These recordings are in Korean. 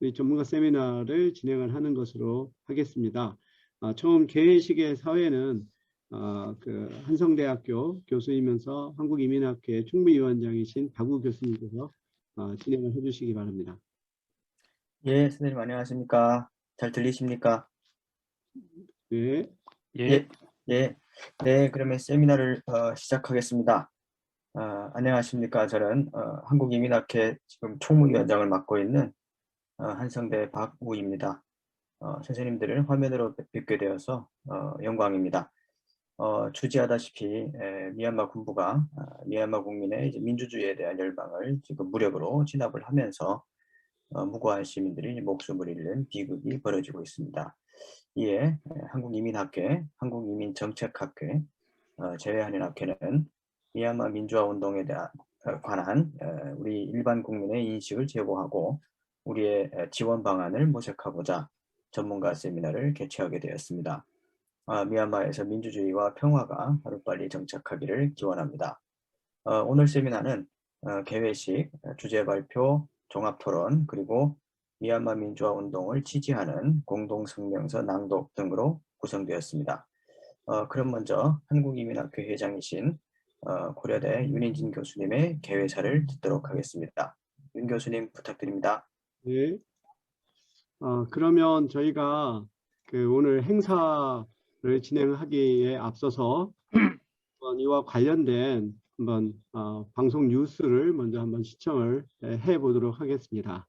우리 전문가 세미나를 진행을 하는 것으로 하겠습니다. 처음 개회식의 사회는 그 한성대학교 교수이면서 한국이민학회 총무위원장이신 박우 교수님께서 진행을 해주시기 바랍니다. 예, 선생님 안녕하십니까? 잘 들리십니까? 네. 네, 그러면 세미나를 시작하겠습니다. 안녕하십니까? 저는 한국이민학회 지금 총무위원장을 맡고 있는 한성대 박우입니다. 선생님들을 화면으로 뵙게 되어서 영광입니다. 주지하다시피 미얀마 군부가 미얀마 국민의 이제 민주주의에 대한 열망을 지금 무력으로 진압을 하면서 무고한 시민들이 목숨을 잃는 비극이 벌어지고 있습니다. 이에 한국이민학회, 한국이민정책학회, 제외한인학회는 미얀마 민주화 운동에 관한 우리 일반 국민의 인식을 제고하고 우리의 지원 방안을 모색하고자 전문가 세미나를 개최하게 되었습니다. 미얀마에서 민주주의와 평화가 하루빨리 정착하기를 기원합니다. 오늘 세미나는 개회식, 주제 발표, 종합토론, 그리고 미얀마 민주화 운동을 지지하는 공동성명서 낭독 등으로 구성되었습니다. 그럼 먼저 한국이민학회 회장이신 고려대 윤인진 교수님의 개회사를 듣도록 하겠습니다. 윤 교수님 부탁드립니다. 네. 그러면 저희가 오늘 행사를 진행하기에 앞서서 이와 관련된 한번 방송 뉴스를 먼저 한번 시청을 해 보도록 하겠습니다.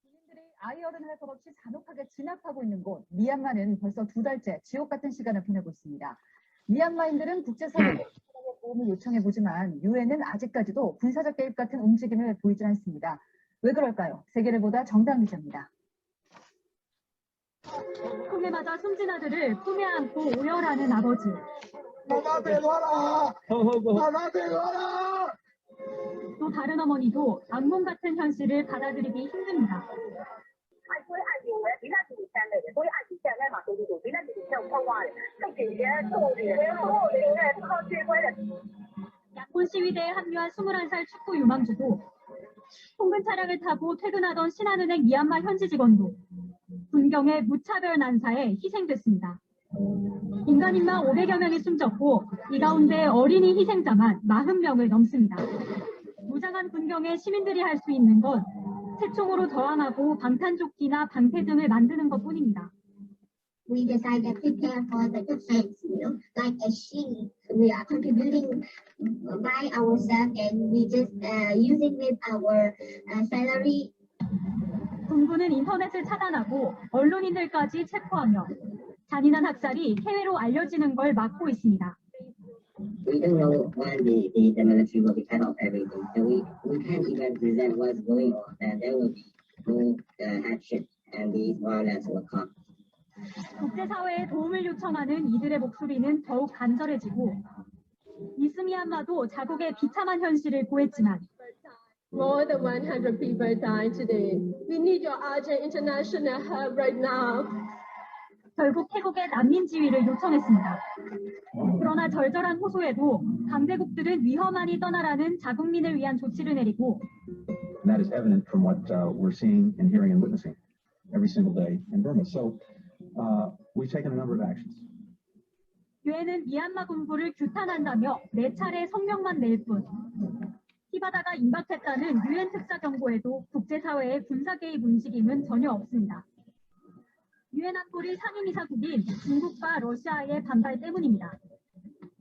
국민들이 아이어른 할 것 없이 잔혹하게 진압하고 있는 곳 미얀마는 벌써 2달째 지옥 같은 시간을 보내고 있습니다. 미얀마인들은 국제사회에 도움을 요청해 보지만 유엔은 아직까지도 군사적 개입 같은 움직임을 보이지 않습니다. 왜 그럴까요? 세계를 보다 정당 기자입니다. 품에 맞아 숨진 아들을 품에 안고 오열하는 아버지. 또 다른 어머니도 악몽 같은 현실을 받아들이기 힘듭니다. 야권 시위대에 합류한 21살 축구 유망주도 통근 차량을 타고 퇴근하던 신한은행 미얀마 현지 직원도 군경의 무차별 난사에 희생됐습니다. 인간인마 500여 명이 숨졌고 이 가운데 어린이 희생자만 40명을 넘습니다. 무장한 군경에 시민들이 할 수 있는 건 새총으로 저항하고 방탄조끼나 방패 등을 만드는 것뿐입니다. We decide to prepare for the defense, like a shield. We are contributing by ourselves, and we just using with our salary. 군부는 인터넷을 차단하고 언론인들까지 체포하며 잔인한 학살이 해외로 알려지는 걸 막고 있습니다. We don't know when the military will be cut off everything, so we can't even present what's going on. That there will be no hardship, and these violence will come. 국제사회에 도움을 요청하는 이들의 목소리는 더욱 간절해지고 이스미얀마도 자국의 비참한 현실을 고했지만 More than 100 people died today. We need your urgent international help right now. 결국 태국의 난민 지위를 요청했습니다. 그러나 절절한 호소에도 강대국들은 위험하니 떠나라는 자국민을 위한 조치를 내리고 That is evident from what we're seeing and hearing and witnessing every single day in Burma. So we've taken a number of actions. 유엔은 미얀마 군부를 규탄한다며 4차례 성명만 낼 뿐 히바다가 임박했다는 유엔 특사 경고에도 국제사회의 군사 개입 움직임은 전혀 없습니다. 유엔 안보리 상임이사국인 중국과 러시아의 반발 때문입니다.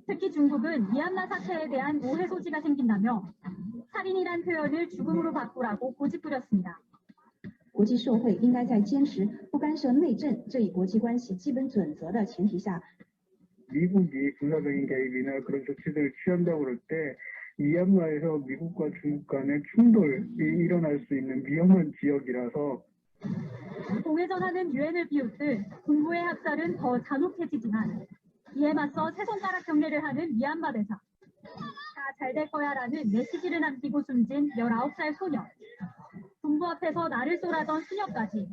특히 중국은 미얀마 사태에 대한 오해 소지가 생긴다며 살인이란 표현을 죽음으로 바꾸라고 고집부렸습니다. 国际社会应该在坚持不干涉内政这一国际关系基本准则的前提下 미국이 군사적인 개입이나 그런 조치들을 취한다고 그럴 때 미얀마에서 미국과 중국 간의 충돌이 일어날 수 있는 위험한 지역이라서 공회전하는 유엔을 비웃듯 군부의 학살은 더 잔혹해지지만 이에 맞서 세 손가락 경례를 하는 미얀마 대사. 다 잘 될 거야라는 메시지를 남기고 숨진 19살 소녀. 군부 앞에서 나를 쏘라던 수녀까지.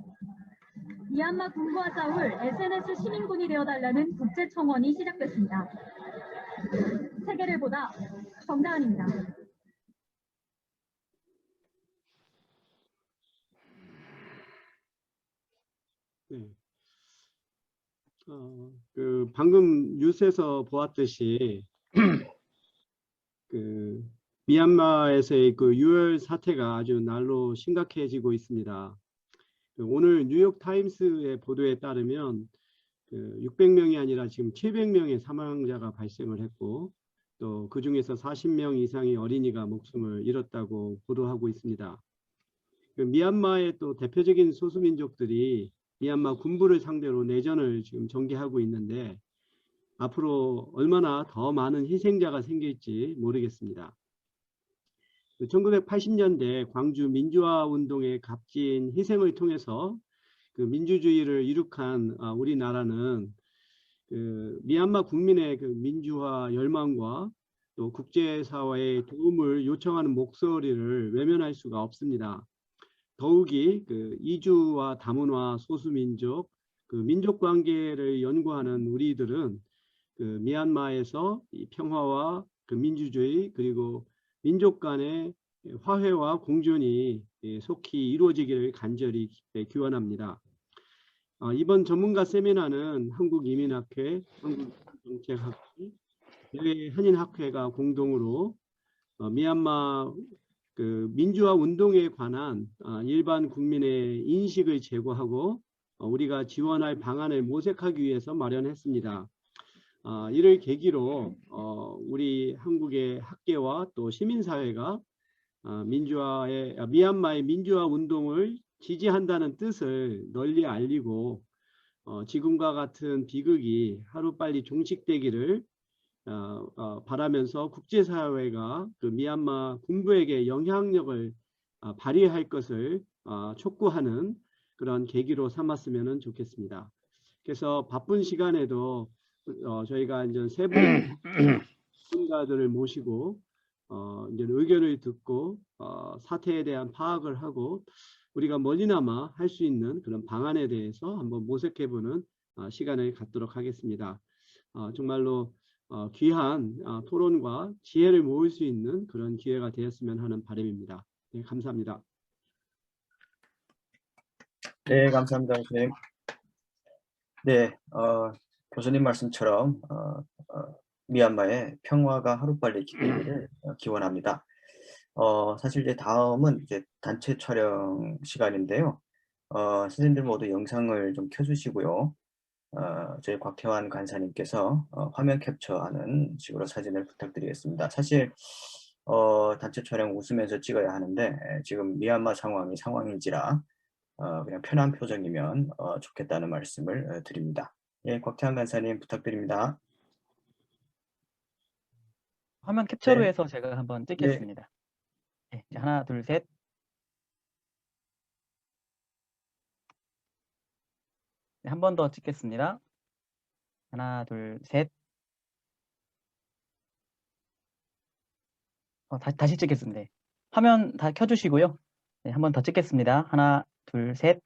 미얀마 군부와 싸울 SNS 시민군이 되어달라는 국제청원이 시작됐습니다. 세계를 보다 정다은입니다. 네. 방금 뉴스에서 보았듯이 그 미얀마에서의 그 유혈 사태가 아주 날로 심각해지고 있습니다. 오늘 뉴욕 타임스의 보도에 따르면 600명이 아니라 지금 700명의 사망자가 발생을 했고 또 그 중에서 40명 이상의 어린이가 목숨을 잃었다고 보도하고 있습니다. 미얀마의 또 대표적인 소수민족들이 미얀마 군부를 상대로 내전을 지금 전개하고 있는데 앞으로 얼마나 더 많은 희생자가 생길지 모르겠습니다. 1980년대 광주 민주화 운동의 값진 희생을 통해서 그 민주주의를 이룩한 우리나라는 그 미얀마 국민의 그 민주화 열망과 또 국제사회의 도움을 요청하는 목소리를 외면할 수가 없습니다. 더욱이 그 이주와 다문화 소수민족, 그 민족 관계를 연구하는 우리들은 그 미얀마에서 이 평화와 그 민주주의 그리고 민족 간의 화해와 공존이 속히 이루어지기를 간절히 기원합니다. 이번 전문가 세미나는 한국이민학회, 한국정책학회, 대외한인학회가 공동으로 미얀마 그 민주화 운동에 관한 일반 국민의 인식을 제고하고 우리가 지원할 방안을 모색하기 위해서 마련했습니다. 이를 계기로 우리 한국의 학계와 또 시민사회가 미얀마의 민주화 운동을 지지한다는 뜻을 널리 알리고 지금과 같은 비극이 하루빨리 종식되기를 바라면서 국제사회가 그 미얀마 군부에게 영향력을 발휘할 것을 촉구하는 그런 계기로 삼았으면 좋겠습니다. 그래서 바쁜 시간에도 저희가 이제 세 분의 전문가들을 모시고 이제 의견을 듣고 사태에 대한 파악을 하고 우리가 멀리나마 할 수 있는 그런 방안에 대해서 한번 모색해보는 시간을 갖도록 하겠습니다. 정말로 귀한 토론과 지혜를 모을 수 있는 그런 기회가 되었으면 하는 바람입니다. 네, 감사합니다. 네, 감사합니다, 교수님. 네, 교수님 말씀처럼 미얀마의 평화가 하루빨리 기대기를 기원합니다. 사실 이제 다음은 이제 단체 촬영 시간인데요. 선생님들 모두 영상을 좀 켜주시고요. 저희 곽태환 간사님께서 화면 캡처하는 식으로 사진을 부탁드리겠습니다. 사실 단체 촬영 웃으면서 찍어야 하는데 지금 미얀마 상황인지라 그냥 편한 표정이면 좋겠다는 말씀을 드립니다. 예, 곽태환 간사님 부탁드립니다. 화면 캡처로 네. 해서 제가 한번 찍겠습니다. 네, 하나, 둘, 셋. 네, 한 번 더 찍겠습니다. 하나, 둘, 셋. 다시 찍겠습니다. 네. 화면 다 켜주시고요. 네, 한 번 더 찍겠습니다. 하나, 둘, 셋.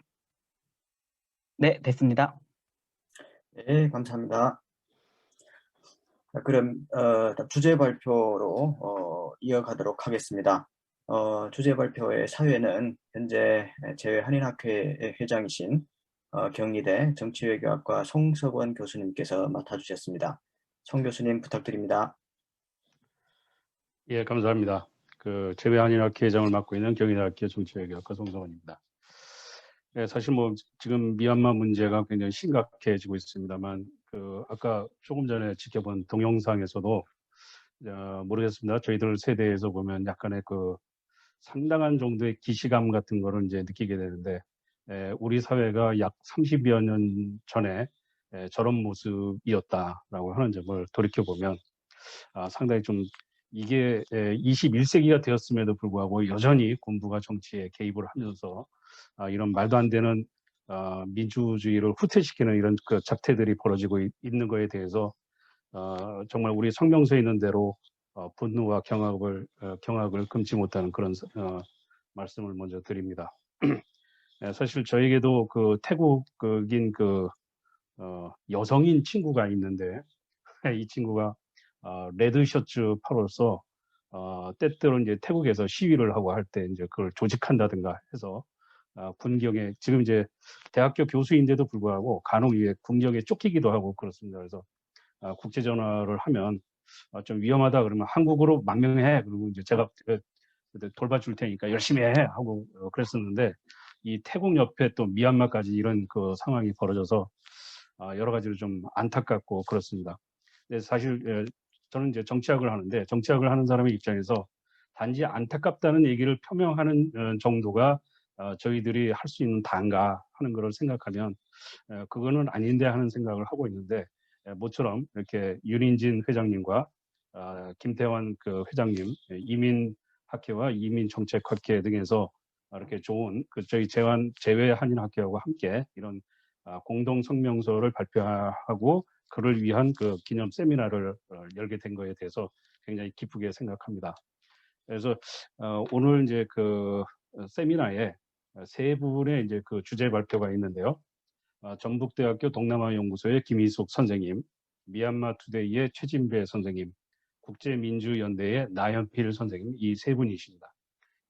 네, 됐습니다. 네, 감사합니다. 그럼 주제 발표로 이어가도록 하겠습니다. 주제 발표의 사회는 현재 제외한인학회의 회장이신 경희대 정치외교학과 송석원 교수님께서 맡아주셨습니다. 송 교수님 부탁드립니다. 예, 감사합니다. 그 제외한인학회 회장을 맡고 있는 경희대학교 정치외교학과 송석원입니다. 예, 사실 뭐 지금 미얀마 문제가 굉장히 심각해지고 있습니다만 아까 조금 전에 지켜본 동영상에서도 모르겠습니다. 저희들 세대에서 보면 약간의 그 상당한 정도의 기시감 같은 거를 이제 느끼게 되는데 우리 사회가 약 30여 년 전에 저런 모습이었다라고 하는 점을 돌이켜 보면 상당히 좀 이게 21세기가 되었음에도 불구하고 여전히 군부가 정치에 개입을 하면서 이런 말도 안 되는 민주주의를 후퇴시키는 이런 그 작태들이 벌어지고 있는 거에 대해서 정말 우리 성명서에 있는 대로 분노와 경악을 금치 못하는 그런 말씀을 먼저 드립니다. 사실 저에게도 그 태국인 여성인 친구가 있는데 이 친구가 레드 셔츠 파로서 때때로 이제 태국에서 시위를 하고 할 때 이제 그걸 조직한다든가 해서 군경에 지금 이제 대학교 교수인데도 불구하고 간혹 이게 군경에 쫓기기도 하고 그렇습니다. 그래서 국제 전화를 하면 좀 위험하다 그러면 한국어로 망명해 그리고 이제 제가 돌봐줄 테니까 열심히 해 하고 그랬었는데 이 태국 옆에 또 미얀마까지 이런 그 상황이 벌어져서 여러 가지로 좀 안타깝고 그렇습니다. 근데 사실 저는 이제 정치학을 하는데 정치학을 하는 사람의 입장에서 단지 안타깝다는 얘기를 표명하는 정도가 저희들이 할 수 있는 다인가 하는 것을 생각하면 그거는 아닌데 하는 생각을 하고 있는데 모처럼 이렇게 윤인진 회장님과 김태환 그 회장님 이민학회와 이민정책학회 등에서 이렇게 좋은 그 저희 제외한인학회하고 함께 이런 공동 성명서를 발표하고 그를 위한 그 기념 세미나를 열게 된 거에 대해서 굉장히 기쁘게 생각합니다. 그래서 오늘 이제 그 세미나에 세 분의 이제 그 주제 발표가 있는데요. 전북대학교 동남아연구소의 김희숙 선생님, 미얀마 투데이의 최진배 선생님, 국제민주연대의 나현필 선생님 이 세 분이십니다.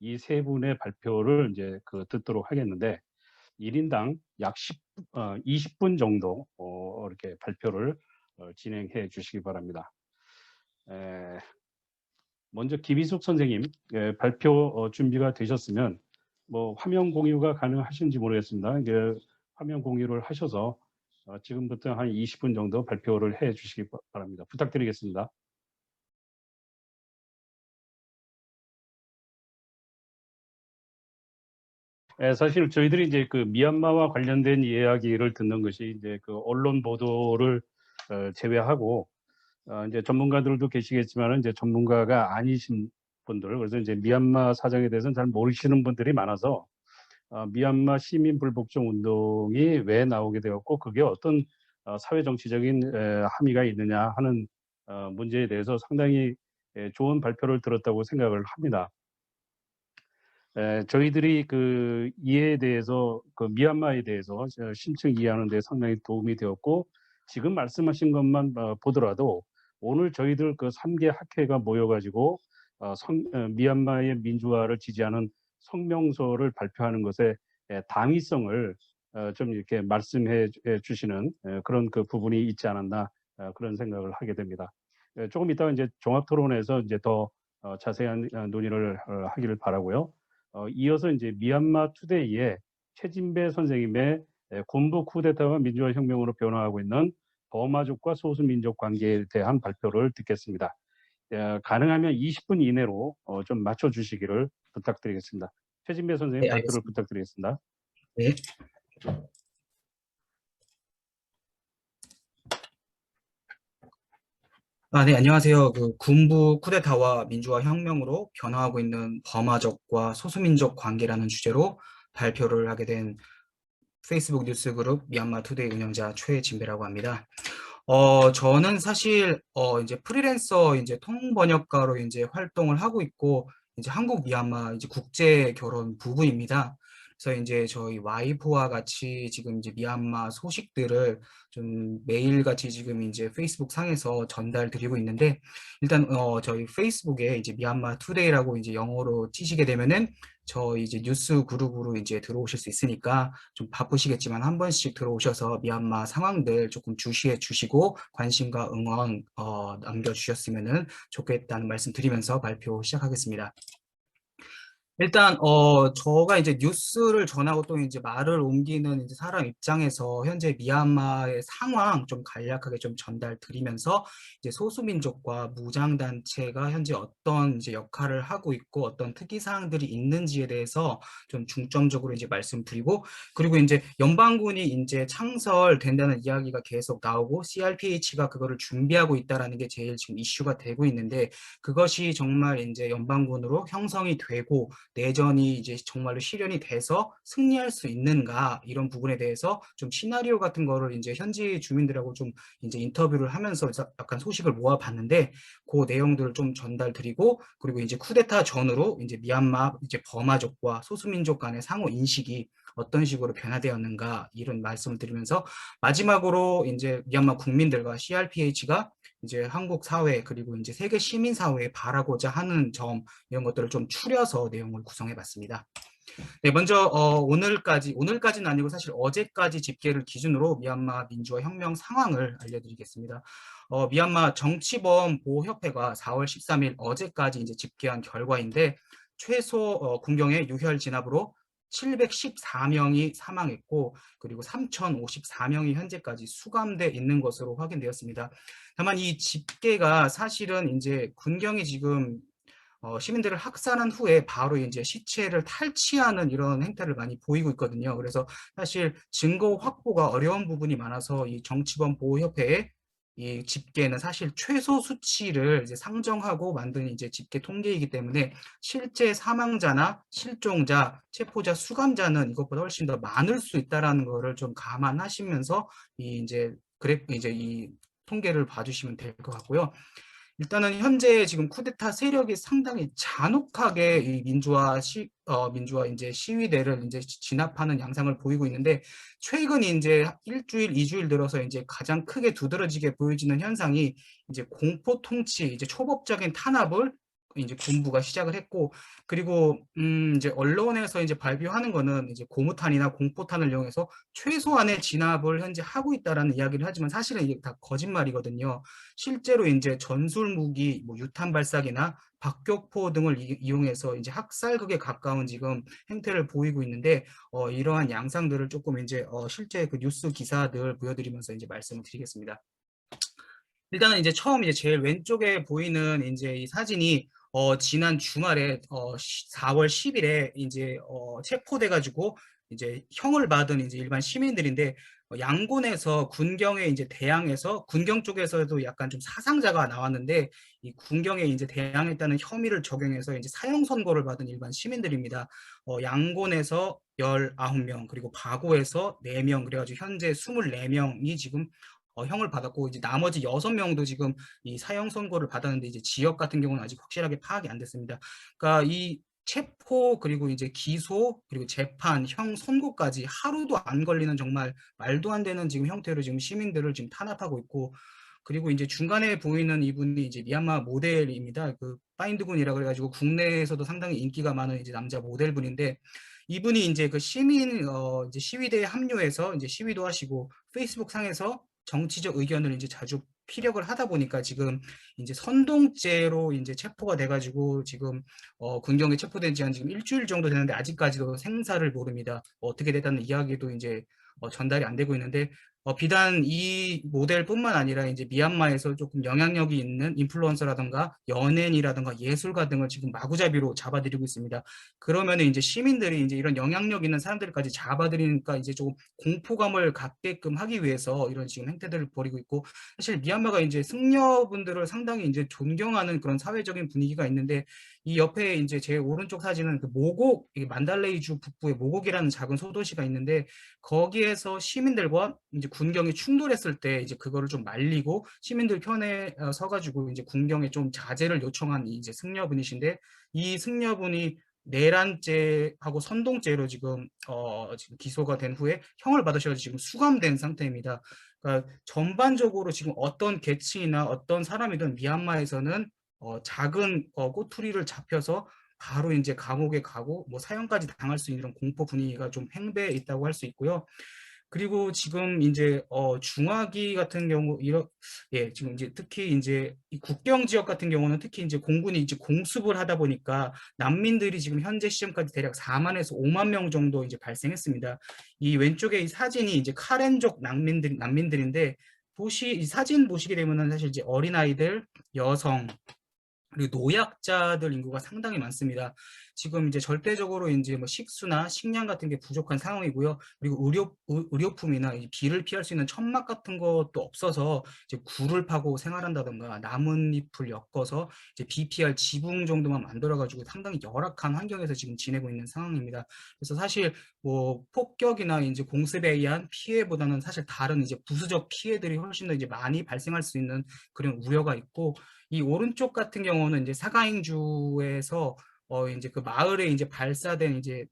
이 세 분의 발표를 이제 그 듣도록 하겠는데 1인당 약 20분 정도 이렇게 발표를 진행해 주시기 바랍니다. 먼저 김희숙 선생님 발표 준비가 되셨으면 뭐 화면 공유가 가능하신지 모르겠습니다. 이게 화면 공유를 하셔서 지금부터 한 20분 정도 발표를 해 주시기 바랍니다. 부탁드리겠습니다. 사실 저희들이 이제 그 미얀마와 관련된 이야기를 듣는 것이 이제 그 언론 보도를 제외하고 이제 전문가들도 계시겠지만 이제 전문가가 아니신 분들 그래서 이제 미얀마 사정에 대해서는 잘 모르시는 분들이 많아서 미얀마 시민 불복종 운동이 왜 나오게 되었고 그게 어떤 사회 정치적인 함의가 있느냐 하는 문제에 대해서 상당히 좋은 발표를 들었다고 생각을 합니다. 저희들이 그 이해에 대해서 그 미얀마에 대해서 심층 이해하는 데 상당히 도움이 되었고 지금 말씀하신 것만 보더라도 오늘 저희들 그 3개 학회가 모여가지고 미얀마의 민주화를 지지하는 성명서를 발표하는 것의 당위성을 좀 이렇게 말씀해 주시는 그런 그 부분이 있지 않았나 그런 생각을 하게 됩니다. 조금 이따가 이제 종합 토론에서 이제 더 자세한 논의를 하기를 바라고요. 이어서 이제 미얀마 투데이의 최진배 선생님의 군부 쿠데타와 민주화 혁명으로 변화하고 있는 버마족과 소수민족 관계에 대한 발표를 듣겠습니다. 가능하면 20분 이내로 좀 맞춰주시기를 부탁드리겠습니다. 최진배 선생님 네, 발표를 알겠습니다. 부탁드리겠습니다. 네. 네, 안녕하세요. 그 군부 쿠데타와 민주화 혁명으로 변화하고 있는 버마족과 소수민족 관계라는 주제로 발표를 하게 된 페이스북 뉴스 그룹 미얀마 투데이 운영자 최진배라고 합니다. 저는 사실 이제 프리랜서 이제 통번역가로 이제 활동을 하고 있고 이제 한국 미얀마 이제 국제 결혼 부부입니다. 그래서 이제 저희 와이프와 같이 지금 이제 미얀마 소식들을 좀 매일같이 지금 이제 페이스북 상에서 전달 드리고 있는데 일단 저희 페이스북에 이제 미얀마 투데이라고 이제 영어로 치시게 되면은 저 이제 뉴스 그룹으로 이제 들어오실 수 있으니까 좀 바쁘시겠지만 한 번씩 들어오셔서 미얀마 상황들 조금 주시해 주시고 관심과 응원 남겨주셨으면 좋겠다는 말씀 드리면서 발표 시작하겠습니다. 일단 저가 이제 뉴스를 전하고 또 이제 말을 옮기는 이제 사람 입장에서 현재 미얀마의 상황 좀 간략하게 좀 전달 드리면서 이제 소수민족과 무장단체가 현재 어떤 이제 역할을 하고 있고 어떤 특이 사항들이 있는지에 대해서 좀 중점적으로 이제 말씀드리고 그리고 이제 연방군이 이제 창설된다는 이야기가 계속 나오고 CRPH가 그거를 준비하고 있다라는 게 제일 지금 이슈가 되고 있는데 그것이 정말 이제 연방군으로 형성이 되고 내전이 이제 정말로 실현이 돼서 승리할 수 있는가 이런 부분에 대해서 좀 시나리오 같은 거를 이제 현지 주민들하고 좀 이제 인터뷰를 하면서 약간 소식을 모아봤는데 그 내용들을 좀 전달드리고 그리고 이제 쿠데타 전후로 이제 미얀마 이제 버마족과 소수민족 간의 상호 인식이 어떤 식으로 변화되었는가 이런 말씀을 드리면서 마지막으로 이제 미얀마 국민들과 CRPH가 이제 한국 사회 그리고 이제 세계 시민 사회에 바라고자 하는 점 이런 것들을 좀 추려서 내용을 구성해 봤습니다. 네, 먼저 오늘까지는 아니고 사실 어제까지 집계를 기준으로 미얀마 민주화 혁명 상황을 알려드리겠습니다. 미얀마 정치범 보호협회가 4월 13일 어제까지 이제 집계한 결과인데 최소 군경의 유혈 진압으로 714명이 사망했고 그리고 3,054명이 현재까지 수감돼 있는 것으로 확인되었습니다. 다만 이 집계가 사실은 이제 군경이 지금 시민들을 학살한 후에 바로 이제 시체를 탈취하는 이런 행태를 많이 보이고 있거든요. 그래서 사실 증거 확보가 어려운 부분이 많아서 이 정치범 보호협회의 이 집계는 사실 최소 수치를 이제 상정하고 만든 이제 집계 통계이기 때문에 실제 사망자나 실종자, 체포자, 수감자는 이것보다 훨씬 더 많을 수 있다라는 거를 좀 감안하시면서 이 통계를 봐주시면 될 것 같고요. 일단은 현재 지금 쿠데타 세력이 상당히 잔혹하게 이 민주화 이제 시위대를 이제 진압하는 양상을 보이고 있는데 최근 이제 일주일, 2주일 들어서 이제 가장 크게 두드러지게 보여지는 현상이 이제 공포 통치, 이제 초법적인 탄압을 이제 군부가 시작을 했고 그리고 이제 언론에서 이제 발표하는 거는 이제 고무탄이나 공포탄을 이용해서 최소한의 진압을 현재 하고 있다라는 이야기를 하지만 사실은 이게 다 거짓말이거든요. 실제로 이제 전술 무기, 뭐 유탄 발사기나 박격포 등을 이용해서 이제 학살극에 가까운 지금 행태를 보이고 있는데 이러한 양상들을 조금 이제 실제 그 뉴스 기사들 보여드리면서 이제 말씀을 드리겠습니다. 일단은 이제 처음 이제 제일 왼쪽에 보이는 이제 이 사진이 지난 주말에 4월 10일에 이제 체포돼 가지고 이제 형을 받은 이제 일반 시민들인데 양곤에서 군경에 이제 대항해서 군경 쪽에서도 약간 좀 사상자가 나왔는데 이 군경에 이제 대항했다는 혐의를 적용해서 이제 사형 선고를 받은 일반 시민들입니다. 양곤에서 19명 그리고 바고에서 4명 그래가지고 현재 24명이 지금 형을 받았고 이제 나머지 6명도 지금 이 사형 선고를 받았는데 이제 지역 같은 경우는 아직 확실하게 파악이 안 됐습니다. 그러니까 이 체포 그리고 이제 기소 그리고 재판 형 선고까지 하루도 안 걸리는 정말 말도 안 되는 지금 형태로 지금 시민들을 지금 탄압하고 있고 그리고 이제 중간에 보이는 이분이 이제 미얀마 모델입니다. 그 파인드 군이라 그래가지고 국내에서도 상당히 인기가 많은 이제 남자 모델분인데 이분이 이제 그 이제 시위대에 합류해서 이제 시위도 하시고 페이스북 상에서 정치적 의견을 이제 자주 피력을 하다 보니까 지금 이제 선동죄로 이제 체포가 돼가지고 지금 군경에 체포된 지 한 지금 일주일 정도 되는데 아직까지도 생사를 모릅니다. 어떻게 됐다는 이야기도 이제 전달이 안 되고 있는데 비단 이 모델뿐만 아니라 이제 미얀마에서 조금 영향력이 있는 인플루언서라든가 연예인이라든가 예술가 등을 지금 마구잡이로 잡아들이고 있습니다. 그러면 이제 시민들이 이제 이런 영향력 있는 사람들까지 잡아들이니까 이제 조금 공포감을 갖게끔 하기 위해서 이런 지금 행태들을 벌이고 있고 사실 미얀마가 이제 승려분들을 상당히 이제 존경하는 그런 사회적인 분위기가 있는데 이 옆에 이제 제 오른쪽 사진은 그 모곡 만달레이주 북부의 모곡이라는 작은 소도시가 있는데 거기에서 시민들과 이제 군경이 충돌했을 때 이제 그거를 좀 말리고 시민들 편에 서가지고 이제 군경에 좀 자제를 요청한 이제 승려분이신데 이 승려분이 내란죄하고 선동죄로 지금 기소가 된 후에 형을 받으셔서 지금 수감된 상태입니다. 그러니까 전반적으로 지금 어떤 계층이나 어떤 사람이든 미얀마에서는 작은 꼬투리를 잡혀서 바로 이제 감옥에 가고 뭐 사형까지 당할 수 있는 이런 공포 분위기가 좀 팽배해 있다고 할 수 있고요. 그리고 지금 이제 중화기 같은 경우 지금 이제 특히 이제 이 국경 지역 같은 경우는 특히 이제 공군이 이제 공습을 하다 보니까 난민들이 지금 현재 시점까지 대략 4만에서 5만 명 정도 이제 발생했습니다. 이 왼쪽에 이 사진이 이제 카렌족 난민들인데 이 사진 보시게 되면은 사실 이제 어린아이들, 여성 그리고 노약자들 인구가 상당히 많습니다. 지금 이제 절대적으로 이제 뭐 식수나 식량 같은 게 부족한 상황이고요. 그리고 의료품이나 비를 피할 수 있는 천막 같은 것도 없어서 이제 굴을 파고 생활한다던가 나뭇잎을 엮어서 이제 BPR 지붕 정도만 만들어가지고 상당히 열악한 환경에서 지금 지내고 있는 상황입니다. 그래서 사실 뭐 폭격이나 이제 공습에 의한 피해보다는 사실 다른 이제 부수적 피해들이 훨씬 더 이제 많이 발생할 수 있는 그런 우려가 있고 이 오른쪽 같은 경우는 이제 사가잉주에서 이제 그 마을에 이제 발사된 이제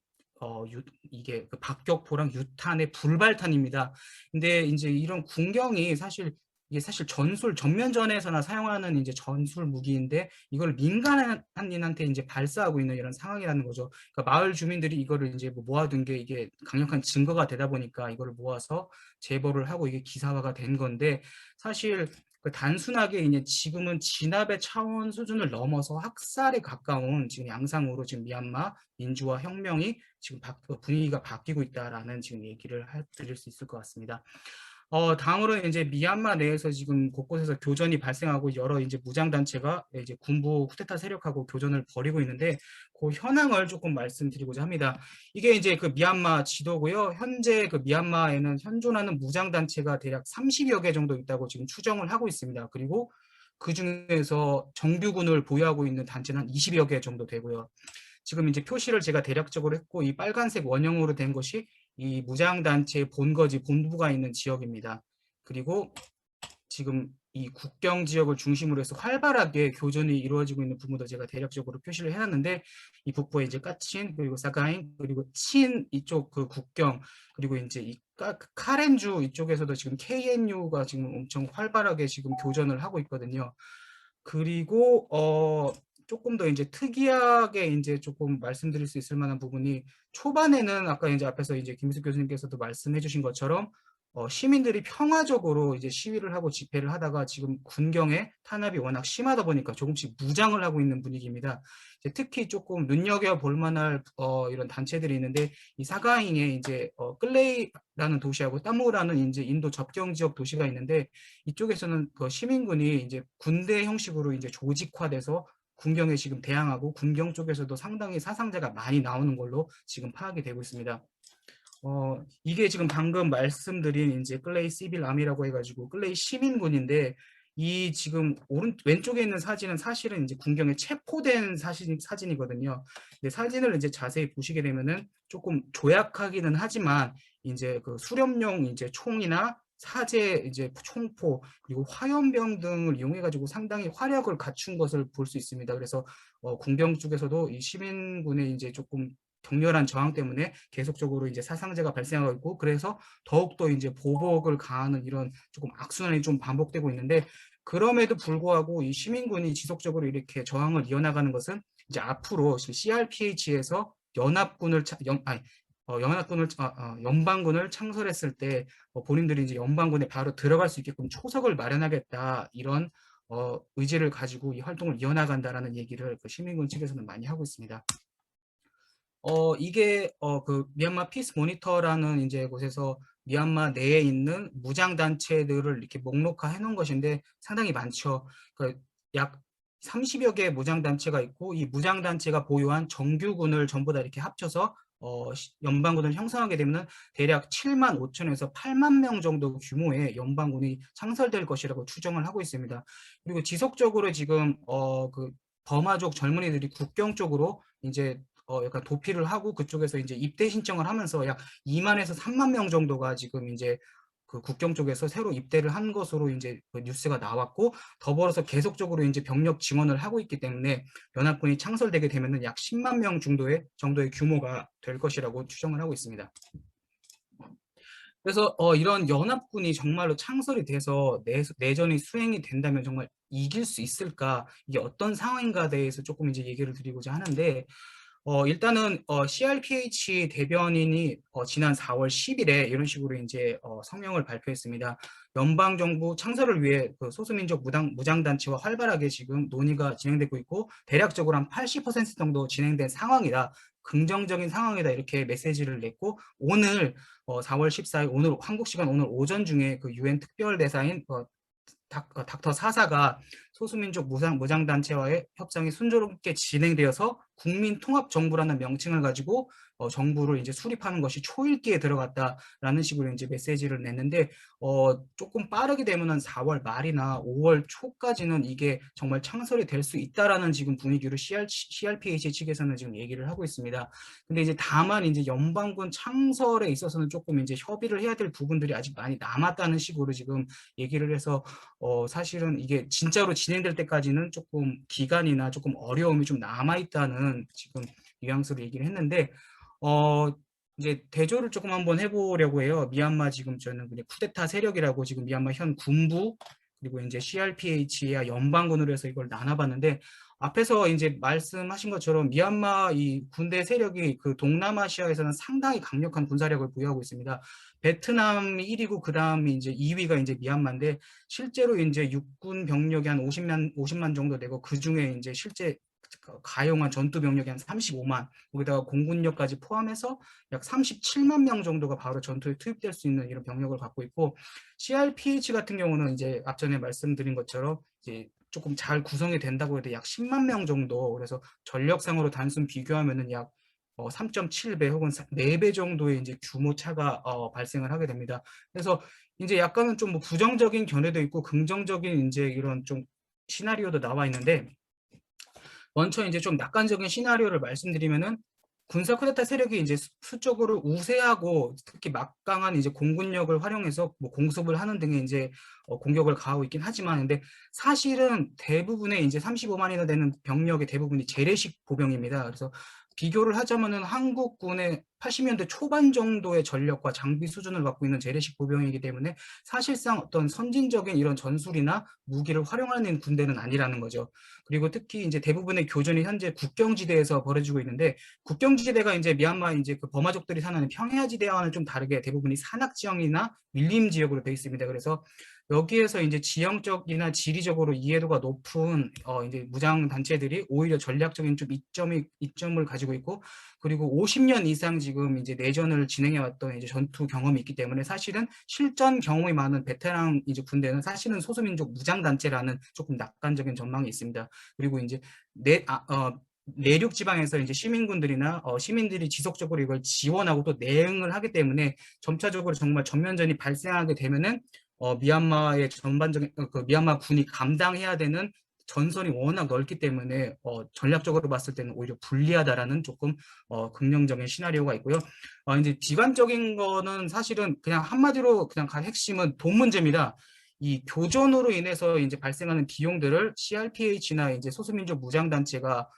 이게 그 박격포랑 유탄의 불발탄입니다. 근데 이제 이런 군경이 사실 이게 사실 전면전에서나 사용하는 이제 전술 무기인데 이걸 민간인한테 이제 발사하고 있는 이런 상황이라는 거죠. 그러니까 마을 주민들이 이거를 이제 뭐 모아둔 게 이게 강력한 증거가 되다 보니까 이거를 모아서 제보를 하고 이게 기사화가 된 건데 사실 그 단순하게 이제 지금은 진압의 차원 수준을 넘어서 학살에 가까운 지금 양상으로 지금 미얀마 민주화 혁명이 지금 분위기가 바뀌고 있다라는 지금 얘기를 드릴 수 있을 것 같습니다. 다음으로는 이제 미얀마 내에서 지금 곳곳에서 교전이 발생하고 여러 이제 무장단체가 이제 군부 쿠데타 세력하고 교전을 벌이고 있는데 그 현황을 조금 말씀드리고자 합니다. 이게 이제 그 미얀마 지도고요. 현재 그 미얀마에는 현존하는 무장단체가 대략 30여 개 정도 있다고 지금 추정을 하고 있습니다. 그리고 그 중에서 정규군을 보유하고 있는 단체는 한 20여 개 정도 되고요. 지금 이제 표시를 제가 대략적으로 했고 이 빨간색 원형으로 된 것이 이 무장단체의 본부가 있는 지역입니다. 그리고 지금 이 국경 지역을 중심으로 해서 활발하게 교전이 이루어지고 있는 부분도 제가 대략적으로 표시를 해놨는데 이 북부에 이제 까친 그리고 사가인 그리고 친 이쪽 그 국경 그리고 이제 이 카렌주 이쪽에서도 지금 KNU가 지금 엄청 활발하게 지금 교전을 하고 있거든요. 그리고 조금 더 이제 특이하게 이제 조금 말씀드릴 수 있을 만한 부분이 초반에는 아까 이제 앞에서 이제 김희숙 교수님께서도 말씀해 주신 것처럼 시민들이 평화적으로 이제 시위를 하고 집회를 하다가 지금 군경의 탄압이 워낙 심하다 보니까 조금씩 무장을 하고 있는 분위기입니다. 이제 특히 조금 눈여겨볼 만할 이런 단체들이 있는데 이 사가잉에 이제 끌레이라는 도시하고 따무라는 이제 인도 접경 지역 도시가 있는데 이쪽에서는 그 시민군이 이제 군대 형식으로 이제 조직화돼서 군경에 지금 대항하고 군경 쪽에서도 상당히 사상자가 많이 나오는 걸로 지금 파악이 되고 있습니다. 이게 지금 방금 말씀드린 이제 클레이 시빌 아미라고 해가지고 클레이 시민군인데 이 지금 왼쪽에 있는 사진은 사실은 이제 군경에 체포된 사진이거든요. 근데 사진을 이제 자세히 보시게 되면은 조금 조약하기는 하지만 이제 그 수렴용 이제 총이나 사제 이제 총포 그리고 화염병 등을 이용해 가지고 상당히 화력을 갖춘 것을 볼 수 있습니다. 그래서 군경 쪽에서도 이 시민군의 이제 조금 격렬한 저항 때문에 계속적으로 이제 사상자가 발생하고 있고 그래서 더욱더 이제 보복을 가하는 이런 조금 악순환이 좀 반복되고 있는데 그럼에도 불구하고 이 시민군이 지속적으로 이렇게 저항을 이어나가는 것은 이제 앞으로 CRPH에서 연방군을 창설했을 때 본인들이 이제 연방군에 바로 들어갈 수 있게끔 초석을 마련하겠다 이런 의지를 가지고 이 활동을 이어나간다라는 얘기를 그 시민군 측에서는 많이 하고 있습니다. 이게 그 미얀마 피스 모니터라는 이제 곳에서 미얀마 내에 있는 무장 단체들을 이렇게 목록화해 놓은 것인데 상당히 많죠. 그러니까 약 30여 개의 무장 단체가 있고 이 무장 단체가 보유한 정규군을 전부 다 이렇게 합쳐서 연방군을 형성하게 되면 대략 7만 5천에서 8만 명 정도 규모의 연방군이 창설될 것이라고 추정을 하고 있습니다. 그리고 지속적으로 지금 그 버마족 젊은이들이 국경 쪽으로 이제 약간 도피를 하고 그쪽에서 이제 입대 신청을 하면서 약 2만에서 3만 명 정도가 지금 이제 그 국경 쪽에서 새로 입대를 한 것으로 이제 그 뉴스가 나왔고 더불어서 계속적으로 이제 병력 증원을 하고 있기 때문에 연합군이 창설되게 되면은 약 10만 명 정도의 규모가 될 것이라고 추정을 하고 있습니다. 그래서 이런 연합군이 정말로 창설이 돼서 내전이 수행이 된다면 정말 이길 수 있을까? 이게 어떤 상황인가에 대해서 조금 이제 얘기를 드리고자 하는데 일단은 CRPH 대변인이 지난 4월 10일에 이런 식으로 이제 성명을 발표했습니다. 연방정부 창설을 위해 그 소수민족 무장단체와 활발하게 지금 논의가 진행되고 있고 대략적으로 한 80% 정도 진행된 상황이다. 긍정적인 상황이다 이렇게 메시지를 냈고 오늘 4월 14일 오늘 한국 시간 오늘 오전 중에 그 UN 특별대사인 닥터 사사가 소수민족 무장단체와의 협상이 순조롭게 진행되어서 국민통합정부라는 명칭을 가지고 정부를 이제 수립하는 것이 초읽기에 들어갔다라는 식으로 이제 메시지를 냈는데 조금 빠르게 되면은 4월 말이나 5월 초까지는 이게 정말 창설이 될 수 있다라는 지금 분위기로 CRPH 측에서는 지금 얘기를 하고 있습니다. 근데 이제 다만 이제 연방군 창설에 있어서는 조금 이제 협의를 해야 될 부분들이 아직 많이 남았다는 식으로 지금 얘기를 해서 사실은 이게 진짜로 진행될 때까지는 조금 기간이나 조금 어려움이 좀 남아있다는 지금 뉘앙스로 얘기를 했는데 이제 대조를 조금 한번 해보려고 해요. 미얀마 지금 저는 그냥 쿠데타 세력이라고 지금 미얀마 현 군부 그리고 이제 CRPH와 연방군으로 해서 이걸 나눠봤는데, 앞에서 이제 말씀하신 것처럼 미얀마 이 군대 세력이 그 동남아시아에서는 상당히 강력한 군사력을 보유하고 있습니다. 베트남이 1위고 그 다음이 이제 2위가 이제 미얀마인데, 실제로 이제 육군 병력이 한 50만 정도 되고, 그 중에 이제 실제 가용한 전투 병력이 한 35만, 거기다가 공군력까지 포함해서 약 37만 명 정도가 바로 전투에 투입될 수 있는 이런 병력을 갖고 있고, CRPH 같은 경우는 이제 앞전에 말씀드린 것처럼 이제 조금 잘 구성이 된다고 해도 약 10만 명 정도, 그래서 전력상으로 단순 비교하면은 약 3.7배 혹은 4배 정도의 이제 규모 차가 발생을 하게 됩니다. 그래서 이제 약간은 좀 뭐 부정적인 견해도 있고 긍정적인 이제 이런 좀 시나리오도 나와 있는데, 먼저 이제 좀 낙관적인 시나리오를 말씀드리면은, 군사 쿠데타 세력이 이제 수적으로 우세하고 특히 막강한 이제 공군력을 활용해서 뭐 공습을 하는 등의 이제 공격을 가하고 있긴 하지만, 근데 사실은 대부분의 이제 35만이나 되는 병력의 대부분이 재래식 보병입니다. 그래서 비교를 하자면은 한국군의 80년대 초반 정도의 전력과 장비 수준을 갖고 있는 재래식 보병이기 때문에 사실상 어떤 선진적인 이런 전술이나 무기를 활용하는 군대는 아니라는 거죠. 그리고 특히 이제 대부분의 교전이 현재 국경지대에서 벌어지고 있는데, 국경지대가 이제 미얀마 이제 그 버마족들이 사는 평야지대와는 좀 다르게 대부분이 산악지형이나 밀림 지역으로 되어 있습니다. 그래서 여기에서 이제 지형적이나 지리적으로 이해도가 높은 이제 무장 단체들이 오히려 전략적인 좀 이점을 가지고 있고, 그리고 50년 이상 지금 이제 내전을 진행해왔던 이제 전투 경험이 있기 때문에 사실은 실전 경험이 많은 베테랑 이제 군대는 사실은 소수민족 무장 단체라는 조금 낙관적인 전망이 있습니다. 그리고 이제 내륙 지방에서 이제 시민군들이나 시민들이 지속적으로 이걸 지원하고 또 내응을 하기 때문에 점차적으로 정말 전면전이 발생하게 되면은 미얀마의 전반적인 그 미얀마 군이 감당해야 되는 전선이 워낙 넓기 때문에 전략적으로 봤을 때는 오히려 불리하다라는 조금 긍정적인 시나리오가 있고요. 이제 비관적인 거는 사실은 그냥 한마디로 그냥 핵심은 돈 문제입니다. 이 교전으로 인해서 이제 발생하는 비용들을 CRPH나 이제 소수민족 무장단체가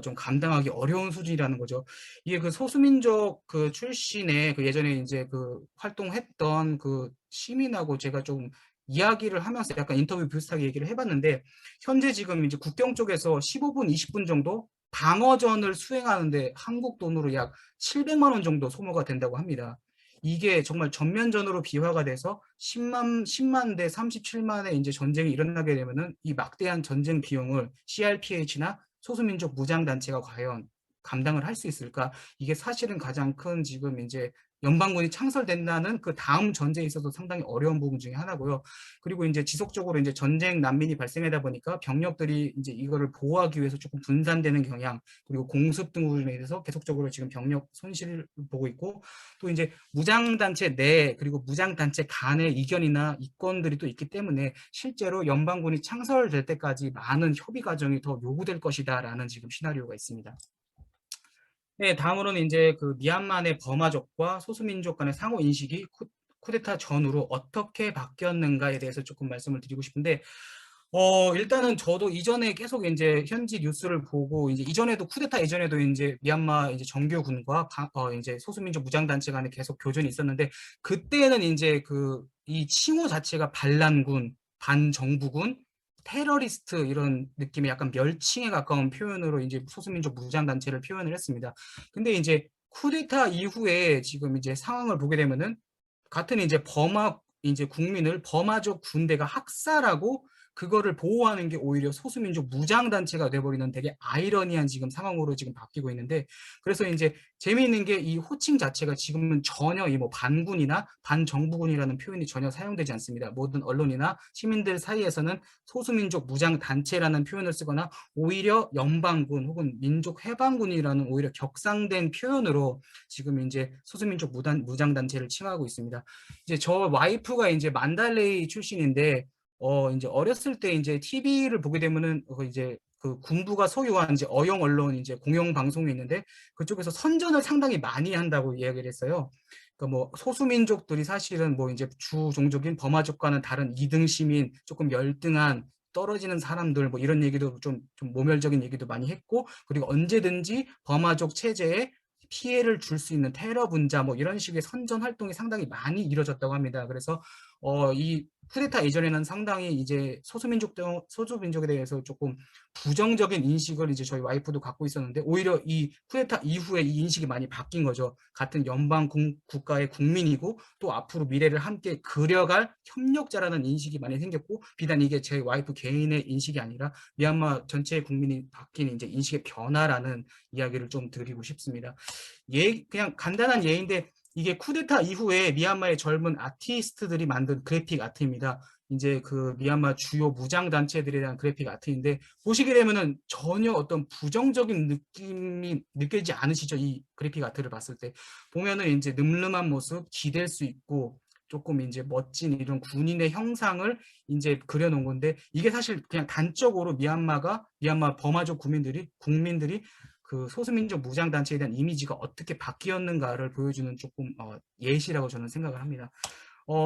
좀 감당하기 어려운 수준이라는 거죠. 이게 그 소수민족 그 출신의 그 예전에 이제 그 활동했던 그 시민하고 제가 좀 이야기를 하면서 약간 인터뷰 비슷하게 얘기를 해봤는데, 현재 지금 이제 국경 쪽에서 15분, 20분 정도 방어전을 수행하는데 한국 돈으로 약 700만 원 정도 소모가 된다고 합니다. 이게 정말 전면전으로 비화가 돼서 10만 대 37만의 이제 전쟁이 일어나게 되면은 이 막대한 전쟁 비용을 CRPH나 소수민족 무장단체가 과연 감당을 할 수 있을까? 이게 사실은 가장 큰 지금 이제 연방군이 창설된다는 그 다음 전제에 있어서 상당히 어려운 부분 중에 하나고요. 그리고 이제 지속적으로 이제 전쟁 난민이 발생하다 보니까 병력들이 이제 이거를 보호하기 위해서 조금 분산되는 경향, 그리고 공습 등으로 인해서 계속적으로 지금 병력 손실을 보고 있고, 또 이제 무장단체 내 그리고 무장단체 간의 이견이나 이권들이 또 있기 때문에 실제로 연방군이 창설될 때까지 많은 협의 과정이 더 요구될 것이다라는 지금 시나리오가 있습니다. 네, 다음으로는 이제 그 미얀마 내 버마족과 소수민족 간의 상호 인식이 쿠데타 전후로 어떻게 바뀌었는가에 대해서 조금 말씀을 드리고 싶은데, 일단은 저도 이전에 계속 이제 현지 뉴스를 보고, 이제 이전에도 쿠데타 이전에도 이제 미얀마 이제 정규군과 이제 소수민족 무장단체 간에 계속 교전이 있었는데, 그때는 이제 그 이 칭호 자체가 반란군, 반정부군, 테러리스트 이런 느낌의 약간 멸칭에 가까운 표현으로 이제 소수민족 무장단체를 표현을 했습니다. 근데 이제 쿠데타 이후에 지금 이제 상황을 보게 되면은 같은 이제 버마 이제 국민을 버마족 군대가 학살하고 그거를 보호하는 게 오히려 소수민족 무장단체가 돼버리는 되게 아이러니한 지금 상황으로 지금 바뀌고 있는데, 그래서 이제 재미있는 게 이 호칭 자체가 지금은 전혀 이 뭐 반군이나 반정부군이라는 표현이 전혀 사용되지 않습니다. 모든 언론이나 시민들 사이에서는 소수민족 무장단체라는 표현을 쓰거나 오히려 연방군 혹은 민족해방군이라는 오히려 격상된 표현으로 지금 이제 소수민족 무장단체를 칭하고 있습니다. 이제 저 와이프가 이제 만달레이 출신인데, 이제 어렸을 때 이제 TV를 보게 되면은 이제 그 군부가 소유한 이제 어용 언론 이제 공영 방송이 있는데, 그쪽에서 선전을 상당히 많이 한다고 이야기를 했어요. 그러니까 뭐 소수민족들이 사실은 뭐 이제 주 종족인 버마족과는 다른 2등 시민, 조금 열등한 떨어지는 사람들 뭐 이런 얘기도 좀 모멸적인 얘기도 많이 했고, 그리고 언제든지 버마족 체제에 피해를 줄 수 있는 테러 분자 뭐 이런 식의 선전 활동이 상당히 많이 이루어졌다고 합니다. 그래서 이 쿠데타 이전에는 상당히 이제 소수민족에 대해서 조금 부정적인 인식을 이제 저희 와이프도 갖고 있었는데, 오히려 이 쿠데타 이후에 이 인식이 많이 바뀐 거죠. 같은 연방 국가의 국민이고 또 앞으로 미래를 함께 그려갈 협력자라는 인식이 많이 생겼고, 비단 이게 제 와이프 개인의 인식이 아니라 미얀마 전체 국민이 바뀐 이제 인식의 변화라는 이야기를 좀 드리고 싶습니다. 그냥 간단한 예인데, 이게 쿠데타 이후에 미얀마의 젊은 아티스트들이 만든 그래픽 아트입니다. 이제 그 미얀마 주요 무장 단체들에 대한 그래픽 아트인데, 보시게 되면은 전혀 어떤 부정적인 느낌이 느껴지지 않으시죠? 이 그래픽 아트를 봤을 때 보면은 이제 늠름한 모습, 기댈 수 있고 조금 이제 멋진 이런 군인의 형상을 이제 그려놓은 건데, 이게 사실 그냥 단적으로 미얀마 버마족 국민들이 그 소수민족 무장단체에 대한 이미지가 어떻게 바뀌었는가를 보여주는 조금 예시라고 저는 생각을 합니다.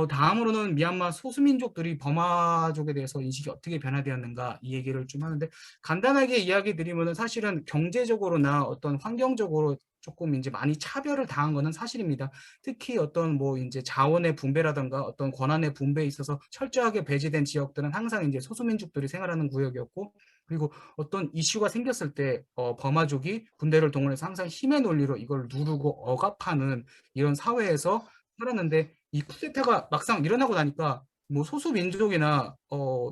다음으로는 미얀마 소수민족들이 버마족에 대해서 인식이 어떻게 변화되었는가, 이 얘기를 좀 하는데, 간단하게 이야기 드리면은 사실은 경제적으로나 어떤 환경적으로 조금 이제 많이 차별을 당한 것은 사실입니다. 특히 어떤 뭐 이제 자원의 분배라든가 어떤 권한의 분배에 있어서 철저하게 배제된 지역들은 항상 이제 소수민족들이 생활하는 구역이었고, 그리고 어떤 이슈가 생겼을 때 버마족이 군대를 동원해서 항상 힘의 논리로 이걸 누르고 억압하는 이런 사회에서 살았는데, 이 쿠데타가 막상 일어나고 나니까 뭐 소수 민족이나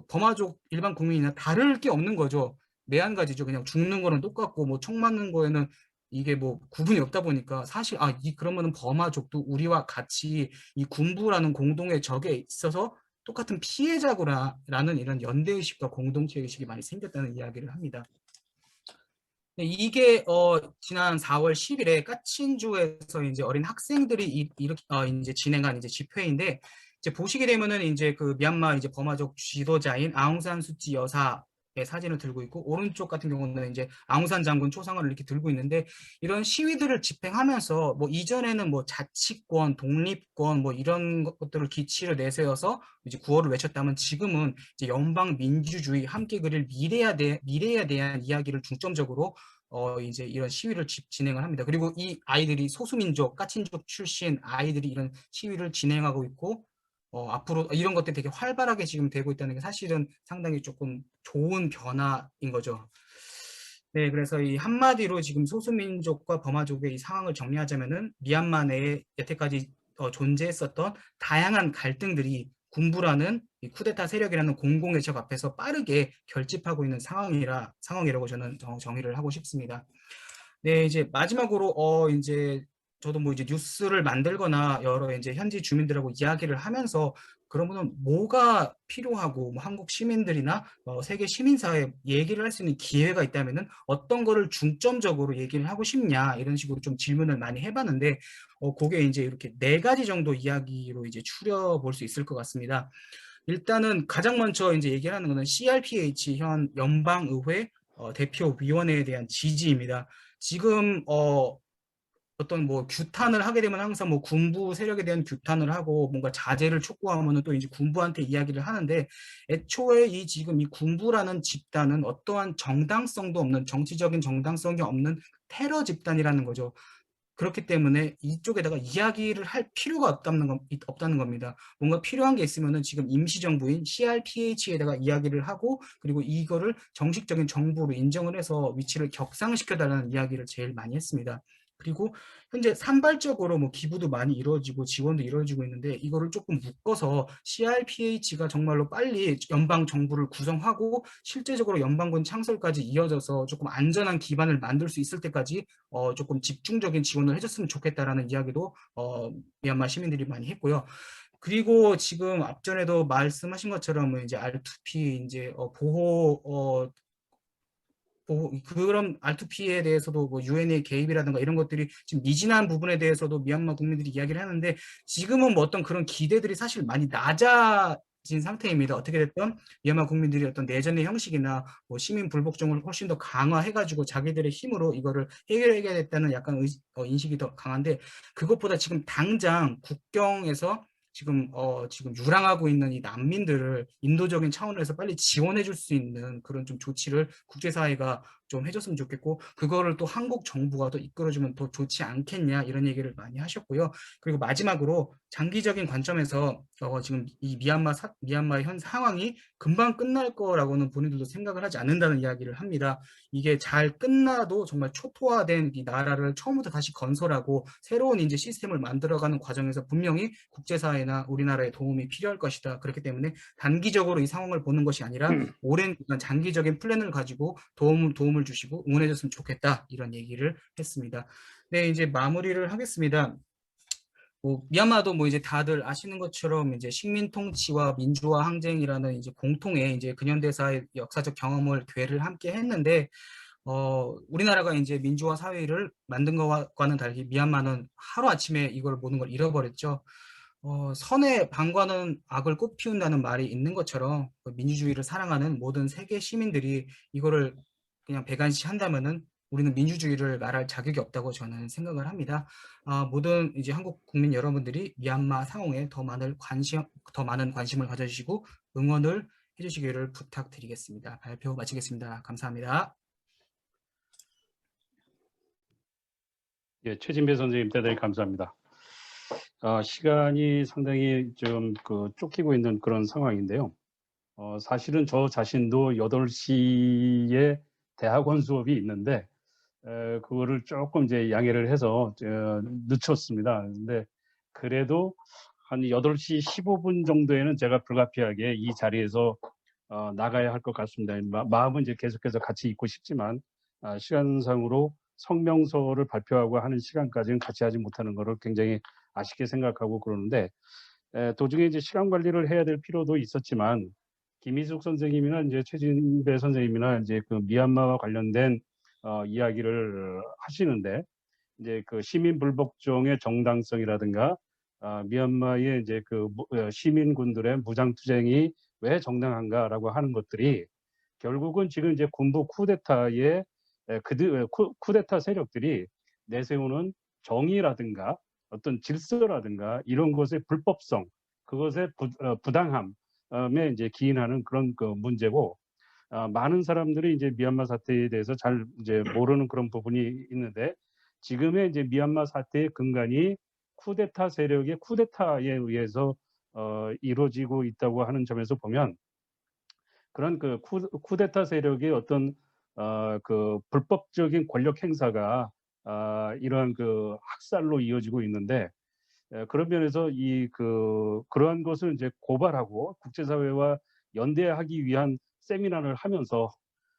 버마족 일반 국민이나 다를 게 없는 거죠. 매한가지죠. 그냥 죽는 거는 똑같고 뭐 총 맞는 거에는 이게 뭐 구분이 없다 보니까, 사실 그러면은 버마족도 우리와 같이 이 군부라는 공동의 적에 있어서 똑같은 피해자구나라는 이런 연대의식과 공동체의식이 많이 생겼다는 이야기를 합니다. 네, 이게 지난 4월 10일에 까친주에서 이제 어린 학생들이 이제 진행한 이제 집회인데, 이제 보시게 되면은 이제 그 미얀마 이제 버마족 지도자인 아웅산 수치 여사의 사진을 들고 있고, 오른쪽 같은 경우는 이제 아웅산 장군 초상화를 이렇게 들고 있는데, 이런 시위들을 집행하면서 뭐 이전에는 뭐 자치권, 독립권 뭐 이런 것들을 기치를 내세워서 이제 구호를 외쳤다면, 지금은 이제 연방 민주주의, 함께 그릴 미래에 대한 이야기를 중점적으로 이제 이런 시위를 진행을 합니다. 그리고 이 아이들이 소수민족, 까친족 출신 아이들이 이런 시위를 진행하고 있고, 앞으로 이런 것들이 되게 활발하게 지금 되고 있다는 게 사실은 상당히 조금 좋은 변화인 거죠. 네, 그래서 이 한마디로 지금 소수민족과 버마족의 이 상황을 정리하자면은, 미얀마 내에 여태까지 존재했었던 다양한 갈등들이 군부라는 이 쿠데타 세력이라는 공공의 적 앞에서 빠르게 결집하고 있는 상황이라고 저는 정의를 하고 싶습니다. 네, 이제 마지막으로 이제 저도 뭐 이제 뉴스를 만들거나 여러 이제 현지 주민들하고 이야기를 하면서, 그러면은 뭐가 필요하고, 뭐 한국 시민들이나 세계 시민사회 얘기를 할 수 있는 기회가 있다면은 어떤 거를 중점적으로 얘기를 하고 싶냐, 이런 식으로 좀 질문을 많이 해봤는데, 그게 이제 이렇게 4가지 정도 이야기로 이제 추려볼 수 있을 것 같습니다. 일단은 가장 먼저 이제 얘기하는 거는 CRPH 현 연방의회 대표위원회에 대한 지지입니다. 지금 어떤 뭐 규탄을 하게 되면 항상 뭐 군부 세력에 대한 규탄을 하고 뭔가 자제를 촉구하면은 또 이제 군부한테 이야기를 하는데, 애초에 지금 이 군부라는 집단은 어떠한 정당성도 없는, 정치적인 정당성이 없는 테러 집단이라는 거죠. 그렇기 때문에 이쪽에다가 이야기를 할 필요가 없다는 겁니다. 뭔가 필요한 게 있으면은 지금 임시정부인 CRPH에다가 이야기를 하고, 그리고 이거를 정식적인 정부로 인정을 해서 위치를 격상시켜달라는 이야기를 제일 많이 했습니다. 그리고 현재 산발적으로 뭐 기부도 많이 이루어지고 지원도 이루어지고 있는데, 이거를 조금 묶어서 CRPH가 정말로 빨리 연방 정부를 구성하고 실제적으로 연방군 창설까지 이어져서 조금 안전한 기반을 만들 수 있을 때까지 조금 집중적인 지원을 해줬으면 좋겠다라는 이야기도 미얀마 시민들이 많이 했고요. 그리고 지금 앞전에도 말씀하신 것처럼 이제 R2P 이제 그런 R2P에 대해서도 뭐 UN의 개입이라든가 이런 것들이 지금 미진한 부분에 대해서도 미얀마 국민들이 이야기를 하는데, 지금은 뭐 어떤 그런 기대들이 사실 많이 낮아진 상태입니다. 어떻게 됐든 미얀마 국민들이 어떤 내전의 형식이나 뭐 시민 불복종을 훨씬 더 강화해가지고 자기들의 힘으로 이거를 해결해야겠다는 약간 인식이 더 강한데, 그것보다 지금 당장 국경에서 지금 유랑하고 있는 이 난민들을 인도적인 차원에서 빨리 지원해 줄 수 있는 그런 좀 조치를 국제사회가 좀 해줬으면 좋겠고 그거를 또 한국 정부가 또 이끌어주면 더 좋지 않겠냐 이런 얘기를 많이 하셨고요. 그리고 마지막으로 장기적인 관점에서 지금 이 미얀마의 현 상황이 금방 끝날 거라고는 본인들도 생각을 하지 않는다는 이야기를 합니다. 이게 잘 끝나도 정말 초토화된 이 나라를 처음부터 다시 건설하고 새로운 이제 시스템을 만들어가는 과정에서 분명히 국제사회나 우리나라의 도움이 필요할 것이다. 그렇기 때문에 단기적으로 이 상황을 보는 것이 아니라 오랜 기간 장기적인 플랜을 가지고 도움을 주시고 응원해 줬으면 좋겠다. 이런 얘기를 했습니다. 네, 이제 마무리를 하겠습니다. 미얀마도 이제 다들 아시는 것처럼 이제 식민 통치와 민주화 항쟁이라는 이제 공통의 이제 근현대사의 역사적 경험을 교회를 함께 했는데 우리나라가 이제 민주화 사회를 만든 것과는 달리 미얀마는 하루아침에 이걸 모든 걸 잃어버렸죠. 선의 방관은 악을 꽃피운다는 말이 있는 것처럼 민주주의를 사랑하는 모든 세계 시민들이 이거를 그냥 배관시 한다면은 우리는 민주주의를 말할 자격이 없다고 저는 생각을 합니다. 모든 이제 한국 국민 여러분들이 미얀마 상황에 더 많은 관심을 가져주시고 응원을 해주시기를 부탁드리겠습니다. 발표 마치겠습니다. 감사합니다. 예, 최진배 선생님 대단히 감사합니다. 시간이 상당히 좀 쫓기고 있는 그런 상황인데요. 사실은 저 자신도 8시에 대학원 수업이 있는데 그거를 조금 이제 양해를 해서 늦췄습니다. 근데 그래도 한 8시 15분 정도에는 제가 불가피하게 이 자리에서 나가야 할 것 같습니다. 마음은 이제 계속해서 같이 있고 싶지만 시간상으로 성명서를 발표하고 하는 시간까지는 같이 하지 못하는 것을 굉장히 아쉽게 생각하고 그러는데 도중에 이제 시간 관리를 해야 될 필요도 있었지만 김희숙 선생님이나 이제 최진배 선생님이나 이제 그 미얀마와 관련된 이야기를 하시는데 이제 그 시민 불복종의 정당성이라든가 미얀마의 이제 그 시민군들의 무장 투쟁이 왜 정당한가라고 하는 것들이 결국은 지금 이제 군부 쿠데타의 쿠데타 세력들이 내세우는 정의라든가 어떤 질서라든가 이런 것의 불법성, 그것의 부당함에 이제 기인하는 그런 그 문제고 많은 사람들이 이제 미얀마 사태에 대해서 잘 이제 모르는 그런 부분이 있는데 지금의 이제 미얀마 사태의 근간이 쿠데타 세력의 쿠데타에 의해서 이루어지고 있다고 하는 점에서 보면 그런 그 쿠데타 세력의 어떤 그 불법적인 권력 행사가 이러한 그 학살로 이어지고 있는데 그런 면에서 그러한 것을 이제 고발하고 국제사회와 연대하기 위한 세미나를 하면서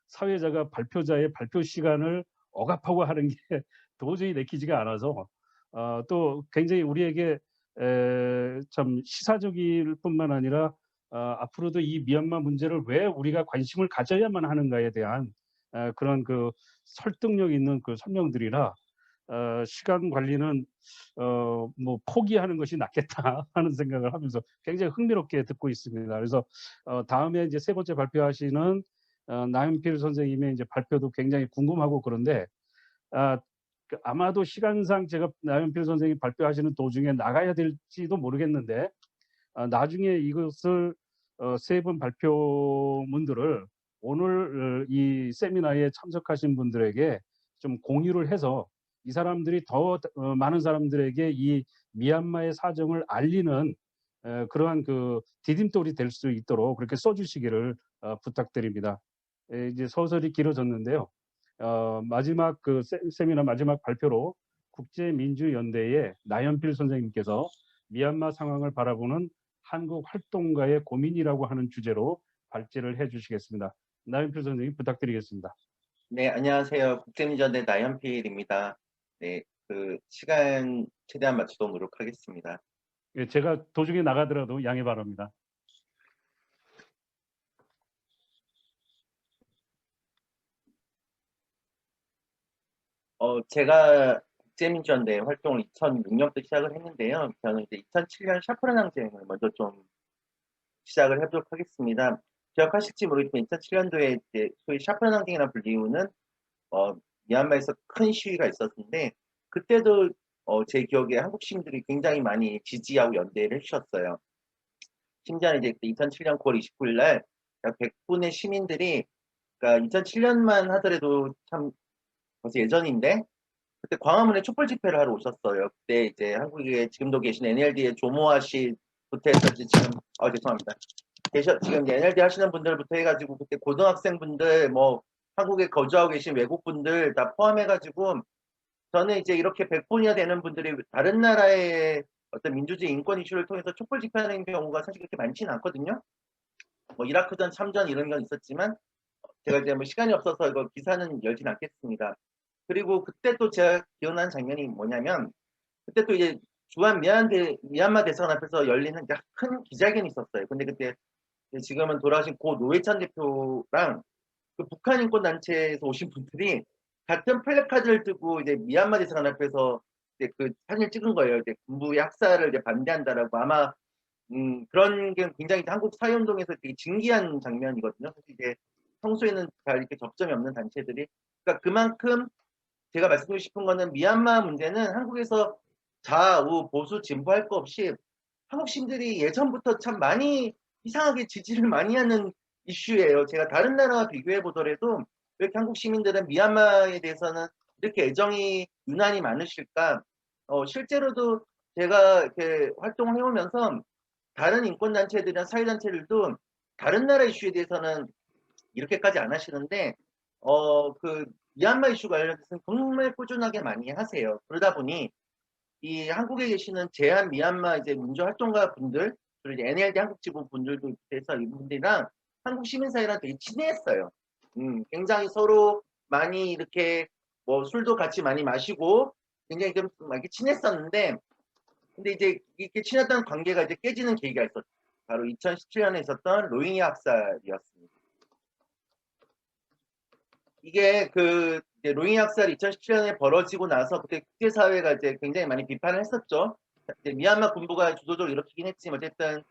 사회자가 발표자의 발표 시간을 억압하고 하는 게 도저히 내키지가 않아서 또 굉장히 우리에게 참 시사적일 뿐만 아니라 앞으로도 이 미얀마 문제를 왜 우리가 관심을 가져야만 하는가에 대한 그런 그 설득력 있는 그 설명들이라 시간 관리는 뭐 포기하는 것이 낫겠다 하는 생각을 하면서 굉장히 흥미롭게 듣고 있습니다. 그래서 다음에 이제 세 번째 발표하시는 나연필 선생님의 이제 발표도 굉장히 궁금하고 그런데 아마도 시간상 제가 나연필 선생님 발표하시는 도중에 나가야 될지도 모르겠는데 나중에 이것을 세 분 발표문들을 오늘 이 세미나에 참석하신 분들에게 좀 공유를 해서 이 사람들이 더 많은 사람들에게 이 미얀마의 사정을 알리는 그러한 그 디딤돌이 될 수 있도록 그렇게 써주시기를 부탁드립니다. 이제 서서히 길어졌는데요. 마지막 그 세미나 마지막 발표로 국제민주연대의 나연필 선생님께서 미얀마 상황을 바라보는 한국 활동가의 고민이라고 하는 주제로 발제를 해주시겠습니다. 나연필 선생님 부탁드리겠습니다. 네, 안녕하세요. 국제민주연대 나연필입니다. 네, 그 시간 최대한 맞추도록 노력하겠습니다. 예, 제가 도중에 나가더라도 양해 바랍니다. 제가 국제민주연대 활동을 2006년부터 시작을 했는데요. 저는 이제 2007년 샤프란 항쟁을 먼저 좀 시작을 해보도록 하겠습니다. 기억하실지 모르겠지만 2007년도에 이제 소위 샤프란 항쟁이라 불리우는 미얀마에서 큰 시위가 있었는데 그때도 제 기억에 한국 시민들이 굉장히 많이 지지하고 연대를 해주셨어요. 심지어 이제 2007년 9월 29일 날 약 100분의 시민들이 그러니까 2007년만 하더라도 참 벌써 예전인데 그때 광화문에 촛불 집회를 하러 오셨어요. 그때 이제 한국에 지금도 계신 NLD의 조모아 씨부터 해서 지금 죄송합니다. 지금 NLD 하시는 분들부터 해가지고 그때 고등학생분들 뭐 한국에 거주하고 계신 외국분들 다 포함해가지고 저는 이제 이렇게 100분이나 되는 분들이 다른 나라의 어떤 민주주의 인권 이슈를 통해서 촛불 집회하는 경우가 사실 그렇게 많지는 않거든요. 뭐 이라크전 참전 이런 건 있었지만 제가 이제 뭐 시간이 없어서 이거 기사는 열진 않겠습니다. 그리고 그때 또 제가 기억나는 장면이 뭐냐면 그때 또 이제 주한 미얀마 대사관 앞에서 열리는 큰 기자회견이 있었어요. 근데 그때 지금은 돌아가신 고 노회찬 대표랑 그 북한 인권 단체에서 오신 분들이 같은 플래카드를 들고 이제 미얀마 대사관 앞에서 이제 그 사진을 찍은 거예요. 이제 군부의 학살을 이제 반대한다라고 아마 그런 게 굉장히 한국 사회운동에서 되게 진기한 장면이거든요. 그래서 이제 평소에는 잘 이렇게 접점이 없는 단체들이 그러니까 그만큼 제가 말씀드리고 싶은 거는 미얀마 문제는 한국에서 좌우 보수 진보할 거 없이 한국 시민들이 예전부터 참 많이 이상하게 지지를 많이 하는 이슈예요. 제가 다른 나라와 비교해 보더라도 왜 이렇게 한국 시민들은 미얀마에 대해서는 이렇게 애정이 유난히 많으실까? 실제로도 제가 이렇게 활동을 해오면서 다른 인권단체들이나 사회단체들도 다른 나라 이슈에 대해서는 이렇게까지 안 하시는데 그 미얀마 이슈 관련해서는 정말 꾸준하게 많이 하세요. 그러다 보니 이 한국에 계시는 제한 미얀마 이제 민주활동가 분들 그리고 이제 NLD 한국 지부 분들도 있어서 이분들이랑 한국 시민사회랑 되게 친했어요. 굉장히 서로 많이 이렇게 뭐 술도 같이 많이 마시고 굉장히 좀 이렇게 친했었는데 근데 이제 이렇게 친했던 관계가 이제 깨지는 계기가 있었죠. 바로 2017년에 있었던 로힝야 학살이었습니다. 이게 그 로힝야 학살이 2017년에 벌어지고 나서 그때 국제사회가 이제 굉장히 많이 비판을 했었죠. 이제 미얀마 군부가 주도적으로 일으키긴 했지만 어쨌든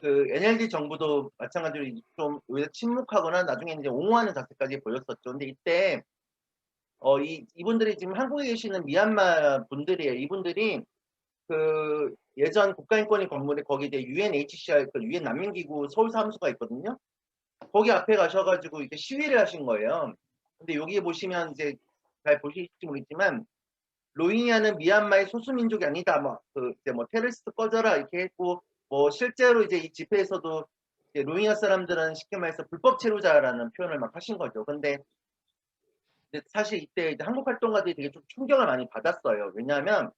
그 NLD 정부도 마찬가지로 좀 오히려 침묵하거나 나중에 이제 옹호하는 자세까지 보였었죠. 근데 이때 이분들이 지금 한국에 계시는 미얀마 분들이에요. 이분들이 그 예전 국가인권위 건물에 거기 이제 UNHCR 그 유엔 난민기구 서울 사무소가 있거든요. 거기 앞에 가셔가지고 이렇게 시위를 하신 거예요. 근데 여기 보시면 이제 잘 보실지 모르겠지만 로힝야는 미얀마의 소수민족이 아니다. 이제 테러리스트 꺼져라 이렇게 했고 뭐 실제로 이제 이 집회에서도 이제 로힝야 사람들은 쉽게 말해서 불법 체류자라는 표현을 막 하신 거죠. 근데 사실 이때 이제 한국 활동가들이 되게 좀 충격을 많이 받았어요. 왜냐하면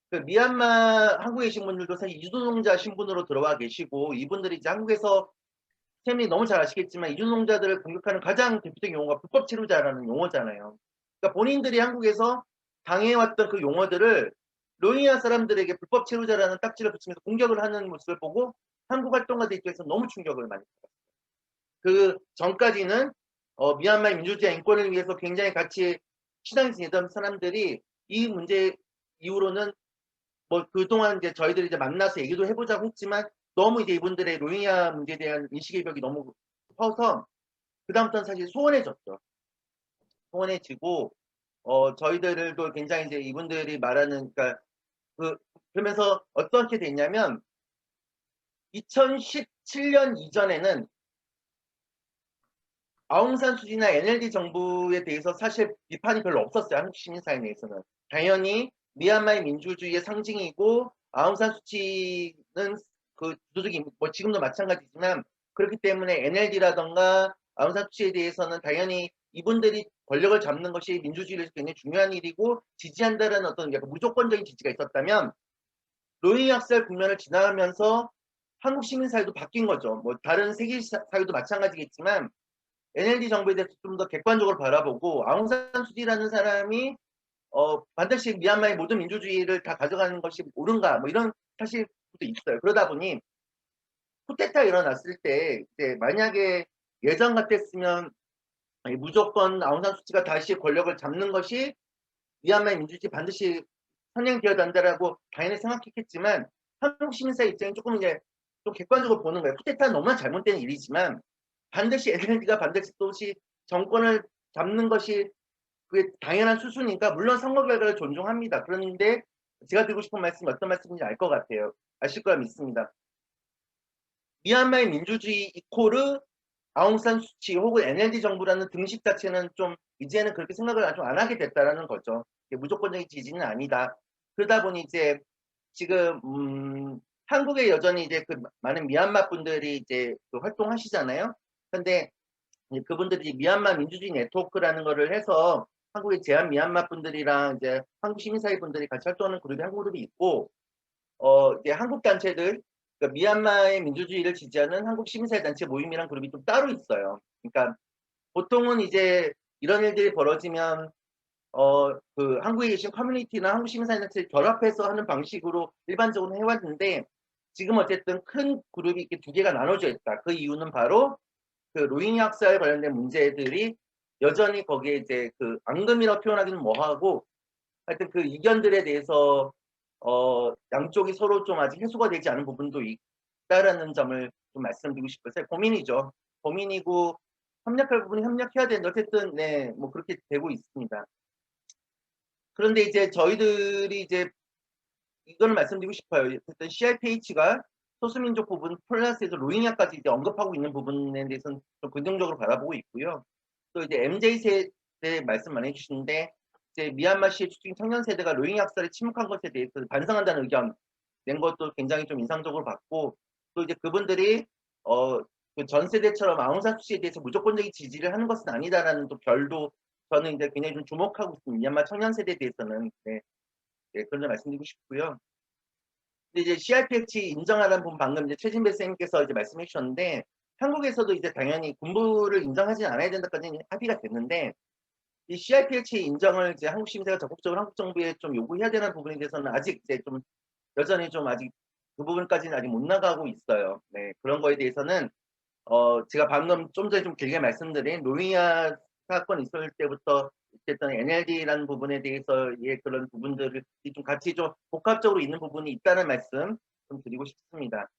그 미얀마 한국에 계신 분들도 사실 이주농자 신분으로 들어와 계시고 이분들이 이제 한국에서 쌤이 너무 잘 아시겠지만 이주농자들을 공격하는 가장 대표적인 용어가 불법 체류자라는 용어잖아요. 그러니까 본인들이 한국에서 당해왔던 그 용어들을 로힝야 사람들에게 불법 체류자라는 딱지를 붙이면서 공격을 하는 모습을 보고 한국 활동가들 입장에서 너무 충격을 많이 받았어요. 그 전까지는 미얀마의 민주주의와 인권을 위해서 굉장히 같이 신앙이 지내던 사람들이 이 문제 이후로는 뭐 그동안 이제 저희들이 이제 만나서 얘기도 해보자고 했지만 너무 이제 이분들의 로힝야 문제에 대한 인식의 벽이 너무 커서 그다음부터는 사실 소원해졌죠. 소원해지고 저희들도 굉장히 이제 이분들이 말하는 그러니까 그러면서 어떻게 됐냐면 2017년 이전에는 아웅산 수지나 NLD 정부에 대해서 사실 비판이 별로 없었어요. 한국 시민사회 내에서는. 당연히 미얀마의 민주주의의 상징이고 아웅산 수치는 그 주도적인 뭐 지금도 마찬가지지만 그렇기 때문에 NLD라던가 아웅산 수치에 대해서는 당연히 이분들이 권력을 잡는 것이 민주주의를 굉장히 중요한 일이고 지지한다는 어떤 약간 무조건적인 지지가 있었다면 로힝야 학살 국면을 지나가면서 한국 시민사회도 바뀐 거죠. 뭐 다른 세계 사회도 마찬가지겠지만 NLD 정부에 대해서 좀 더 객관적으로 바라보고 아웅산 수지라는 사람이 반드시 미얀마의 모든 민주주의를 다 가져가는 것이 옳은가 뭐 이런 사실도 있어요. 그러다 보니 쿠데타 일어났을 때 이제 만약에 예전 같았으면 무조건 아웅산 수치가 다시 권력을 잡는 것이 미얀마의 민주주의 반드시 선행되어야 한다라고 당연히 생각했겠지만 한국 시민사회 입장이 조금 이제 좀 객관적으로 보는 거예요. 쿠데타는 너무나 잘못된 일이지만 반드시 NLD가 반드시 또시 정권을 잡는 것이 그게 당연한 수순이니까 물론 선거 결과를 존중합니다. 그런데 제가 드리고 싶은 말씀이 어떤 말씀인지 알 것 같아요. 아실 거라 믿습니다. 미얀마의 민주주의 이코르 아웅산 수치 혹은 NLD 정부라는 등식 자체는 좀 이제는 그렇게 생각을 좀 안 하게 됐다라는 거죠. 무조건적인 지지는 아니다. 그러다 보니 이제 지금 한국에 여전히 이제 그 많은 미얀마 분들이 이제 그 활동하시잖아요. 근데 그분들이 미얀마 민주주의 네트워크라는 거를 해서 한국의 제한 미얀마 분들이랑 이제 한국 시민사회 분들이 같이 활동하는 그룹이 한국 그룹이 있고, 이제 한국 단체들, 그러니까 미얀마의 민주주의를 지지하는 한국 시민사회 단체 모임이란 그룹이 좀 따로 있어요. 그러니까 보통은 이제 이런 일들이 벌어지면 그 한국에 계신 커뮤니티나 한국 시민사회 단체를 결합해서 하는 방식으로 일반적으로 해왔는데, 지금 어쨌든 큰 그룹이 이렇게 두 개가 나눠져 있다. 그 이유는 바로 그 로힝야 학살 관련된 문제들이 여전히 거기에 이제 그 앙금이라고 표현하기는 뭐하고, 하여튼 그 이견들에 대해서 양쪽이 서로 좀 아직 해소가 되지 않은 부분도 있다라는 점을 좀 말씀드리고 싶어서 고민이죠. 고민이고 협력할 부분이 협력해야 되는데 어쨌든 네, 뭐 그렇게 되고 있습니다. 그런데 이제 저희들이 이제 이거는 말씀드리고 싶어요. 어쨌든 CRPH가 소수민족 부분 플러스에서 로힝야까지 이제 언급하고 있는 부분에 대해서는 좀 긍정적으로 바라보고 있고요. 또 이제 MZ 세대 말씀 많이 해주시는데, 이제 미얀마시의 추진 청년 세대가 로힝야 학살에 침묵한 것에 대해서 반성한다는 의견 낸 것도 굉장히 좀 인상적으로 봤고, 또 이제 그분들이 그 전 세대처럼 아웅산 수치에 대해서 무조건적인 지지를 하는 것은 아니다라는 또 결도 저는 이제 굉장히 좀 주목하고 있습니다. 미얀마 청년 세대에 대해서는 네, 그런 점 말씀드리고 싶고요. 근데 이제 CRPH 인정하라는 부분 방금 이제 최진배 선생님께서 이제 말씀해 주셨는데, 한국에서도 이제 당연히 군부를 인정하지 않아야 된다까지 합의가 됐는데, 이 CRPH 인정을 이제 한국 시민사회가 적극적으로 한국 정부에 좀 요구해야 되는 부분에 대해서는 아직 이제 좀 여전히 좀 아직 그 부분까지는 아직 못 나가고 있어요. 네, 그런 거에 대해서는 제가 방금 좀 전에 좀 길게 말씀드린 로힝야 사건 있을 때부터 어쨌든 NLD라는 부분에 대해서의 그런 부분들을 좀 같이 좀 복합적으로 있는 부분이 있다는 말씀 좀 드리고 싶습니다.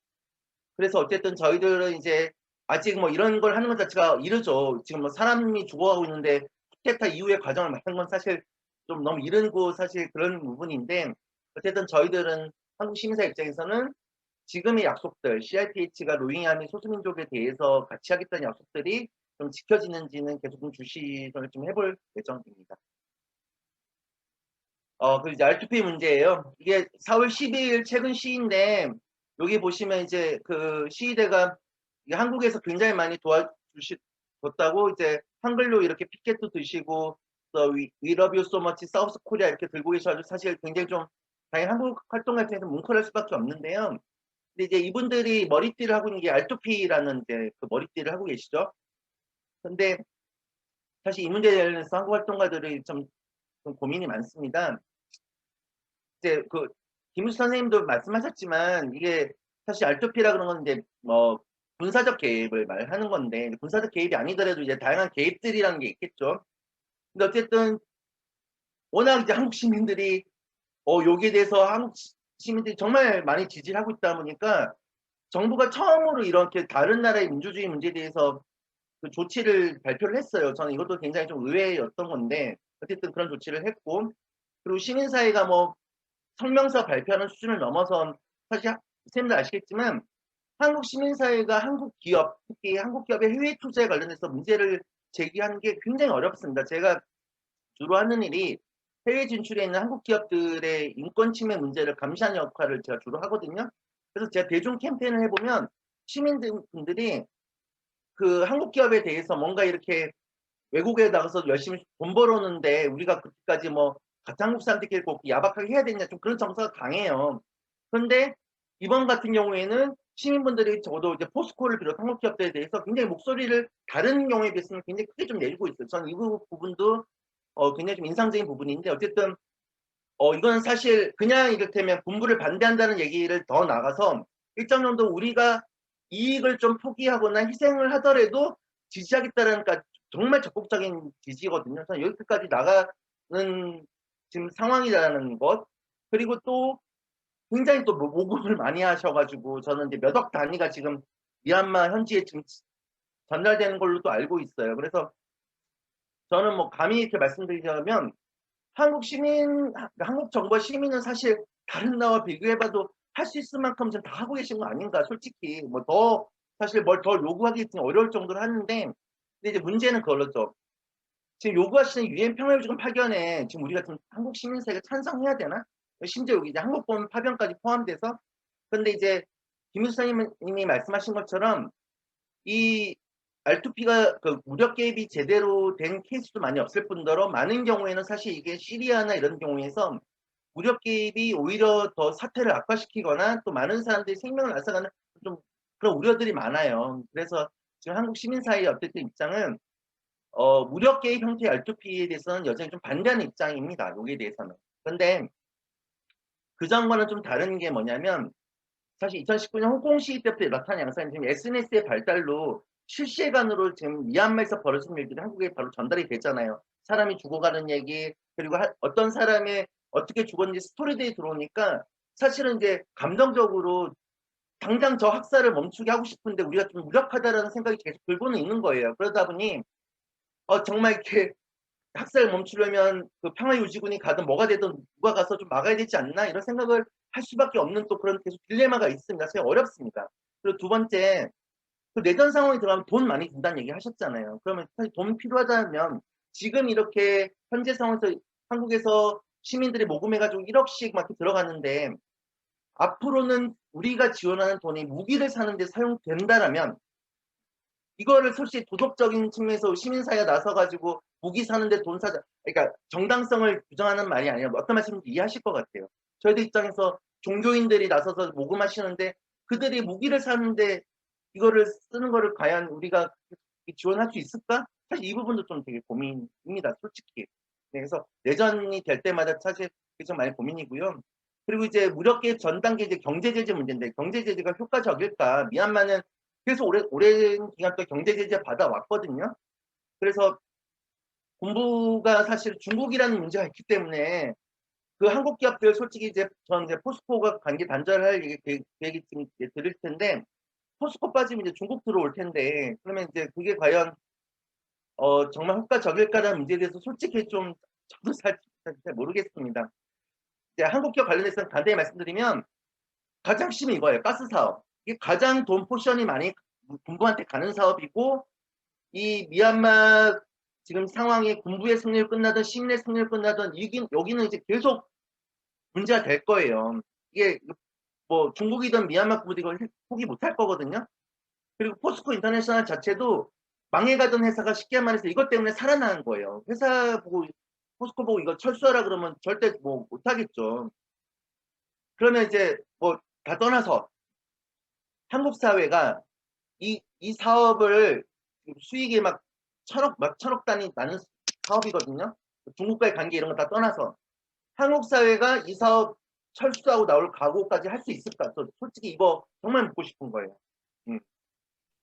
그래서 어쨌든 저희들은 이제 아직 뭐 이런 걸 하는 것 자체가 이르죠. 지금 뭐 사람이 죽어가고 있는데 쿠데타 이후의 과정을 맡은 건 사실 좀 너무 이른고 사실 그런 부분인데, 어쨌든 저희들은 한국 시민사회 입장에서는 지금의 약속들, CRPH가 로힝야 및 소수민족에 대해서 같이 하겠다는 약속들이 좀 지켜지는지는 계속 좀 주시를 좀 해볼 예정입니다. 그리고 이제 R2P 문제예요. 이게 4월 12일 최근 시인데, 여기 보시면 이제 그 시위대가 한국에서 굉장히 많이 도와주셨다고 이제 한글로 이렇게 피켓도 드시고, 또 We love you so much, 사우스 코리아 이렇게 들고 계셔가지고 사실 굉장히 좀 당연히 한국 활동할 때는 뭉클할 수밖에 없는데요. 근데 이제 이분들이 머리띠를 하고 있는 게 R2P라는 이제 그 머리띠를 하고 계시죠. 근데 사실 이 문제에 대해서 한국 활동가들이 좀 고민이 많습니다. 이제 그 김우수 선생님도 말씀하셨지만 이게 사실 R2P라 그런 건 이제 뭐 군사적 개입을 말하는 건데, 군사적 개입이 아니더라도 이제 다양한 개입들이라는 게 있겠죠. 근데 어쨌든 워낙 이제 한국 시민들이 여기에 대해서 한국 시민들이 정말 많이 지지를 하고 있다 보니까 정부가 처음으로 이렇게 다른 나라의 민주주의 문제에 대해서 그 조치를 발표를 했어요. 저는 이것도 굉장히 좀 의외였던 건데, 어쨌든 그런 조치를 했고, 그리고 시민사회가 뭐 성명서 발표하는 수준을 넘어선, 사실 선생님들 아시겠지만 한국 시민사회가 한국 기업, 특히 한국 기업의 해외 투자에 관련해서 문제를 제기하는 게 굉장히 어렵습니다. 제가 주로 하는 일이 해외 진출에 있는 한국 기업들의 인권 침해 문제를 감시하는 역할을 제가 주로 하거든요. 그래서 제가 대중 캠페인을 해보면 시민분들이 그 한국 기업에 대해서 뭔가 이렇게 외국에 나가서 열심히 돈 벌었는데 우리가 그렇게까지 뭐 가짜 한국 사람들끼리 꼭 야박하게 해야 되냐, 좀 그런 정서가 강해요. 그런데 이번 같은 경우에는 시민분들이 적어도 이제 포스코를 비롯한 한국 기업들에 대해서 굉장히 목소리를 다른 경우에 비해서는 굉장히 크게 좀 내리고 있어요. 저는 이 부분도 굉장히 좀 인상적인 부분인데, 어쨌든 이건 사실 그냥 이를테면 군부를 반대한다는 얘기를 더 나가서 일정 정도 우리가 이익을 좀 포기하거나 희생을 하더라도 지지하겠다는 정말 적극적인 지지거든요. 저는 여기까지 나가는 지금 상황이라는 것, 그리고 또 굉장히 또 모금을 많이 하셔가지고 저는 이제 몇 억 단위가 지금 미얀마 현지에 지금 전달되는 걸로 또 알고 있어요. 그래서 저는 뭐 감히 이렇게 말씀드리자면 한국 정부와 시민은 사실 다른 나라와 비교해봐도 할 수 있을 만큼 지금 다 하고 계신 거 아닌가, 솔직히. 뭐 더 사실 뭘 더 요구하기 좀 어려울 정도로 하는데, 근데 이제 문제는 그걸로죠. 지금 요구하시는 유엔 평화유지군 파견에 지금 우리가 지금 한국 시민사회가 찬성해야 되나? 심지어 여기 이제 한국본 파병까지 포함돼서. 그런데 이제 김 수사님이 말씀하신 것처럼 이 R2P가 그 무력 개입이 제대로 된 케이스도 많이 없을 뿐더러 많은 경우에는 사실 이게 시리아나 이런 경우에서 무력 개입이 오히려 더 사태를 악화시키거나 또 많은 사람들이 생명을 앗아가는 좀 그런 우려들이 많아요. 그래서 지금 한국 시민사회의 어쨌든 입장은 무력 개입 형태의 R2P에 대해서는 여전히 좀 반대하는 입장입니다. 여기에 대해서는. 그런데 그 전과는 좀 다른 게 뭐냐면 사실 2019년 홍콩 시위 때부터 나타난 양상이 지금 SNS의 발달로 실시간으로 지금 미얀마에서 벌어진 일들이 한국에 바로 전달이 되잖아요. 사람이 죽어가는 얘기, 그리고 어떤 사람의 어떻게 죽었는지 스토리들이 들어오니까 사실은 이제 감정적으로 당장 저 학살을 멈추게 하고 싶은데 우리가 좀 무력하다라는 생각이 계속 들고는 있는 거예요. 그러다 보니 정말 이렇게 학살을 멈추려면 그 평화유지군이 가든 뭐가 되든 누가 가서 좀 막아야 되지 않나 이런 생각을 할 수밖에 없는 또 그런 계속 딜레마가 있습니다. 사실 어렵습니다. 그리고 두 번째, 그 내전 상황이 들어가면 돈 많이 든다는 얘기 하셨잖아요. 그러면 사실 돈 필요하다면 지금 이렇게 현재 상황에서 한국에서 시민들이 모금해가지고 1억씩 막 들어갔는데 앞으로는 우리가 지원하는 돈이 무기를 사는데 사용된다라면 이거를 솔직히 도덕적인 측면에서 시민사회가 나서가지고 무기 사는데 돈 사자, 그러니까 정당성을 부정하는 말이 아니라 어떤 말씀인지 이해하실 것 같아요. 저희들 입장에서 종교인들이 나서서 모금하시는데 그들이 무기를 사는데 이거를 쓰는 거를 과연 우리가 지원할 수 있을까? 사실 이 부분도 좀 되게 고민입니다, 솔직히. 그래서 내전이 될 때마다 사실 좀 많이 고민이고요. 그리고 이제 무력 개입 전 단계 이제 경제 제재 문제인데 경제 제재가 효과적일까? 미얀마는 계속 오랜 기간 동안 경제 제재 받아왔거든요. 그래서 군부가 사실 중국이라는 문제가 있기 때문에 그 한국 기업들 솔직히 이제 전 이제 포스코가 관계 단절할 계획이 지금 들을 텐데 포스코 빠지면 이제 중국 들어올 텐데 그러면 이제 그게 과연 정말 효과적일까라는 문제에 대해서 솔직히 좀 저도 잘 모르겠습니다. 이제 한국 기업 관련해서는 간단히 말씀드리면 가장 심한 이거예요. 가스 사업. 이게 가장 돈 포션이 많이 군부한테 가는 사업이고 이 미얀마 지금 상황이 군부의 승리를 끝나든 시민의 승리를 끝나든 여기는 이제 계속 문제가 될 거예요. 이게 뭐 중국이든 미얀마 군부도 이걸 포기 못할 거거든요. 그리고 포스코 인터내셔널 자체도 망해가던 회사가 쉽게 말해서 이것 때문에 살아나는 거예요. 회사 보고 포스코 보고 이거 철수하라 그러면 절대 뭐 못하겠죠. 그러면 이제 뭐 다 떠나서 한국 사회가 이 사업을 수익이 막 천억 단위 나는 사업이거든요. 중국과의 관계 이런 거 다 떠나서 한국 사회가 이 사업 철수하고 나올 각오까지 할 수 있을까? 저 솔직히 이거 정말 묻고 싶은 거예요.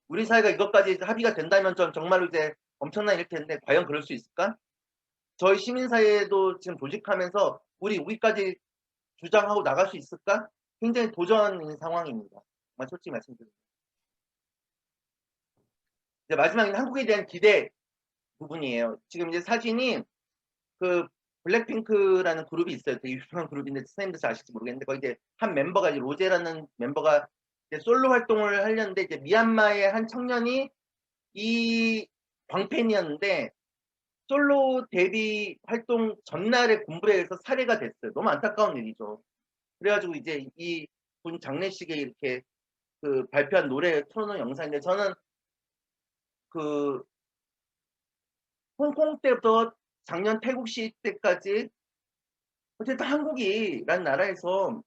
우리 사회가 이것까지 합의가 된다면 전 정말로 이제 엄청난 일 텐데 과연 그럴 수 있을까? 저희 시민사회도 지금 조직하면서 우리까지 주장하고 나갈 수 있을까? 굉장히 도전인 상황입니다. 정말 솔직히 말씀드립니다. 이제 마지막에는 한국에 대한 기대 부분이에요. 지금 이제 사진이 그 블랙핑크라는 그룹이 있어요. 되게 유명한 그룹인데 선생님들 잘 아실지 모르겠는데 거기 이제 한 멤버가 이제 로제라는 멤버가 이제 솔로 활동을 하려는데 이제 미얀마의 한 청년이 이 광팬이었는데 솔로 데뷔 활동 전날에 군부에 의해서 살해가 됐어요. 너무 안타까운 일이죠. 그래가지고 이제 이 군 장례식에 이렇게 그 발표한 노래 틀어놓은 영상인데 저는 그 홍콩 때부터 작년 태국 시위 때까지 어쨌든 한국이라는 나라에서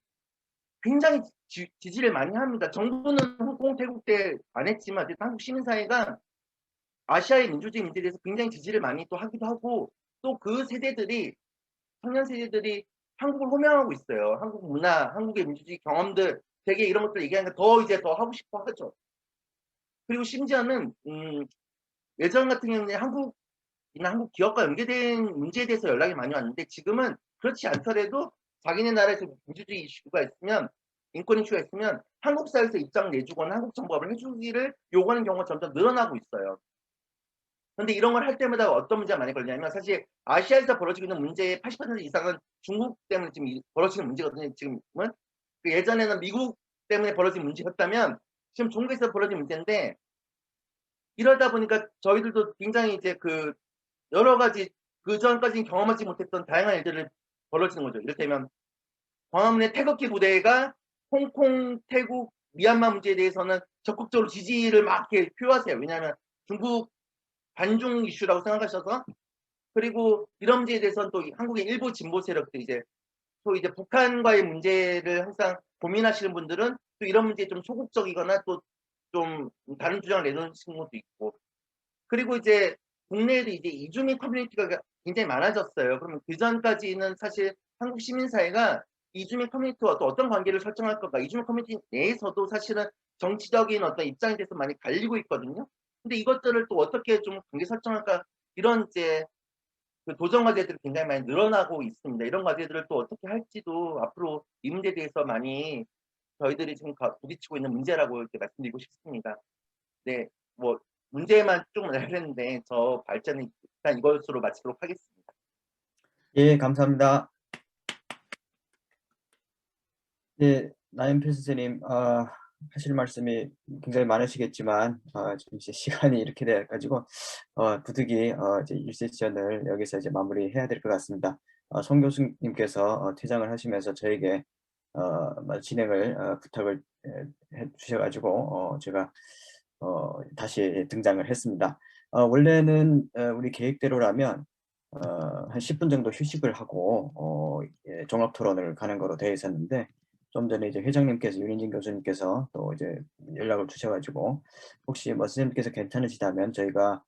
굉장히 지지를 많이 합니다. 정부는 홍콩 태국 때 안 했지만 어쨌든 한국 시민사회가 아시아의 민주주의 문제에 대해서 굉장히 지지를 많이 또 하기도 하고 또 그 세대들이 청년 세대들이 한국을 호명하고 있어요. 한국 문화, 한국의 민주주의 경험들 되게 이런 것들 얘기하니까 더 이제 더 하고 싶어 하죠. 그리고 심지어는 예전 같은 경우는 한국 기업과 연계된 문제에 대해서 연락이 많이 왔는데 지금은 그렇지 않더라도 자기네 나라에서 민주주의 이슈가 있으면 인권 이슈가 있으면 한국 사회에서 입장 내주거나 한국 정부가 해주기를 요구하는 경우가 점점 늘어나고 있어요. 그런데 이런 걸 할 때마다 어떤 문제가 많이 걸리냐면 사실 아시아에서 벌어지고 있는 문제의 80% 이상은 중국 때문에 지금 벌어지는 문제거든요. 지금은 예전에는 미국 때문에 벌어진 문제였다면 지금 중국에서 벌어진 문제인데 이러다 보니까 저희들도 굉장히 이제 그 여러 가지 그전까지는 경험하지 못했던 다양한 일들이 벌어지는 거죠. 이를테면 광화문의 태극기 부대가 홍콩, 태국, 미얀마 문제에 대해서는 적극적으로 지지를 막 이렇게 표하세요. 왜냐하면 중국 반중 이슈라고 생각하셔서. 그리고 이런 문제에 대해서는 또 한국의 일부 진보 세력들 또 이제 북한과의 문제를 항상 고민하시는 분들은 또 이런 문제에 좀 소극적이거나 또 좀 다른 주장을 내놓으시는 것도 있고. 그리고 이제 국내에도 이제 이주민 커뮤니티가 굉장히 많아졌어요. 그러면 그 전까지는 사실 한국 시민사회가 이주민 커뮤니티와 또 어떤 관계를 설정할 건가, 이주민 커뮤니티 내에서도 사실은 정치적인 어떤 입장에 대해서 많이 갈리고 있거든요. 근데 이것들을 또 어떻게 좀 관계 설정할까, 이런 이제 그 도전 과제들이 굉장히 많이 늘어나고 있습니다. 이런 과제들을 또 어떻게 할지도 앞으로 이 문제에 대해서 많이 저희들이 지금 부딪히고 있는 문제라고 이렇게 말씀드리고 싶습니다. 네, 뭐 문제만 조금 알렸는데 저 발전은 일단 이것으로 마치도록 하겠습니다. 예, 감사합니다. 예, 나연필 선생님, 하실 말씀이 굉장히 많으시겠지만, 지금 이제 시간이 이렇게 돼가지고, 부득이, 이제 1세션을 여기서 이제 마무리해야 될 것 같습니다. 송 교수님께서 퇴장을 하시면서 저에게, 진행을, 부탁을 해 주셔가지고, 제가, 다시 등장을 했습니다. 원래는, 우리 계획대로라면, 한 10분 정도 휴식을 하고, 예, 종합 토론을 가는 거로 되어 있었는데, 좀 전에 이제 회장님께서, 윤인진 교수님께서 또 이제 연락을 주셔가지고, 혹시 뭐 선생님께서 괜찮으시다면 저희가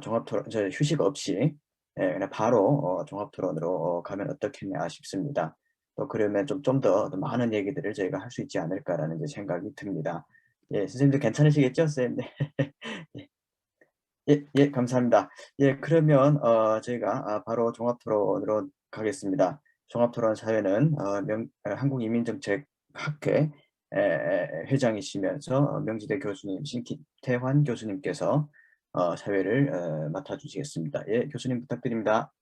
종합 토론, 저 휴식 없이, 예, 그냥 바로 종합 토론으로 가면 어떻겠냐 싶습니다. 또 그러면 좀 더 많은 얘기들을 저희가 할 수 있지 않을까라는 이제 생각이 듭니다. 예, 선생님도 괜찮으시겠죠, 선생님? 네. 예, 감사합니다. 예, 그러면 저희가 바로 종합토론으로 가겠습니다. 종합토론 사회는 한국이민정책학회 회장이시면서 명지대 교수님 신기태환 교수님께서 사회를 맡아주시겠습니다. 예, 교수님 부탁드립니다.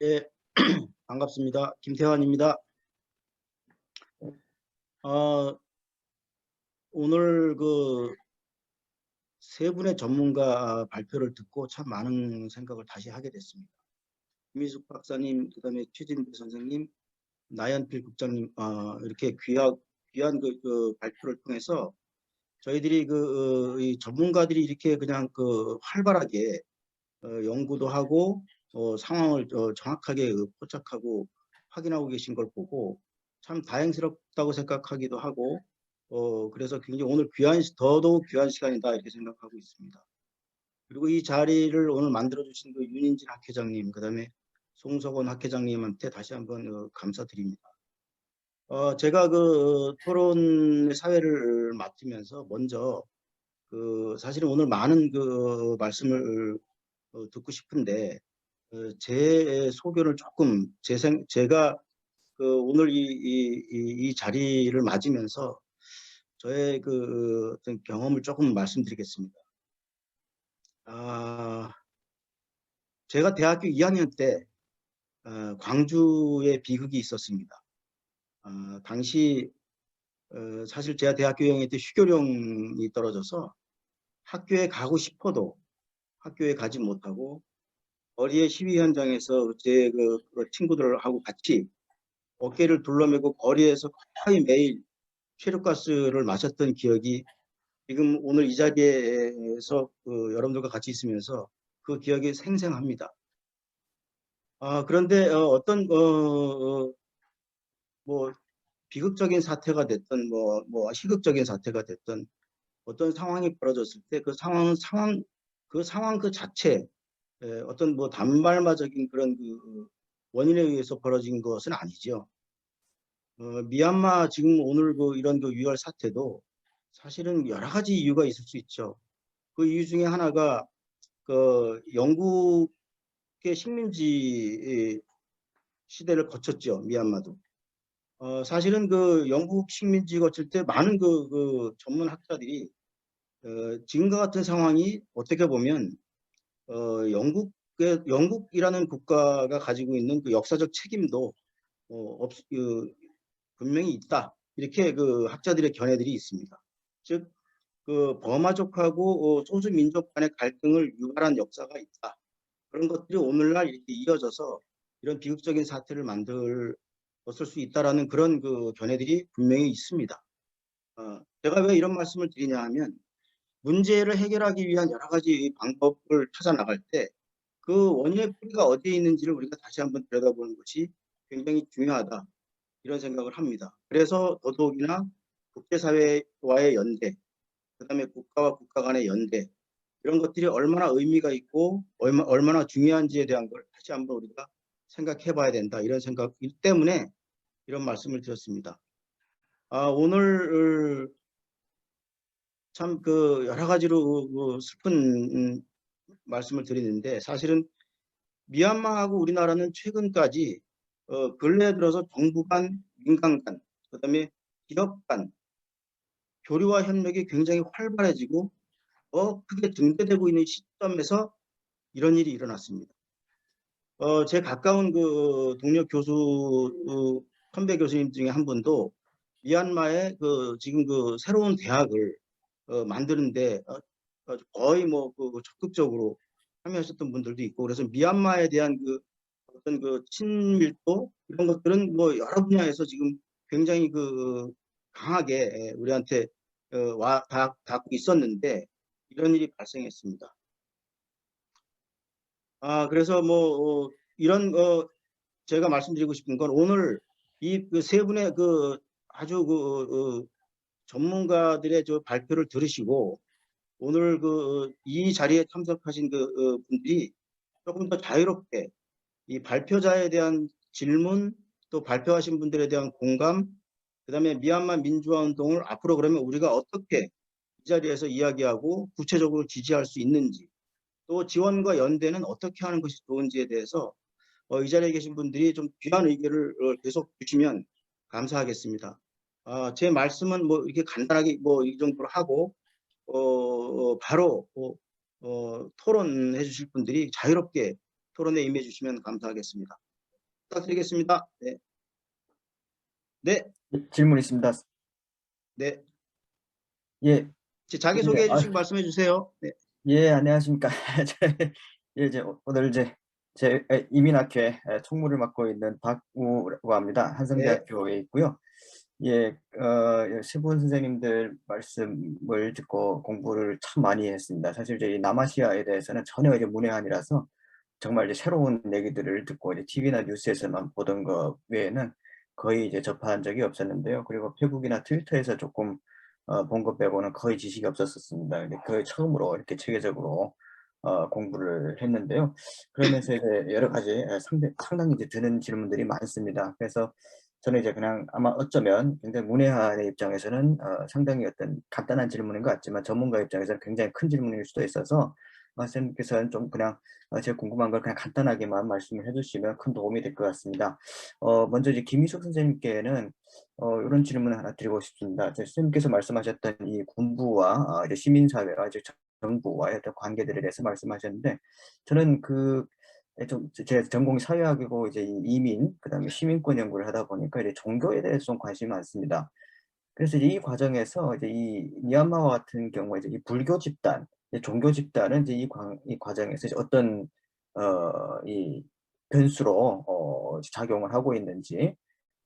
예, 반갑습니다. 김태환입니다. 오늘 그 세 분의 전문가 발표를 듣고 참 많은 생각을 다시 하게 됐습니다. 김희숙 박사님, 그다음에 최진배 선생님, 나연필 국장님, 이렇게 귀한 그 발표를 통해서 저희들이 이 전문가들이 이렇게 그냥 활발하게 연구도 하고 상황을 정확하게 포착하고 확인하고 계신 걸 보고 참 다행스럽다고 생각하기도 하고 그래서 굉장히 오늘 더더욱 귀한 시간이다 이렇게 생각하고 있습니다. 그리고 이 자리를 오늘 만들어주신 그 윤인진 학회장님, 그 다음에 송석원 학회장님한테 다시 한번 감사드립니다. 제가 토론 사회를 맡으면서 먼저 사실은 오늘 많은 말씀을 듣고 싶은데 제 소견을 조금 제가 오늘 이 자리를 맞으면서 저의 어떤 경험을 조금 말씀드리겠습니다. 제가 대학교 2학년 때 광주에 비극이 있었습니다. 당시 사실 제가 대학교 2학년 때 휴교령이 떨어져서 학교에 가고 싶어도 학교에 가지 못하고 거리의 시위 현장에서 제 친구들하고 같이 어깨를 둘러매고 거리에서 거의 매일 최루가스를 마셨던 기억이 지금 오늘 이 자리에서 여러분들과 같이 있으면서 그 기억이 생생합니다. 그런데 어떤 뭐 비극적인 사태가 됐든 뭐 희극적인 사태가 됐든 어떤 상황이 벌어졌을 때 그 상황 그 자체 어떤 뭐 단발마적인 그런 원인에 의해서 벌어진 것은 아니죠. 미얀마 지금 오늘 이런 유혈 사태도 사실은 여러 가지 이유가 있을 수 있죠. 그 이유 중에 하나가 영국의 식민지 시대를 거쳤죠. 미얀마도. 사실은 영국 식민지 거칠 때 많은 전문 학자들이 지금과 같은 상황이 어떻게 보면 영국이라는 국가가 가지고 있는 역사적 책임도 분명히 있다. 이렇게 그 학자들의 견해들이 있습니다. 즉, 그 버마족하고 소수민족 간의 갈등을 유발한 역사가 있다. 그런 것들이 오늘날 이렇게 이어져서 이런 비극적인 사태를 만들었을 수 있다라는 그런 그 견해들이 분명히 있습니다. 제가 왜 이런 말씀을 드리냐 하면 문제를 해결하기 위한 여러 가지 방법을 찾아 나갈 때 그 원인의 뿌리가 어디에 있는지를 우리가 다시 한번 들여다보는 것이 굉장히 중요하다. 이런 생각을 합니다. 그래서 더더욱이나 국제사회와의 연대, 그다음에 국가와 국가 간의 연대, 이런 것들이 얼마나 의미가 있고 얼마나 중요한지에 대한 걸 다시 한번 우리가 생각해 봐야 된다. 이런 생각이기 때문에 이런 말씀을 드렸습니다. 오늘 참 그 여러 가지로 슬픈 말씀을 드리는데 사실은 미얀마하고 우리나라는 최근까지 근래에 들어서 정부 간, 민간 간, 그다음에 기업 간 교류와 협력이 굉장히 활발해지고 크게 증대되고 있는 시점에서 이런 일이 일어났습니다. 제 가까운 그 동료 교수 선배 교수님 중에 한 분도 미얀마의 그 지금 그 새로운 대학을 만드는데 거의 뭐 그 적극적으로 참여하셨던 분들도 있고 그래서 미얀마에 대한 그 어떤 그 친밀도 이런 것들은 뭐 여러 분야에서 지금 굉장히 그 강하게 우리한테 닿고 있었는데 이런 일이 발생했습니다. 그래서 뭐 이런 제가 말씀드리고 싶은 건 오늘 이 그 세 분의 그 아주 그 전문가들의 저 발표를 들으시고 오늘 그 이 자리에 참석하신 그 분들이 조금 더 자유롭게 이 발표자에 대한 질문 또 발표하신 분들에 대한 공감 그다음에 미얀마 민주화 운동을 앞으로 그러면 우리가 어떻게 이 자리에서 이야기하고 구체적으로 지지할 수 있는지 또 지원과 연대는 어떻게 하는 것이 좋은지에 대해서 이 자리에 계신 분들이 좀 귀한 의견을 계속 주시면 감사하겠습니다. 제 말씀은 뭐 이렇게 간단하게 뭐 이 정도로 하고 바로 토론해 주실 분들이 자유롭게 토론에 임해 주시면 감사하겠습니다. 부탁드리겠습니다. 네. 네. 질문 있습니다. 네. 예. 자기 소개해 주시고 말씀해 주세요. 네. 예, 안녕하십니까. 예, 이제 오늘 이제 제 이민학회 총무를 맡고 있는 박우라고 합니다. 한성대학교에 있고요. 예, 세 분 선생님들 말씀을 듣고 공부를 참 많이 했습니다. 사실 이제 이 남아시아에 대해서는 전혀 이제 문외한이라서 정말 이제 새로운 얘기들을 듣고 이제 TV나 뉴스에서만 보던 것 외에는 거의 이제 접한 적이 없었는데요. 그리고 페북이나 트위터에서 조금 본 것 빼고는 거의 지식이 없었습니다. 근데 거의 처음으로 이렇게 체계적으로 공부를 했는데요. 그러면서 이제 여러 가지 상당히 이제 드는 질문들이 많습니다. 그래서 저는 이제 그냥 아마 어쩌면 굉장히 문외한의 입장에서는 상당히 어떤 간단한 질문인 것 같지만 전문가 입장에서는 굉장히 큰 질문일 수도 있어서 선생님께서는 좀 그냥 제가 궁금한 걸 그냥 간단하게만 말씀을 해주시면 큰 도움이 될 것 같습니다. 먼저 이제 김희숙 선생님께는 이런 질문을 하나 드리고 싶습니다. 선생님께서 말씀하셨던 이 군부와 이제 시민사회와 이제 정부와의 어떤 관계들에 대해서 말씀하셨는데 저는 제 전공이 사회학이고 이제 이민 그다음에 시민권 연구를 하다 보니까 이제 종교에 대해서 좀 관심이 많습니다. 그래서 이제 이 과정에서 이제 이 미얀마와 같은 경우에 이제 이 불교 집단, 종교 집단은 이제 이 과정에서 이제 어떤 이 변수로 작용을 하고 있는지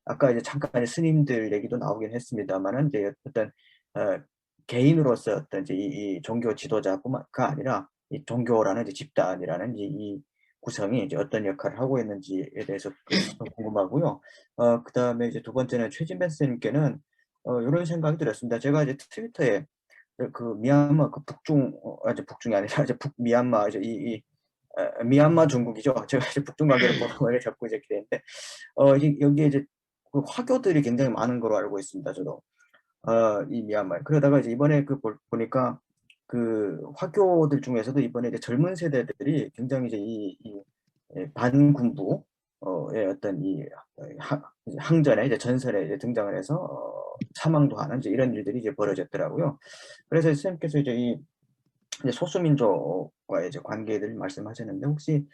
아까 이제 잠깐 스님들 얘기도 나오긴 했습니다만은 이제 어떤 개인으로서 어떤 이제 이 종교 지도자뿐만가 아니라 이 종교라는 이제 집단이라는 이 구성이 이제 어떤 역할을 하고 있는지에 대해서 좀 궁금하고요. 그다음에 이제 두 번째는 최진배 선생님께는 이런 생각이 들었습니다. 제가 이제 트위터에 그 미얀마 그 북중이 아니라 이제 북미얀마 이제 미얀마 중국이죠. 제가 이제 북중 관계를 보고 자꾸 이제 그랬는데 여기에 이제 그 화교들이 굉장히 많은 걸로 알고 있습니다. 저도 이 미얀마 그러다가 이제 이번에 보니까 그 화교들 중에서도 이번에 이제 젊은 세대들이 굉장히 이제 이 반군부의 어떤 항전에 이제 전선에 이제 등장을 해서 사망도 하는 이제 이런 일들이 이제 벌어졌더라고요. 그래서 선생님께서 이제 이제 소수민족과의 이제 관계들 말씀하셨는데 혹시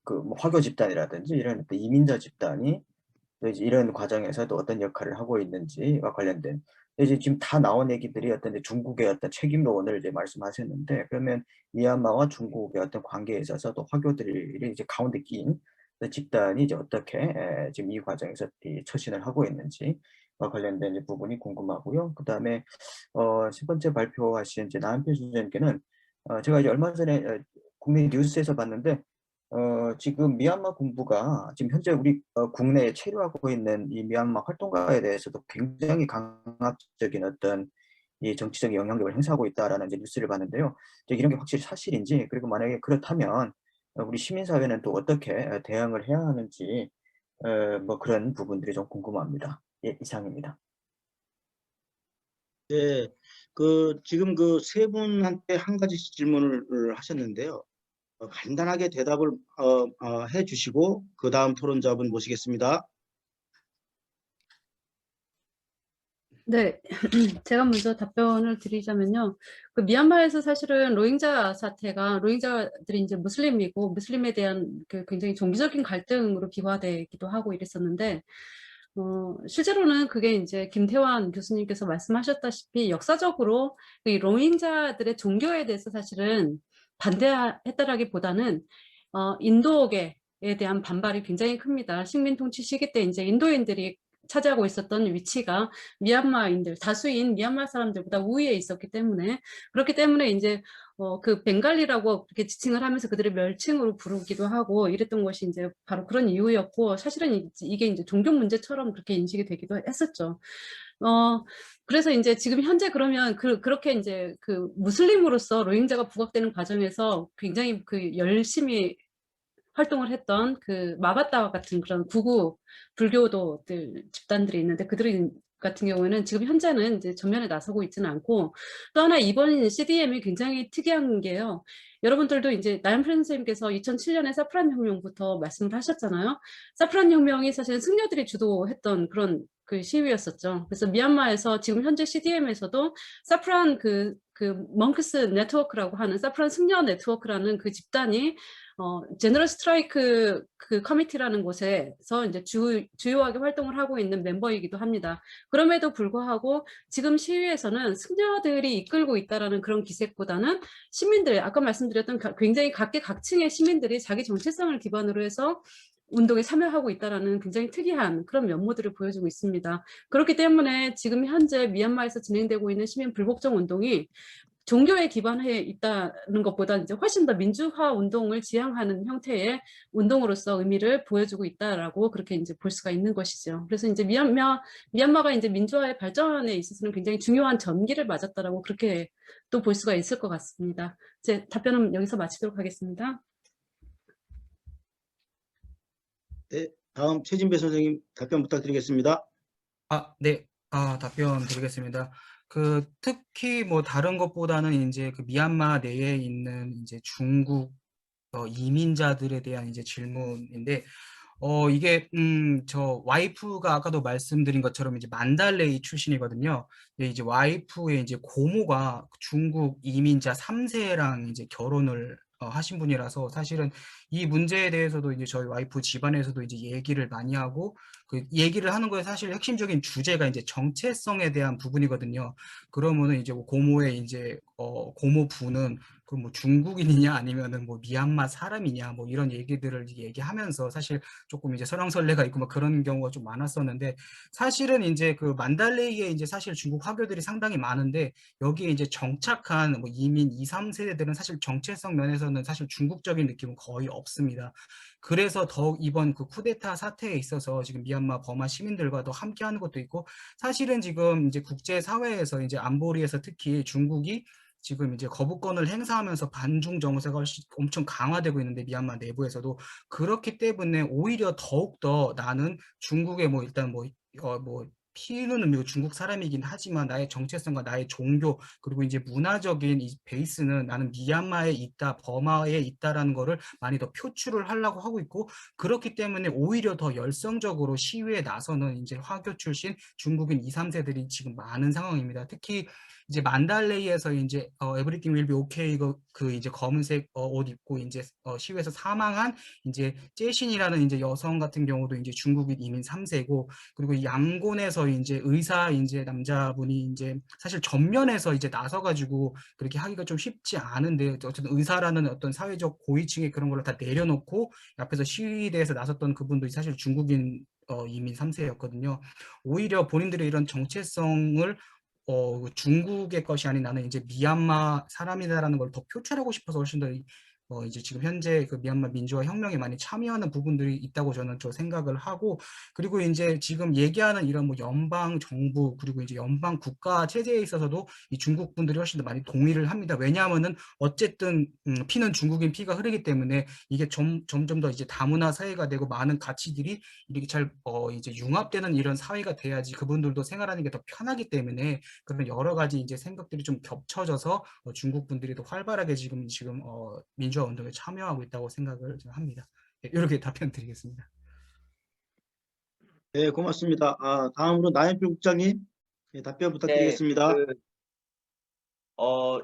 그 뭐 화교 집단이라든지 이런 이민자 집단이 또 이제 이런 과정에서 또 어떤 역할을 하고 있는지와 관련된 이제 지금 다 나온 얘기들이 어떤 이제 중국의 어떤 책임론을 이제 말씀하셨는데 그러면 미얀마와 중국의 어떤 관계에 있어서 또 화교들이 이제 가운데 낀 집단이 이제 어떻게 지금 이 과정에서 이 처신을 하고 있는지와 관련된 이제 부분이 궁금하고요. 그다음에 세 번째 발표하신 이제 나은표 선생님께는 제가 이제 얼마 전에 국내 뉴스에서 봤는데 지금 미얀마 군부가 지금 현재 우리 국내에 체류하고 있는 이 미얀마 활동가에 대해서도 굉장히 강압적인 어떤 이 정치적인 영향력을 행사하고 있다라는 이제 뉴스를 봤는데요. 이제 이런 게 확실히 사실인지 그리고 만약에 그렇다면 우리 시민사회는 또 어떻게 대응을 해야 하는지 뭐 그런 부분들이 좀 궁금합니다. 예, 이상입니다. 네, 지금 그 세 분한테 한 가지 질문을 하셨는데요. 간단하게 대답을 해주시고 그 다음 토론자분 모시겠습니다. 네, 제가 먼저 답변을 드리자면요. 그 미얀마에서 사실은 로힝자 사태가 로힝자들이 이제 무슬림이고 무슬림에 대한 그 굉장히 종교적인 갈등으로 비화되기도 하고 이랬었는데 실제로는 그게 이제 김태환 교수님께서 말씀하셨다시피 역사적으로 이 로힝자들의 종교에 대해서 사실은 반대했다라기보다는 인도계에 대한 반발이 굉장히 큽니다. 식민 통치 시기 때 이제 인도인들이 차지하고 있었던 위치가 미얀마인들, 다수인 미얀마 사람들보다 우위에 있었기 때문에 그렇기 때문에 이제 그 벵갈리라고 그렇게 지칭을 하면서 그들을 멸칭으로 부르기도 하고 이랬던 것이 이제 바로 그런 이유였고 사실은 이게 이제 종교 문제처럼 그렇게 인식이 되기도 했었죠. 그래서 이제 지금 현재 그러면 그렇게 이제 그 무슬림으로서 로힝자가 부각되는 과정에서 굉장히 그 열심히 활동을 했던 그 마바타와 같은 그런 구구 불교도들 집단들이 있는데 그들이 같은 경우에는 지금 현재는 이제 전면에 나서고 있지는 않고 또 하나 이번 CDM이 굉장히 특이한 게요. 여러분들도 이제 나연표 선생님께서 2007년에 사프란 혁명부터 말씀을 하셨잖아요. 사프란 혁명이 사실 승려들이 주도했던 그런 그 시위였었죠. 그래서 미얀마에서 지금 현재 CDM에서도 사프란 그 멍크스 네트워크라고 하는 사프란 승려 네트워크라는 그 집단이 제너럴 스트라이크 그 커미티라는 곳에서 이제 주요하게 활동을 하고 있는 멤버이기도 합니다. 그럼에도 불구하고 지금 시위에서는 승려들이 이끌고 있다라는 그런 기색보다는 시민들, 아까 말씀드렸던 굉장히 각계각층의 시민들이 자기 정체성을 기반으로 해서 운동에 참여하고 있다라는 굉장히 특이한 그런 면모들을 보여주고 있습니다. 그렇기 때문에 지금 현재 미얀마에서 진행되고 있는 시민 불복종 운동이 종교에 기반해 있다는 것보다 이제 훨씬 더 민주화 운동을 지향하는 형태의 운동으로서 의미를 보여주고 있다라고 그렇게 이제 볼 수가 있는 것이죠. 그래서 이제 미얀마가 이제 민주화의 발전에 있어서는 굉장히 중요한 전기를 맞았다라고 그렇게 또 볼 수가 있을 것 같습니다. 제 답변은 여기서 마치도록 하겠습니다. 네, 다음 최진배 선생님 답변 부탁드리겠습니다. 네, 답변 드리겠습니다. 특히 뭐 다른 것보다는 이제 그 미얀마 내에 있는 이제 중국 이민자들에 대한 이제 질문인데, 이게 저 와이프가 아까도 말씀드린 것처럼 이제 만달레이 출신이거든요. 근데 이제 와이프의 이제 고모가 중국 이민자 3세랑 이제 결혼을 하신 분이라서 사실은 이 문제에 대해서도 이제 저희 와이프 집안에서도 이제 얘기를 많이 하고 그 얘기를 하는 거에 사실 핵심적인 주제가 이제 정체성에 대한 부분이거든요. 그러면은 이제 고모의 이제 고모부는 그 뭐 중국인이냐 아니면은 뭐 미얀마 사람이냐 뭐 이런 얘기들을 얘기하면서 사실 조금 이제 설왕설래가 있고 뭐 그런 경우가 좀 많았었는데 사실은 이제 그 만달레이에 이제 사실 중국 화교들이 상당히 많은데 여기에 이제 정착한 뭐 이민 2, 3세대들은 사실 정체성 면에서는 사실 중국적인 느낌은 거의 없습니다. 그래서 더욱 이번 그 쿠데타 사태에 있어서 지금 미얀마 버마 시민들과도 함께하는 것도 있고 사실은 지금 이제 국제사회에서 이제 안보리에서 특히 중국이 지금 이제 거부권을 행사하면서 반중 정세가 엄청 강화되고 있는데 미얀마 내부에서도 그렇기 때문에 오히려 더욱더 나는 중국의 뭐 일단 뭐 피는 중국 사람이긴 하지만 나의 정체성과 나의 종교 그리고 이제 문화적인 이 베이스는 나는 미얀마에 있다, 버마에 있다라는 거를 많이 더 표출을 하려고 하고 있고 그렇기 때문에 오히려 더 열성적으로 시위에 나서는 이제 화교 출신 중국인 2, 3세들이 지금 많은 상황입니다. 특히 이제 만달레이에서 이제 Everything Will Be Okay 그 이제 검은색 옷 입고 이제 시위에서 사망한 이제 째신이라는 이제 여성 같은 경우도 이제 중국인 이민 3세고, 그리고 이 양곤에서 이제 의사 이제 남자분이 이제 사실 전면에서 이제 나서가지고 그렇게 하기가 좀 쉽지 않은데, 어쨌든 의사라는 어떤 사회적 고위층의 그런 걸 다 내려놓고 앞에서 시위대에서 나섰던 그분도 사실 중국인 이민 3세였거든요. 오히려 본인들의 이런 정체성을 중국의 것이 아닌 나는 이제 미얀마 사람이다라는 걸 더 표출하고 싶어서 훨씬 더 이제 지금 현재 그 미얀마 민주화 혁명에 많이 참여하는 부분들이 있다고 저는 좀 생각을 하고, 그리고 이제 지금 얘기하는 이런 뭐 연방 정부 그리고 이제 연방 국가 체제에 있어서도 이 중국 분들이 훨씬 더 많이 동의를 합니다. 왜냐하면은 어쨌든 피는 중국인 피가 흐르기 때문에 이게 점점 더 이제 다문화 사회가 되고 많은 가치들이 이렇게 잘 이제 융합되는 이런 사회가 돼야지 그분들도 생활하는 게 더 편하기 때문에, 그런 여러 가지 이제 생각들이 좀 겹쳐져서 중국 분들이 더 활발하게 지금 민주화 운동에 참여하고 있다고 생각을 좀 합니다. 네, 이렇게 답변 드리겠습니다. 네, 고맙습니다. 다음으로 나연필 국장님, 네, 답변 부탁드리겠습니다.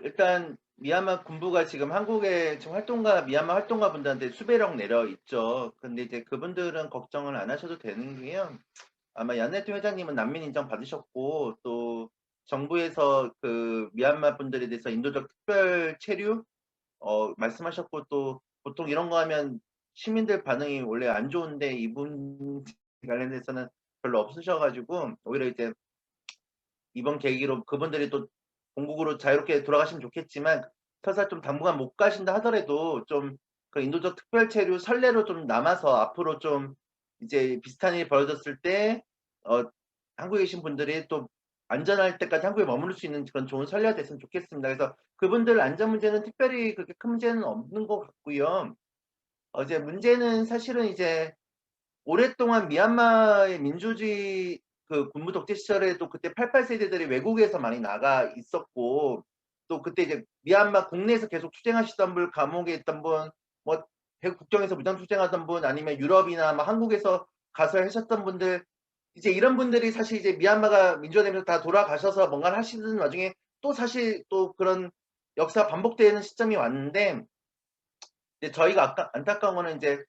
일단 미얀마 군부가 지금 한국에 지금 미얀마 활동가 분들한테 수배령 내려 있죠. 근데 이제 그분들은 걱정을 안 하셔도 되는 게요. 아마 얀네트 회장님은 난민 인정 받으셨고, 또 정부에서 그 미얀마 분들에 대해서 인도적 특별 체류 말씀하셨고, 또 보통 이런 거 하면 시민들 반응이 원래 안 좋은데 이분 관련해서는 별로 없으셔가지고, 오히려 이제 이번 계기로 그분들이 또 본국으로 자유롭게 돌아가시면 좋겠지만, 설사 좀 당분간 못 가신다 하더라도 좀 그 인도적 특별 체류 선례로 좀 남아서 앞으로 좀 이제 비슷한 일이 벌어졌을 때 한국에 계신 분들이 또 안전할 때까지 한국에 머무를 수 있는 그런 좋은 선례가 됐으면 좋겠습니다. 그래서 그분들 안전 문제는 특별히 그렇게 큰 문제는 없는 것 같고요. 이제 문제는 사실은 이제 오랫동안 미얀마의 민주주의 그 군부 독재 시절에도 그때 88세대들이 외국에서 많이 나가 있었고, 또 그때 이제 미얀마 국내에서 계속 투쟁하시던 분, 감옥에 있던 분, 뭐 대구 국경에서 무장 투쟁하던 분, 아니면 유럽이나 뭐 한국에서 가서 하셨던 분들, 이제 이런 분들이 사실 이제 미얀마가 민주화되면서 다 돌아가셔서 뭔가를 하시는 와중에 또 사실 또 그런 역사 반복되는 시점이 왔는데, 이제 저희가 아까 안타까운 거는 이제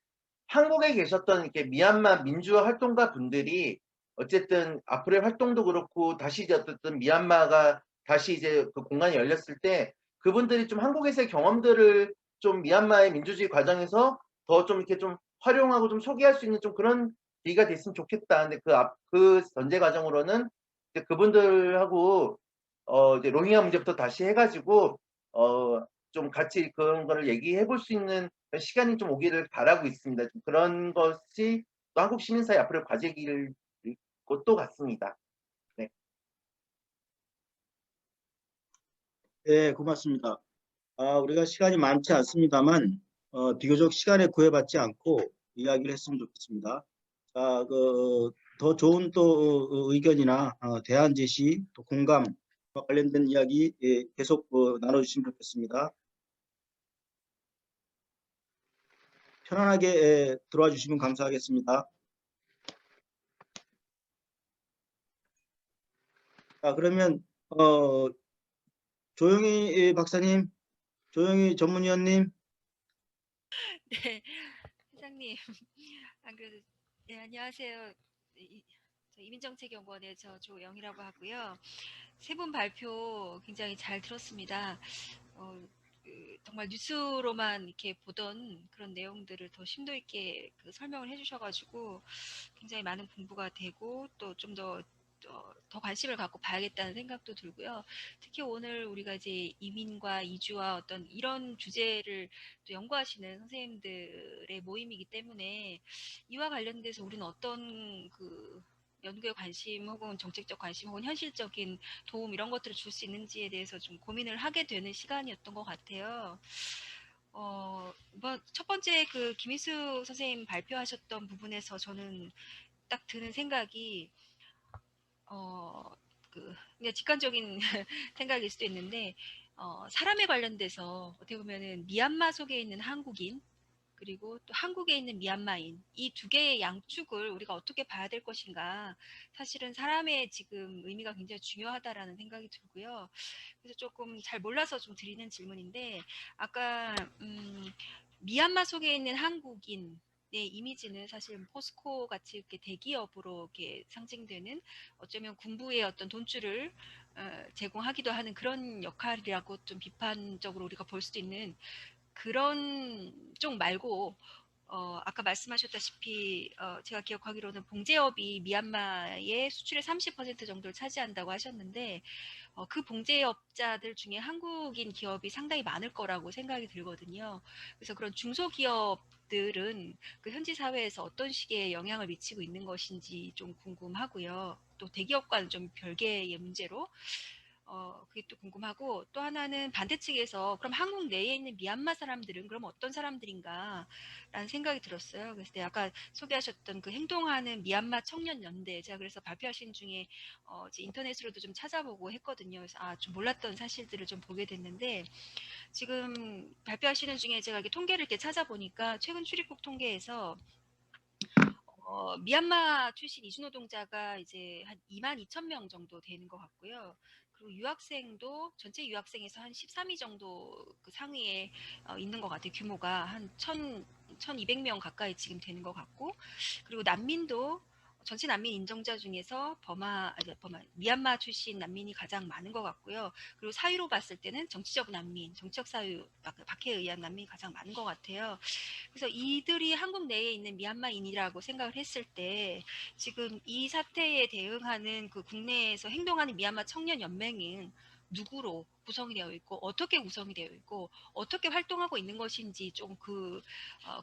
한국에 계셨던 이렇게 미얀마 민주화 활동가 분들이 어쨌든 앞으로의 활동도 그렇고 다시 이제 어쨌든 미얀마가 다시 이제 그 공간이 열렸을 때 그분들이 좀 한국에서의 경험들을 좀 미얀마의 민주주의 과정에서 더 좀 이렇게 좀 활용하고 좀 소개할 수 있는 좀 그런 계기가 됐으면 좋겠다. 근데 그 전제 과정으로는 이제 그분들하고 이제 로힝야 문제부터 다시 해가지고 좀 같이 그런 거를 얘기해 볼 수 있는 시간이 좀 오기를 바라고 있습니다. 좀 그런 것이 또 한국 시민사회 앞으로의 과제일 것도 같습니다. 네. 네, 고맙습니다. 우리가 시간이 많지 않습니다만 비교적 시간에 구애받지 않고 이야기를 했으면 좋겠습니다. 자, 더 좋은 또 의견이나 대안 제시, 또 공감과 관련된 이야기 계속 나눠주시면 좋겠습니다. 편안하게 들어와 주시면 감사하겠습니다. 자, 그러면 조영희 박사님, 조영희 전문위원님. 네, 회장님. 안 그래도 네, 안녕하세요. 이민정책연구원의 조영희라고 하고요. 세 분 발표 굉장히 잘 들었습니다. 정말 뉴스로만 이렇게 보던 그런 내용들을 더 심도 있게 설명을 해주셔가지고 굉장히 많은 공부가 되고 또 좀 더 관심을 갖고 봐야겠다는 생각도 들고요. 특히 오늘 우리가 이제 이민과 이주와 어떤 이런 주제를 또 연구하시는 선생님들의 모임이기 때문에 이와 관련돼서 우리는 어떤 그 연구에 관심 혹은 정책적 관심 혹은 현실적인 도움 이런 것들을 줄 수 있는지에 대해서 좀 고민을 하게 되는 시간이었던 것 같아요. 첫 번째 그 김희수 선생님 발표하셨던 부분에서 저는 딱 드는 생각이 그냥 직관적인 생각일 수도 있는데 사람에 관련돼서 어떻게 보면은 미얀마 속에 있는 한국인 그리고 또 한국에 있는 미얀마인 이 두 개의 양축을 우리가 어떻게 봐야 될 것인가 사실은 사람의 지금 의미가 굉장히 중요하다라는 생각이 들고요. 그래서 조금 잘 몰라서 좀 드리는 질문인데 아까 미얀마 속에 있는 한국인의 이미지는 사실 포스코 같이 이렇게 대기업으로 이렇게 상징되는 어쩌면 군부의 어떤 돈줄을 제공하기도 하는 그런 역할이라고 좀 비판적으로 우리가 볼 수도 있는 그런 쪽 말고 아까 말씀하셨다시피 제가 기억하기로는 봉제업이 미얀마의 수출의 30% 정도를 차지한다고 하셨는데 그 봉제업자들 중에 한국인 기업이 상당히 많을 거라고 생각이 들거든요. 그래서 그런 중소기업들은 그 현지 사회에서 어떤 식의 영향을 미치고 있는 것인지 좀 궁금하고요. 또 대기업과는 좀 별개의 문제로 그게 또 궁금하고 또 하나는 반대측에서 그럼 한국 내에 있는 미얀마 사람들은 그럼 어떤 사람들인가 라는 생각이 들었어요. 그래서 아까 소개하셨던 그 행동하는 미얀마 청년 연대 제가 그래서 발표하신 중에 이제 인터넷으로도 좀 찾아보고 했거든요. 그래서 좀 몰랐던 사실들을 좀 보게 됐는데 지금 발표하시는 중에 제가 이렇게 통계를 이렇게 찾아보니까 최근 출입국 통계에서 미얀마 출신 이주노동자가 이제 한 22,000명 정도 되는 것 같고요. 그리고 유학생도 전체 유학생에서 한 13위 정도 그 상위에 있는 것 같아요. 규모가 한 1,200명 가까이 지금 되는 것 같고, 그리고 난민도 전체 난민 인정자 중에서 미얀마 출신 난민이 가장 많은 것 같고요. 그리고 사유로 봤을 때는 정치적 난민, 정치적 사유, 박해에 의한 난민이 가장 많은 것 같아요. 그래서 이들이 한국 내에 있는 미얀마인이라고 생각을 했을 때 지금 이 사태에 대응하는 그 국내에서 행동하는 미얀마 청년 연맹은 누구로 구성이 되어 있고 어떻게 구성이 되어 있고 어떻게 활동하고 있는 것인지 좀 그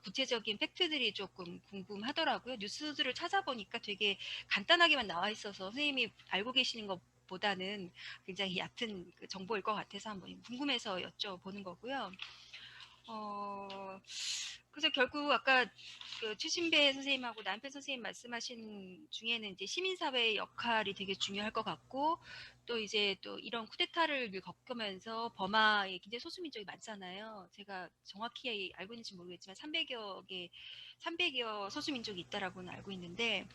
구체적인 팩트들이 조금 궁금하더라고요. 뉴스들을 찾아보니까 되게 간단하게만 나와 있어서 선생님이 알고 계시는 것보다는 굉장히 얕은 그 정보일 것 같아서 한번 궁금해서 여쭤보는 거고요. 그래서 결국 아까 그 최신배 선생님하고 남편 선생님 말씀하신 중에는 이제 시민사회의 역할이 되게 중요할 것 같고 또 이제 또 이런 쿠데타를 겪으면서 버마에 굉장히 소수민족이 많잖아요. 제가 정확히 알고 있는지 모르겠지만 300여 소수민족이 있다라고는 알고 있는데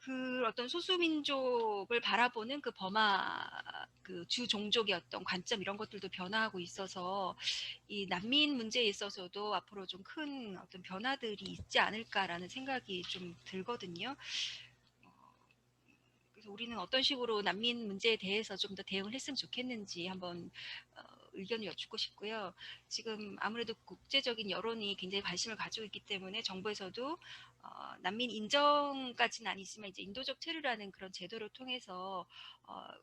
그 어떤 소수민족을 바라보는 그 버마 그 주 종족의 어떤 관점 이런 것들도 변화하고 있어서 이 난민 문제에 있어서도 앞으로 좀 큰 어떤 변화들이 있지 않을까라는 생각이 좀 들거든요. 그래서 우리는 어떤 식으로 난민 문제에 대해서 좀 더 대응을 했으면 좋겠는지 한번 의견을 여쭙고 싶고요. 지금 아무래도 국제적인 여론이 굉장히 관심을 가지고 있기 때문에 정부에서도 난민 인정까지는 아니지만 이제 인도적 체류라는 그런 제도를 통해서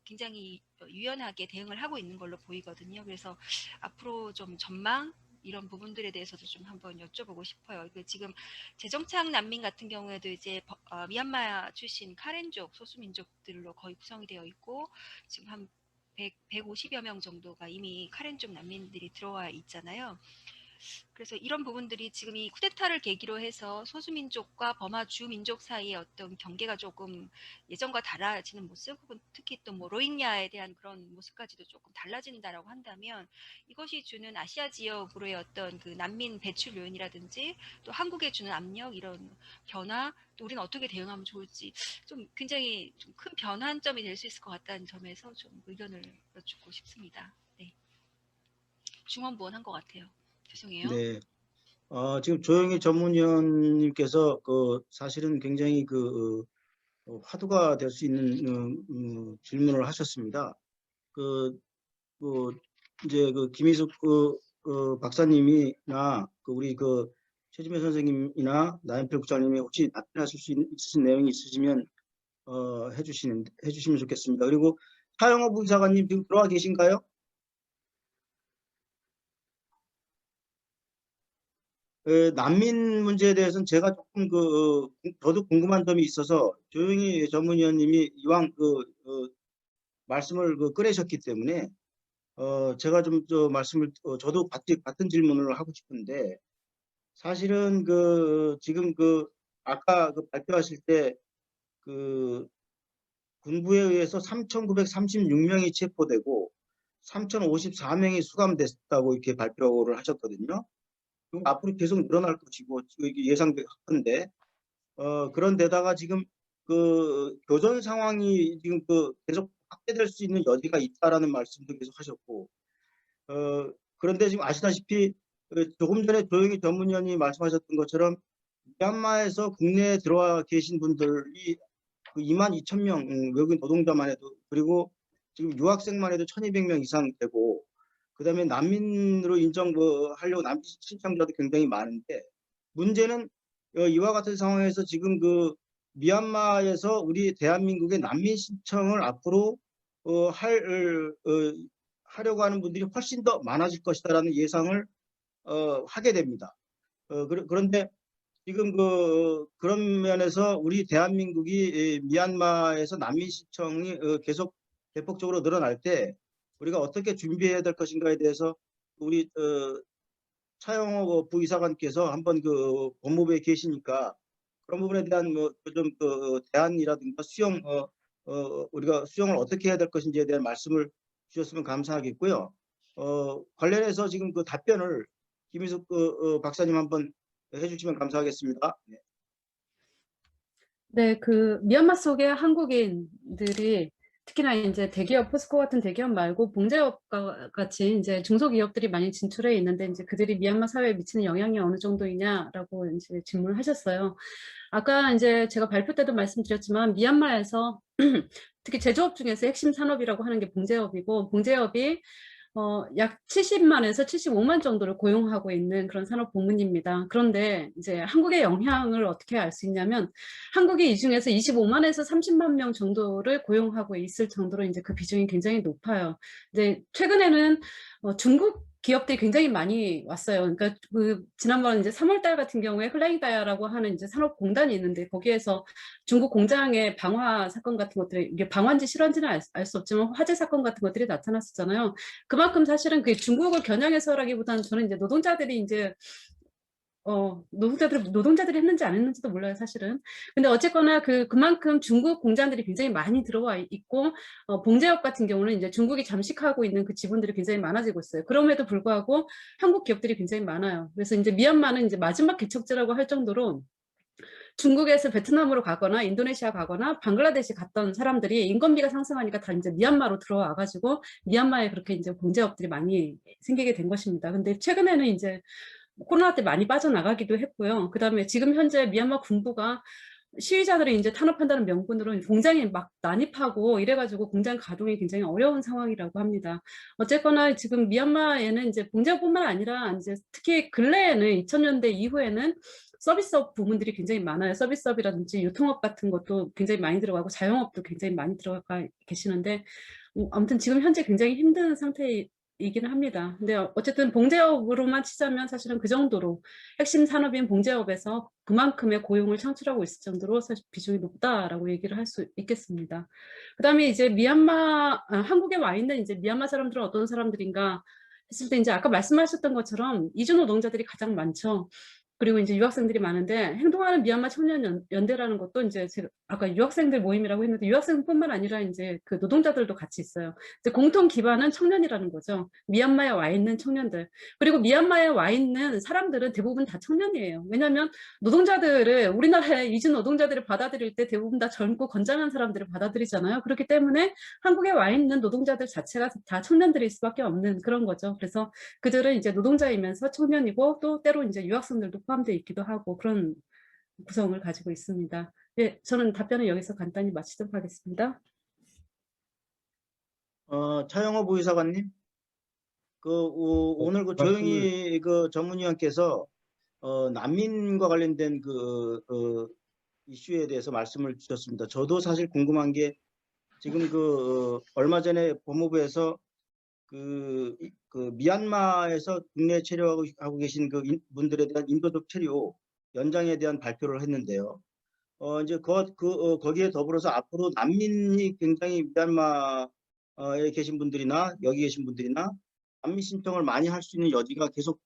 굉장히 유연하게 대응을 하고 있는 걸로 보이거든요. 그래서 앞으로 좀 전망 이런 부분들에 대해서도 좀 한번 여쭤보고 싶어요. 지금 재정착 난민 같은 경우에도 이제 미얀마 출신 카렌족 소수민족들로 거의 구성이 되어 있고 지금 한 150여 명 정도가 이미 카렌족 난민들이 들어와 있잖아요. 그래서 이런 부분들이 지금 이 쿠데타를 계기로 해서 소수민족과 버마 주민족 사이의 어떤 경계가 조금 예전과 달라지는 모습 혹은 특히 또 뭐 로힝야에 대한 그런 모습까지도 조금 달라진다라고 한다면 이것이 주는 아시아 지역으로의 어떤 그 난민 배출 요인이라든지 또 한국에 주는 압력 이런 변화 또 우리는 어떻게 대응하면 좋을지 좀 굉장히 좀 큰 변환점이 될 수 있을 것 같다는 점에서 좀 의견을 여쭙고 싶습니다. 네. 중원부원한 것 같아요. 죄송해요. 네. 지금 조영희 전문위원님께서 사실은 굉장히 화두가 될 수 있는 질문을 하셨습니다. 이제 김희숙 박사님이나 우리 최진배 선생님이나 나연필 국장님이 혹시 답변하실 수 있으신 내용이 있으시면 해주시면 좋겠습니다. 그리고 차영호 부사관님 지금 들어와 계신가요? 난민 문제에 대해서는 제가 조금 저도 궁금한 점이 있어서 조영희 전문위원님이 이왕 말씀을 꺼내셨기 때문에 제가 좀 말씀을 저도 같은 질문을 하고 싶은데 사실은 지금 아까 발표하실 때 군부에 의해서 3,936명이 체포되고 3,054명이 수감됐다고 이렇게 발표를 하셨거든요. 그리고 앞으로 계속 늘어날 것이고 예상되는데 그런데다가 지금 그 교전 상황이 지금 그 계속 확대될 수 있는 여지가 있다라는 말씀도 계속 하셨고 그런데 지금 아시다시피 조금 전에 조영희 전문위원이 말씀하셨던 것처럼 미얀마에서 국내에 들어와 계신 분들이 그 22,000명 외국인 노동자만 해도 그리고 지금 유학생만 해도 1,200명 이상 되고 그다음에 난민으로 인정하려고 난민 신청자도 굉장히 많은데 문제는 이와 같은 상황에서 지금 그 미얀마에서 우리 대한민국의 난민 신청을 앞으로 하려고 하는 분들이 훨씬 더 많아질 것이다라는 예상을 하게 됩니다. 그런데 지금 그런 면에서 우리 대한민국이 미얀마에서 난민 신청이 계속 대폭적으로 늘어날 때 우리가 어떻게 준비해야 될 것인가에 대해서 우리 차영호 부이사관께서 한번 그 법무부에 계시니까 그런 부분에 대한 좀 대안이라든가 수용 우리가 수용을 어떻게 해야 될 것인지에 대한 말씀을 주셨으면 감사하겠고요. 관련해서 지금 그 답변을 김희숙 박사님 한번 해주시면 감사하겠습니다. 네. 네, 그 미얀마 속의 한국인들이 특히나 이제 대기업, 포스코 같은 대기업 말고 봉제업과 같이 이제 중소기업들이 많이 진출해 있는데 이제 그들이 미얀마 사회에 미치는 영향이 어느 정도이냐라고 이제 질문을 하셨어요. 아까 이제 제가 발표 때도 말씀드렸지만 미얀마에서 특히 제조업 중에서 핵심 산업이라고 하는 게 봉제업이고 봉제업이 약 70만에서 75만 정도를 고용하고 있는 그런 산업 부문입니다. 그런데 이제 한국의 영향을 어떻게 알 수 있냐면 한국이 이 중에서 25만에서 30만 명 정도를 고용하고 있을 정도로 이제 그 비중이 굉장히 높아요. 근데 최근에는 중국 기업들이 굉장히 많이 왔어요. 그러니까 그 지난번 이제 3월달 같은 경우에 흘라잉다야라고 하는 이제 산업공단이 있는데 거기에서 중국 공장의 방화 사건 같은 것들이 이게 방화인지 실화인지는 알 수 없지만 화재 사건 같은 것들이 나타났었잖아요. 그만큼 사실은 그 중국을 겨냥해서라기보다는 저는 이제 노동자들이 이제 노동자들이 했는지 안 했는지도 몰라요, 사실은. 근데 어쨌거나 그만큼 중국 공장들이 굉장히 많이 들어와 있고, 봉제업 같은 경우는 이제 중국이 잠식하고 있는 그 지분들이 굉장히 많아지고 있어요. 그럼에도 불구하고 한국 기업들이 굉장히 많아요. 그래서 이제 미얀마는 이제 마지막 개척지라고 할 정도로 중국에서 베트남으로 가거나 인도네시아 가거나 방글라데시 갔던 사람들이 인건비가 상승하니까 다 이제 미얀마로 들어와가지고 미얀마에 그렇게 이제 봉제업들이 많이 생기게 된 것입니다. 근데 최근에는 이제 코로나 때 많이 빠져나가기도 했고요. 그 다음에 지금 현재 미얀마 군부가 시위자들을 이제 탄압한다는 명분으로 공장에 막 난입하고 이래가지고 공장 가동이 굉장히 어려운 상황이라고 합니다. 어쨌거나 지금 미얀마에는 이제 봉제뿐만 아니라 이제 특히 근래에는 2000년대 이후에는 서비스업 부문들이 굉장히 많아요. 서비스업이라든지 유통업 같은 것도 굉장히 많이 들어가고 자영업도 굉장히 많이 들어가 계시는데 아무튼 지금 현재 굉장히 힘든 상태이기는 합니다. 근데 어쨌든 봉제업으로만 치자면 사실은 그 정도로 핵심 산업인 봉제업에서 그만큼의 고용을 창출하고 있을 정도로 사실 비중이 높다라고 얘기를 할 수 있겠습니다. 그 다음에 이제 한국에 와 있는 이제 미얀마 사람들은 어떤 사람들인가 했을 때 이제 아까 말씀하셨던 것처럼 이주 노동자들이 가장 많죠. 그리고 이제 유학생들이 많은데 행동하는 미얀마 청년연대라는 것도 이제 제가 아까 유학생들 모임이라고 했는데 유학생뿐만 아니라 이제 그 노동자들도 같이 있어요. 이제 공통 기반은 청년이라는 거죠. 미얀마에 와 있는 청년들. 그리고 미얀마에 와 있는 사람들은 대부분 다 청년이에요. 왜냐하면 노동자들을 우리나라의 이주 노동자들을 받아들일 때 대부분 다 젊고 건장한 사람들을 받아들이잖아요. 그렇기 때문에 한국에 와 있는 노동자들 자체가 다 청년들일 수밖에 없는 그런 거죠. 그래서 그들은 이제 노동자이면서 청년이고 또 때로 이제 유학생들도 포함되어 있기도 하고 그런 구성을 가지고 있습니다. 네, 저는 답변을 여기서 간단히 마치도록 하겠습니다. 차영호 부이사관님, 오늘 그 조영희 그 전문위원께서 난민과 관련된 이슈에 대해서 말씀을 주셨습니다. 저도 사실 궁금한 게 지금 얼마 전에 법무부에서 미얀마에서 국내 체류하고 계신 분들에 대한 인도적 체류 연장에 대한 발표를 했는데요. 이제 거기에 더불어서 앞으로 난민이 굉장히 미얀마에 계신 분들이나 여기 계신 분들이나 난민 신청을 많이 할 수 있는 여지가 계속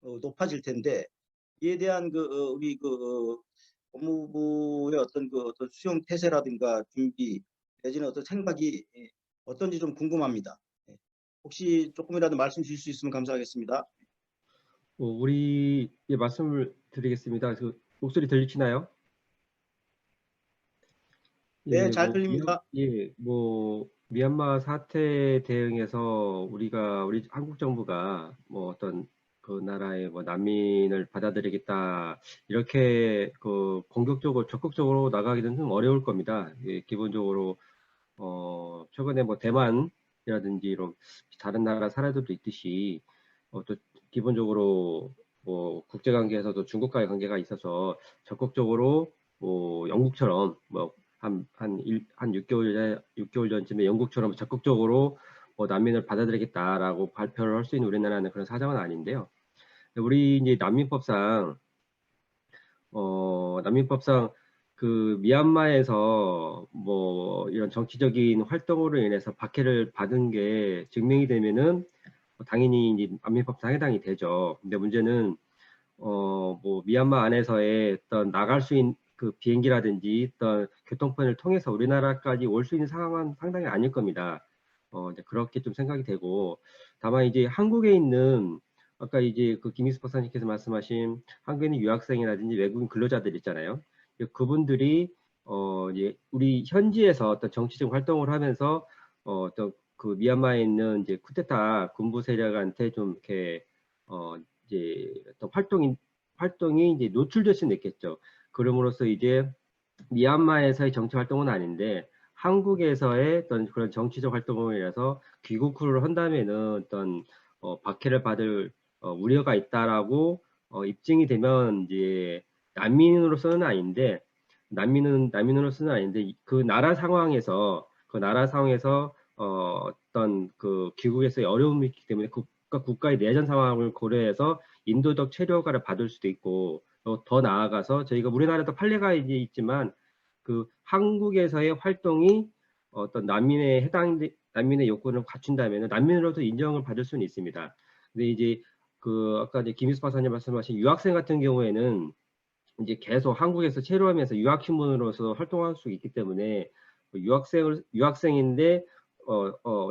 높아질 텐데 이에 대한 우리 법무부의 어떤 수용 태세라든가 준비 내지는 어떤 생각이 어떤지 좀 궁금합니다. 혹시 조금이라도 말씀 주실 수 있으면 감사하겠습니다. 우리 말씀을 드리겠습니다. 목소리 들리시나요? 네, 잘 들립니다. 미얀마 사태 대응에서 우리 한국 정부가 어떤 그 나라의 난민을 받아들이겠다 이렇게 공격적으로 적극적으로 나가기는 좀 어려울 겁니다. 기본적으로 최근에 대만이라든지 이런 다른 나라 사례들도 있듯이 또 기본적으로 국제관계에서도 중국과의 관계가 있어서 적극적으로 영국처럼 한 6개월 전쯤에 영국처럼 적극적으로 난민을 받아들이겠다라고 발표를 할 수 있는 우리나라는 그런 사정은 아닌데요. 우리 이제 난민법상 그 미얀마에서 이런 정치적인 활동으로 인해서 박해를 받은 게 증명이 되면은 당연히 이제 난민법상 해당이 되죠. 근데 문제는 미얀마 안에서의 어떤 나갈 수 있는 그 비행기라든지 어떤 교통편을 통해서 우리나라까지 올 수 있는 상황은 상당히 아닐 겁니다. 이제 그렇게 좀 생각이 되고, 다만 이제 한국에 있는 아까 이제 그 김익수 박사님께서 말씀하신 한국에 있는 유학생이라든지 외국인 근로자들 있잖아요. 그분들이 이제 우리 현지에서 어떤 정치적 활동을 하면서 어떤 그 미얀마에 있는 이제 쿠데타 군부 세력한테 좀 이렇게 이제 어떤 활동이 이제 노출될 수는 있겠죠. 그럼으로써 이제 미얀마에서의 정치 활동은 아닌데 한국에서의 어떤 그런 정치적 활동을 위해서 귀국을 한다면은 어떤 박해를 받을 우려가 있다라고 입증이 되면 이제 난민으로서는 아닌데 그 나라 상황에서 어떤 그 귀국에서의 어려움이 있기 때문에 국가의 내전 상황을 고려해서 인도적 체류허가를 받을 수도 있고 더 나아가서 저희가 우리나라도 판례가 이제 있지만 그 한국에서의 활동이 어떤 난민의 요건을 갖춘다면 난민으로서 인정을 받을 수는 있습니다. 근데 이제 아까 이제 김익수 박사님 말씀하신 유학생 같은 경우에는 이제 계속 한국에서 체류하면서 유학 신분으로서 활동할 수 있기 때문에 유학생인데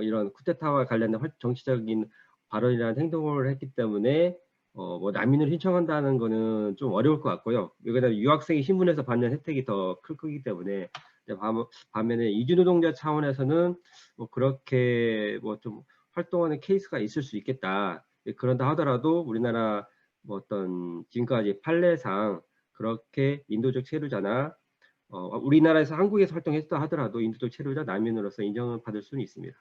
이런 쿠데타와 관련된 정치적인 발언이라는 행동을 했기 때문에 난민을 신청한다는 거는 좀 어려울 것 같고요. 여기다 유학생이 신분에서 받는 혜택이 더 클 거기 때문에 반면에 이주노동자 차원에서는 그렇게 좀 활동하는 케이스가 있을 수 있겠다. 그런다 하더라도 우리나라 어떤 지금까지 판례상 그렇게 인도적 체류자나 우리나라에서 한국에서 활동했다 하더라도 인도적 체류자 난민으로서 인정을 받을 수는 있습니다.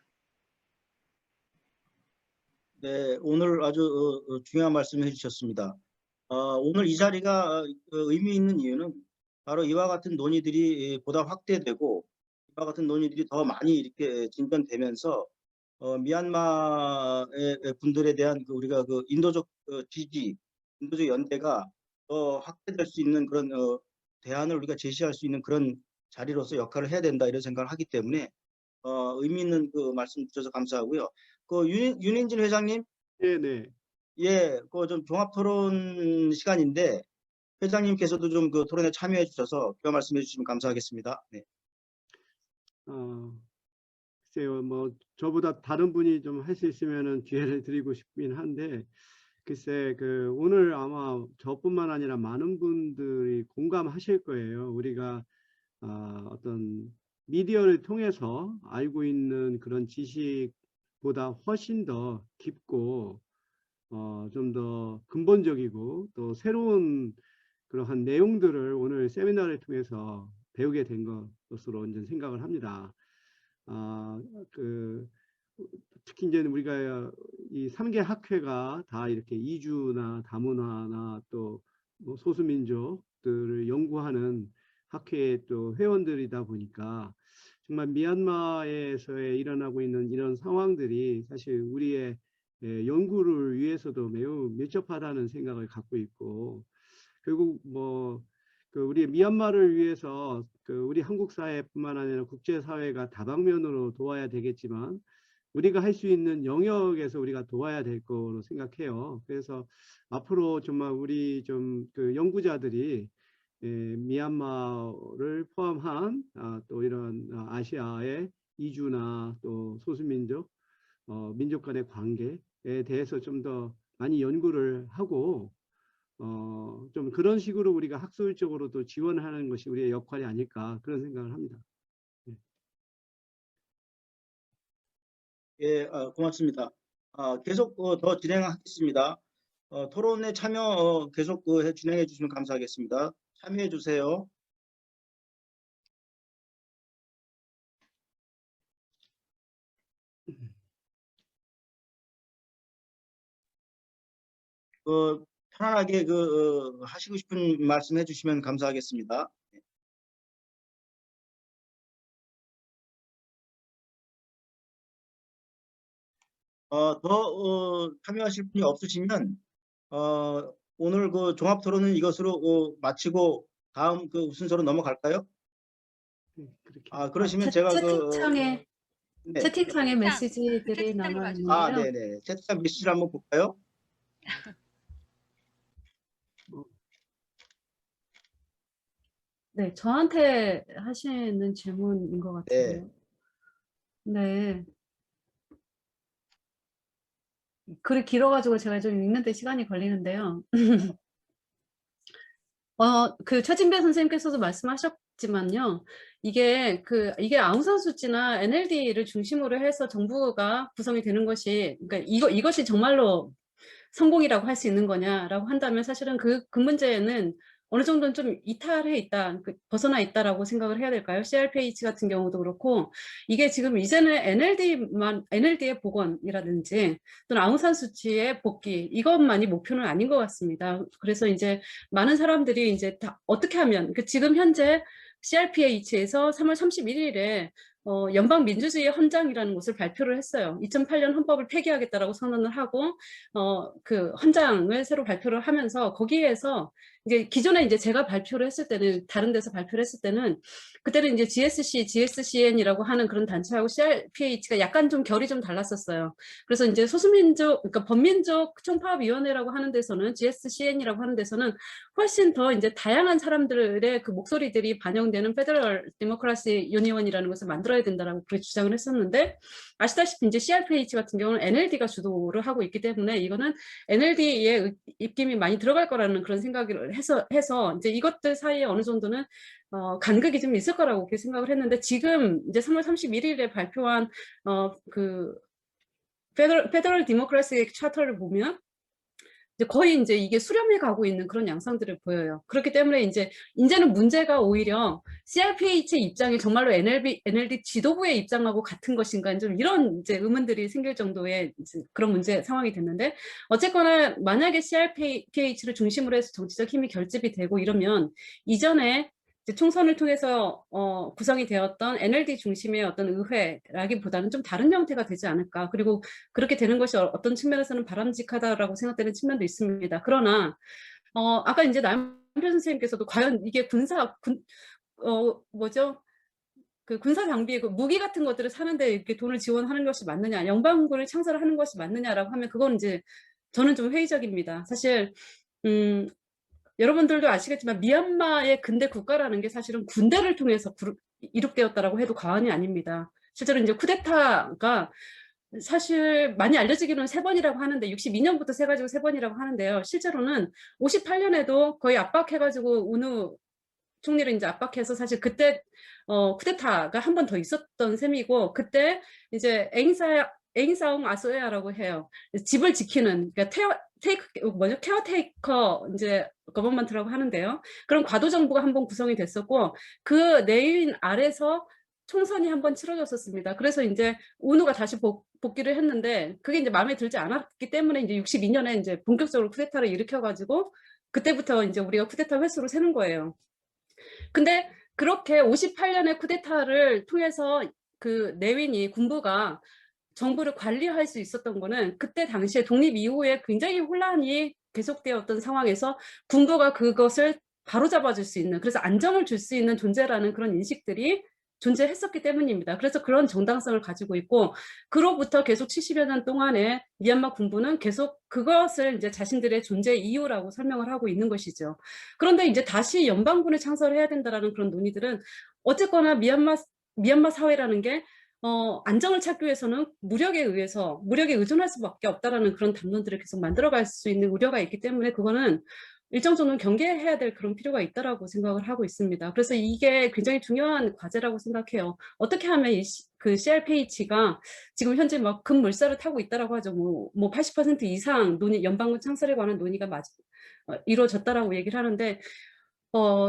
네, 오늘 아주 중요한 말씀을 해주셨습니다. 오늘 이 자리가 의미 있는 이유는 바로 이와 같은 논의들이 보다 확대되고 이와 같은 논의들이 더 많이 이렇게 진전되면서 미얀마의 분들에 대한 우리가 인도적 지지, 인도적 연대가 더 확대될 수 있는 그런 대안을 우리가 제시할 수 있는 그런 자리로서 역할을 해야 된다 이런 생각을 하기 때문에 의미 있는 그 말씀 주셔서 감사하고요. 윤인진 회장님, 네네. 예, 좀 종합 토론 시간인데 회장님께서도 좀 그 토론에 참여해 주셔서 그 말씀해 주시면 감사하겠습니다. 네. 글쎄요, 저보다 다른 분이 좀 할 수 있으면은 기회를 드리고 싶긴 한데, 글쎄, 오늘 아마 저뿐만 아니라 많은 분들이 공감하실 거예요. 우리가 어떤 미디어를 통해서 알고 있는 그런 지식보다 훨씬 더 깊고 좀 더 근본적이고 또 새로운 그러한 내용들을 오늘 세미나를 통해서 배우게 된 것으로 이제 생각을 합니다. 특히 이제 우리가 이 3개 학회가 다 이렇게 이주나 다문화나 또 소수민족들을 연구하는 학회의 또 회원들이다 보니까 정말 미얀마에서의 일어나고 있는 이런 상황들이 사실 우리의 연구를 위해서도 매우 밀접하다는 생각을 갖고 있고, 결국 우리 미얀마를 위해서 우리 한국 사회뿐만 아니라 국제사회가 다방면으로 도와야 되겠지만 우리가 할 수 있는 영역에서 우리가 도와야 될 거로 생각해요. 그래서 앞으로 정말 우리 연구자들이 미얀마를 포함한 또 이런 아시아의 이주나 또 소수민족 민족 간의 관계에 대해서 좀 더 많이 연구를 하고 좀 그런 식으로 우리가 학술적으로도 지원하는 것이 우리의 역할이 아닐까 그런 생각을 합니다. 예, 고맙습니다. 계속 더 진행하겠습니다. 토론에 참여 계속 진행해 주시면 감사하겠습니다. 참여해 주세요. 편안하게 하시고 싶은 말씀 해주시면 감사하겠습니다. 더 참여하실 분이 없으시면 오늘 종합 토론은 이것으로 마치고 다음 순서로 넘어갈까요? 그러시면 제가 채팅창에 네. 채팅창에 메시지들이 남아 있는데요. 네네. 채팅창 메시지를 한번 볼까요? 네, 저한테 하시는 질문인 것 같은데요. 네. 글이 길어가지고 제가 좀 읽는데 시간이 걸리는데요. 최진배 선생님께서도 말씀하셨지만요. 이게 아웅산수치나 NLD를 중심으로 해서 정부가 구성이 되는 것이, 그러니까 이것이 정말로 성공이라고 할 수 있는 거냐라고 한다면 사실은 그 문제는 어느 정도는 좀 이탈해 있다, 벗어나 있다라고 생각을 해야 될까요? CRPH 같은 경우도 그렇고, 이게 지금 이제는 NLD의 복원이라든지 또는 아웅산 수치의 복귀, 이것만이 목표는 아닌 것 같습니다. 그래서 이제 많은 사람들이 이제 다 어떻게 하면, 지금 현재 CRPH에서 3월 31일에 연방민주주의 헌장이라는 것을 발표를 했어요. 2008년 헌법을 폐기하겠다라고 선언을 하고 그 헌장을 새로 발표를 하면서 거기에서 이제 기존에 이제 제가 발표를 했을 때는 다른 데서 발표를 했을 때는 그때는 이제 GSCN이라고 하는 그런 단체하고 CRPH가 약간 좀 결이 좀 달랐었어요. 그래서 이제 소수민족, 그러니까 범민족 총파업위원회라고 하는 데서는 GSCN이라고 하는 데서는 훨씬 더 이제 다양한 사람들의 그 목소리들이 반영되는 페더럴 데모크라시 유니언이라는 것을 만들어야 된다라고 그렇게 주장을 했었는데, 아시다시피 이제 CRPH 같은 경우는 NLD가 주도를 하고 있기 때문에 이거는 NLD의 입김이 많이 들어갈 거라는 그런 생각을 해서 이제 이것들 사이에 어느 정도는 간극이 좀 있을 거라고 그렇게 생각을 했는데, 지금 이제 3월 31일에 발표한 그 페더럴 디모크라시 차터를 보면 이제 거의 이제 이게 수렴해 가고 있는 그런 양상들을 보여요. 그렇기 때문에 이제는 문제가 오히려 CRPH의 입장이 정말로 NLD 지도부의 입장하고 같은 것인가, 좀 이런 이제 의문들이 생길 정도의 이제 그런 문제 상황이 됐는데, 어쨌거나 만약에 CRPH를 중심으로 해서 정치적 힘이 결집이 되고 이러면 이전에 총선을 통해서 구성이 되었던 NLD 중심의 어떤 의회라기보다는 좀 다른 형태가 되지 않을까. 그리고 그렇게 되는 것이 어떤 측면에서는 바람직하다라고 생각되는 측면도 있습니다. 그러나 아까 이제 남편 선생님께서도 과연 이게 군사 장비, 무기 같은 것들을 사는데 이렇게 돈을 지원하는 것이 맞느냐, 연방군을 창설하는 것이 맞느냐라고 하면 그건 이제 저는 좀 회의적입니다. 사실 여러분들도 아시겠지만 미얀마의 근대 국가라는 게 사실은 군대를 통해서 이룩되었다라고 해도 과언이 아닙니다. 실제로 이제 쿠데타가 사실 많이 알려지기로는 3번이라고 하는데 62년부터 세가지고 3번이라고 하는데요. 실제로는 58년에도 거의 압박해가지고 우누 총리를 이제 압박해서 사실 그때 쿠데타가 한 번 더 있었던 셈이고, 그때 이제 엥사웅 아소야라고 해요. 집을 지키는, 그러니까 케어테이커 이제 거버먼트라고 하는데요. 그런 과도 정부가 한번 구성이 됐었고, 그 내인 아래서 총선이 한번 치러졌었습니다. 그래서 이제 우누가 다시 복귀를 했는데 그게 이제 마음에 들지 않았기 때문에 이제 62년에 이제 본격적으로 쿠데타를 일으켜가지고 그때부터 이제 우리가 쿠데타 횟수로 세는 거예요. 근데 그렇게 58년에 쿠데타를 통해서 그 내윈이 군부가 정부를 관리할 수 있었던 거는 그때 당시에 독립 이후에 굉장히 혼란이 계속되었던 상황에서 군부가 그것을 바로잡아줄 수 있는, 그래서 안정을 줄 수 있는 존재라는 그런 인식들이 존재했었기 때문입니다. 그래서 그런 정당성을 가지고 있고, 그로부터 계속 70여 년 동안에 미얀마 군부는 계속 그것을 이제 자신들의 존재 이유라고 설명을 하고 있는 것이죠. 그런데 이제 다시 연방군을 창설해야 된다라는 그런 논의들은 어쨌거나 미얀마 사회라는 게 안정을 찾기 위해서는 무력에 의존할 수밖에 없다라는 그런 담론들을 계속 만들어갈 수 있는 우려가 있기 때문에 그거는 일정 정도는 경계해야 될 그런 필요가 있다라고 생각을 하고 있습니다. 그래서 이게 굉장히 중요한 과제라고 생각해요. 어떻게 하면 그 CRPH가 지금 현재 막 급물살을 타고 있다라고 하죠. 뭐 80% 이상 연방군 창설에 관한 논의가 이루어졌다라고 얘기를 하는데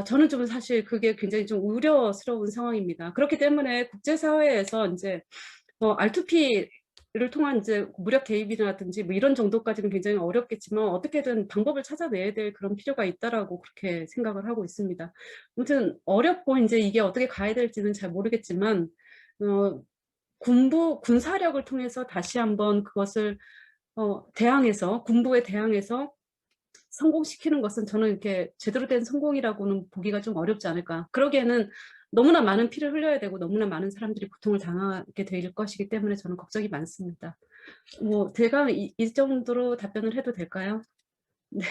저는 좀 사실 그게 굉장히 좀 우려스러운 상황입니다. 그렇기 때문에 국제사회에서 이제 R2P를 통한 이제 무력 개입이라든지 뭐 이런 정도까지는 굉장히 어렵겠지만 어떻게든 방법을 찾아내야 될 그런 필요가 있다라고 그렇게 생각을 하고 있습니다. 아무튼 어렵고 이제 이게 어떻게 가야 될지는 잘 모르겠지만 군사력을 통해서 다시 한번 그것을 군부에 대항해서 성공시키는 것은 저는 이렇게 제대로 된 성공이라고는 보기가 좀 어렵지 않을까. 그러기에는 너무나 많은 피를 흘려야 되고 너무나 많은 사람들이 고통을 당하게 될 것이기 때문에 저는 걱정이 많습니다. 뭐 대강 이 정도로 답변을 해도 될까요? 네.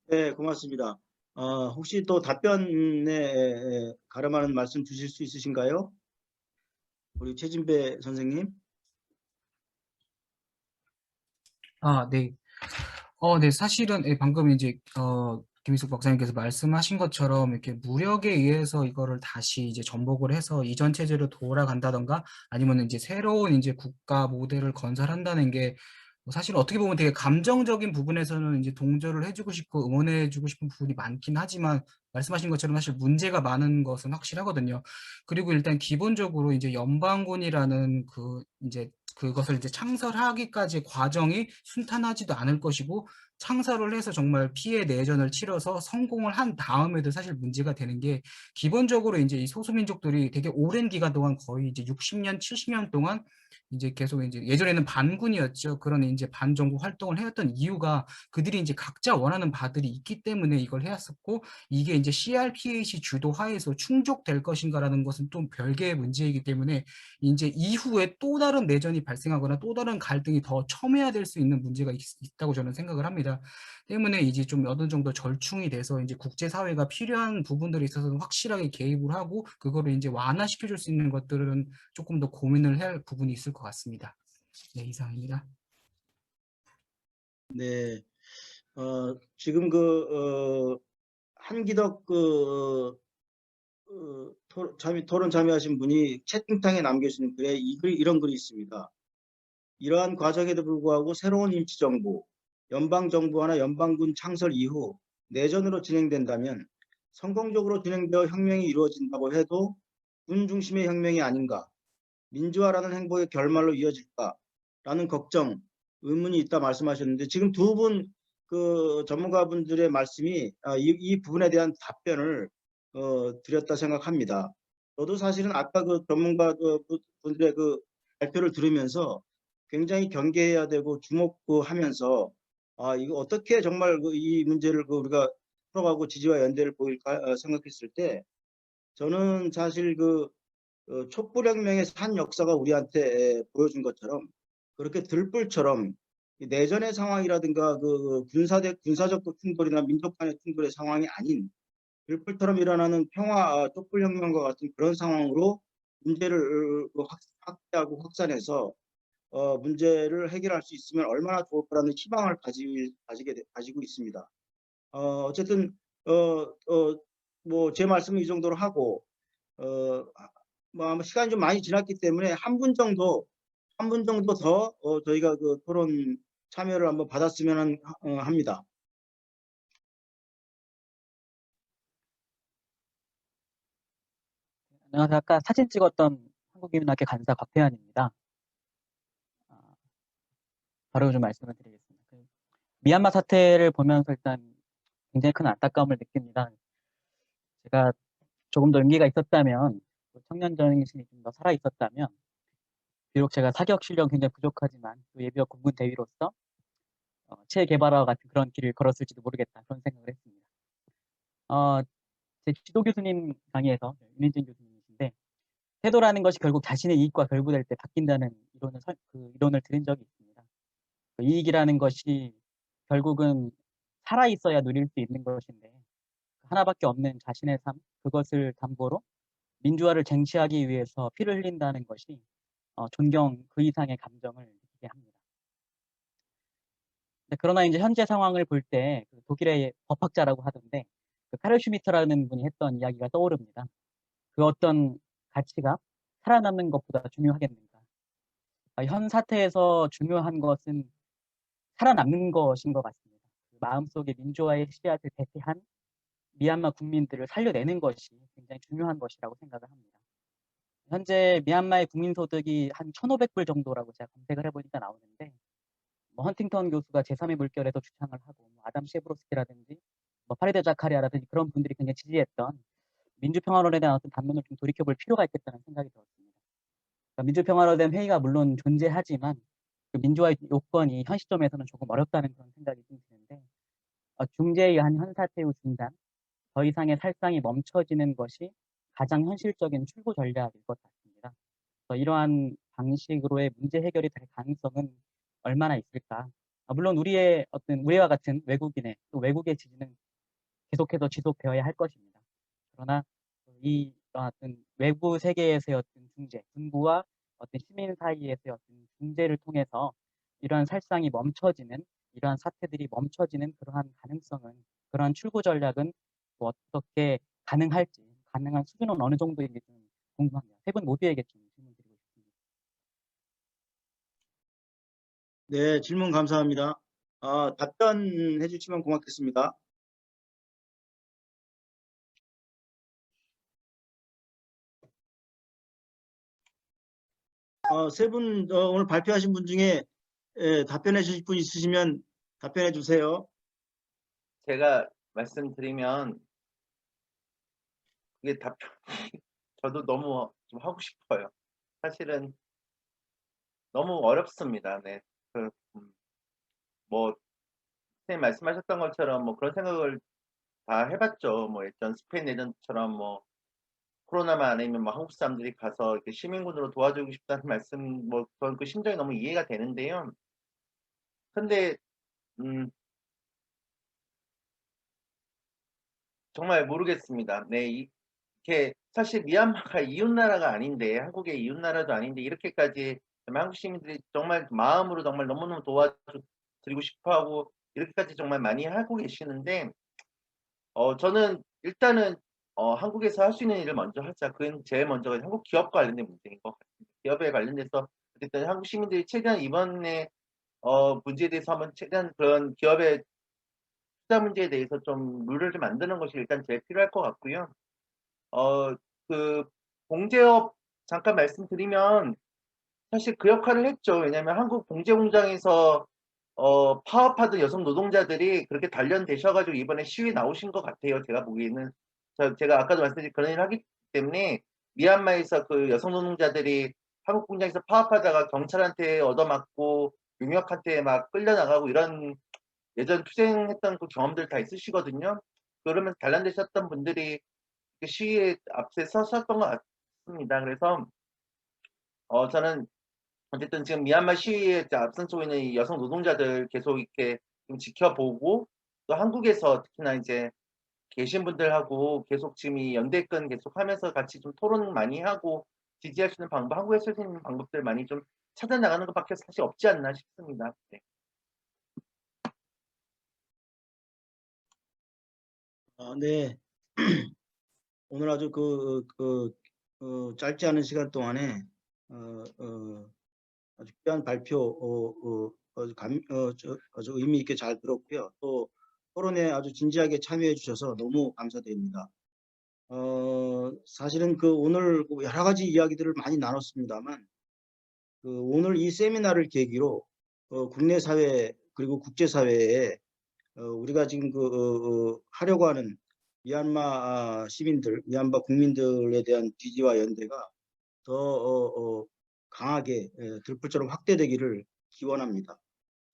네, 고맙습니다. 혹시 또 답변에 가름하는 말씀 주실 수 있으신가요? 우리 최진배 선생님. 네. 네, 사실은 방금 이제 김희숙 박사님께서 말씀하신 것처럼 이렇게 무력에 의해서 이거를 다시 이제 전복을 해서 이전 체제로 돌아간다던가 아니면 이제 새로운 이제 국가 모델을 건설한다는 게 사실 어떻게 보면 되게 감정적인 부분에서는 이제 동조를 해주고 싶고 응원해주고 싶은 부분이 많긴 하지만 말씀하신 것처럼 사실 문제가 많은 것은 확실하거든요. 그리고 일단 기본적으로 이제 연방군이라는 그것을 이제 창설하기까지 과정이 순탄하지도 않을 것이고 창설을 해서 정말 피해 내전을 치러서 성공을 한 다음에도 사실 문제가 되는 게 기본적으로 이제 이 소수민족들이 되게 오랜 기간 동안 거의 이제 60년, 70년 동안 이제 계속 이제 예전에는 반군이었죠. 그런 이제 반정부 활동을 해왔던 이유가 그들이 이제 각자 원하는 바들이 있기 때문에 이걸 해왔었고 이게 이제 CRPH 주도 하에서 충족될 것인가라는 것은 또 별개의 문제이기 때문에 이제 이후에 또 다른 내전이 발생하거나 또 다른 갈등이 더 첨예화될 수 있는 문제가 있다고 저는 생각을 합니다. 때문에 이제 좀 어느 정도 절충이 돼서 이제 국제사회가 필요한 부분들에 있어서는 확실하게 개입을 하고 그거를 이제 완화시켜줄 수 있는 것들은 조금 더 고민을 해야 할 부분이 있을 것 같습니다. 네, 이상입니다. 네, 지금 한기덕 토론 참여하신 분이 채팅창에 남겨주신 글에 이런 글이 있습니다. 이러한 과정에도 불구하고 새로운 임시정부, 연방정부나 연방군 창설 이후 내전으로 진행된다면 성공적으로 진행되어 혁명이 이루어진다고 해도 군 중심의 혁명이 아닌가, 민주화라는 행보의 결말로 이어질까라는 걱정, 의문이 있다 말씀하셨는데 지금 두 분 전문가분들의 말씀이 이 부분에 대한 답변을 드렸다 생각합니다. 저도 사실은 아까 그 전문가 분들의 그 발표를 들으면서 굉장히 경계해야 되고 주목하면서 이거 어떻게 정말 이 문제를 우리가 풀어가고 지지와 연대를 보일까 생각했을 때 저는 사실 촛불혁명의 산 역사가 우리한테 보여준 것처럼 그렇게 들불처럼 내전의 상황이라든가 군사적 충돌이나 민족 간의 충돌의 상황이 아닌 들불처럼 일어나는 촛불혁명과 같은 그런 상황으로 문제를 확대하고 확산해서 문제를 해결할 수 있으면 얼마나 좋을까라는 희망을 가지고 있습니다. 어쨌든 뭐 제 말씀은 이 정도로 하고 뭐 아마 시간이 좀 많이 지났기 때문에 한 분 정도 더 저희가 그 토론 참여를 한번 받았으면 합니다. 안녕하세요. 아까 사진 찍었던 한국인문학회 간사 곽태환입니다. 바로 좀 말씀을 드리겠습니다. 미얀마 사태를 보면서 일단 굉장히 큰 안타까움을 느낍니다. 제가 조금 더 용기가 있었다면, 청년 정신이 좀 더 살아 있었다면, 비록 제가 사격 실력은 굉장히 부족하지만 또 예비역 공군 대위로서 체계발화와 같은 그런 길을 걸었을지도 모르겠다 그런 생각을 했습니다. 제 지도 교수님 강의에서 윤인진 교수님이신데 태도라는 것이 결국 자신의 이익과 결부될 때 바뀐다는 이론을 들은 적이 있습니다. 이익이라는 것이 결국은 살아있어야 누릴 수 있는 것인데 하나밖에 없는 자신의 삶, 그것을 담보로 민주화를 쟁취하기 위해서 피를 흘린다는 것이 존경 그 이상의 감정을 느끼게 합니다. 그러나 이제 현재 상황을 볼 때 독일의 법학자라고 하던데 카를 슈미트라는 분이 했던 이야기가 떠오릅니다. 그 어떤 가치가 살아남는 것보다 중요하겠는가? 현 사태에서 중요한 것은 살아남는 것인 것 같습니다. 마음속에 민주화의 씨앗을 배태한 미얀마 국민들을 살려내는 것이 굉장히 중요한 것이라고 생각을 합니다. 현재 미얀마의 국민소득이 한 1,500불 정도라고 제가 검색을 해보니까 나오는데 헌팅턴 교수가 제3의 물결에서 주창을 하고 아담 셰브로스키라든지 파리데 자카리아라든지 그런 분들이 굉장히 지지했던 민주평화론에 대한 어떤 담론을 좀 돌이켜볼 필요가 있겠다는 생각이 들었습니다. 그러니까 민주평화론에 대한 회의가 물론 존재하지만 그 민주화의 요건이 현 시점에서는 조금 어렵다는 그런 생각이 좀 드는데 중재에 의한 현사태 후 중단, 더 이상의 살상이 멈춰지는 것이 가장 현실적인 출구 전략일 것 같습니다. 이러한 방식으로의 문제 해결이 될 가능성은 얼마나 있을까? 물론 우리의 어떤 우리와 같은 외국인의 또 외국의 지지는 계속해서 지속되어야 할 것입니다. 그러나 이 어떤 외부 세계에서의 어떤 중재, 군부와 어떤 시민 사이에서의 어떤 중재를 통해서 이러한 살상이 멈춰지는, 이러한 사태들이 멈춰지는 그러한 가능성은, 그러한 출구 전략은 어떻게 가능할지, 가능한 수준은 어느 정도인지 좀 궁금합니다. 세 분 모두에게 좀 질문 드리고 싶습니다. 네, 질문 감사합니다. 답변해 주시면 고맙겠습니다. 세 분 오늘 발표하신 분 중에 답변해 주실 분 있으시면 답변해 주세요. 제가 말씀드리면 그게 답변 저도 너무 좀 하고 싶어요. 사실은 너무 어렵습니다. 네. 뭐 선생님 말씀하셨던 것처럼 뭐 그런 생각을 다 해봤죠. 뭐 예전 스페인 내전처럼 뭐 코로나만 아니면 뭐 한국 사람들이 가서 이렇게 시민군으로 도와주고 싶다는 말씀, 뭐 그런 그 심정이 너무 이해가 되는데요. 근데 정말 모르겠습니다. 네, 이렇게 사실 미얀마가 이웃나라가 아닌데, 한국의 이웃나라도 아닌데 이렇게까지 정말 한국 시민들이 정말 마음으로 정말 너무너무 도와드리고 싶어하고 이렇게까지 정말 많이 하고 계시는데, 저는 일단은 한국에서 할 수 있는 일을 먼저 하자. 그건 제일 먼저가 한국 기업과 관련된 문제인 것 같습니다. 기업에 관련돼서 어쨌든 한국 시민들이 최대한 이번에 문제에 대해서 한번 최대한 그런 기업의 투자 문제에 대해서 좀 룰을 좀 만드는 것이 일단 제일 필요할 것 같고요. 그 봉제업 잠깐 말씀드리면 사실 그 역할을 했죠. 왜냐하면 한국 봉제 공장에서 파업하던 여성 노동자들이 그렇게 단련되셔가지고 이번에 시위 나오신 것 같아요. 제가 보기에는 제가 아까도 말씀드린 그런 일을 하기 때문에 미얀마에서 그 여성 노동자들이 한국 공장에서 파업하다가 경찰한테 얻어맞고 용역한테 막 끌려나가고 이런 예전 투쟁했던 그 경험들 다 있으시거든요. 그러면서 단련되셨던 분들이 시위에 앞서 서셨던 것 같습니다. 그래서 저는 어쨌든 지금 미얀마 시위에 앞선 쪽에 있는 이 여성 노동자들 계속 이렇게 좀 지켜보고 또 한국에서 특히나 이제 계신 분들하고 계속 지금 이 연대권 계속 하면서 같이 좀 토론 많이 하고 지지할 수 있는 방법, 한국에서 할 수 있는 방법들 많이 좀 찾아나가는 것밖에 사실 없지 않나 싶습니다. 네. 네. 오늘 아주 짧지 않은 시간 동안에 아주 귀한 발표 아주 의미 있게 잘 들었고요. 또 토론에 아주 진지하게 참여해 주셔서 너무 감사드립니다. 사실은 오늘 여러 가지 이야기들을 많이 나눴습니다만 오늘 이 세미나를 계기로 국내 사회 그리고 국제 사회에 우리가 지금 하려고 하는 미얀마 시민들, 미얀마 국민들에 대한 지지와 연대가 더 강하게 들불처럼 확대되기를 기원합니다.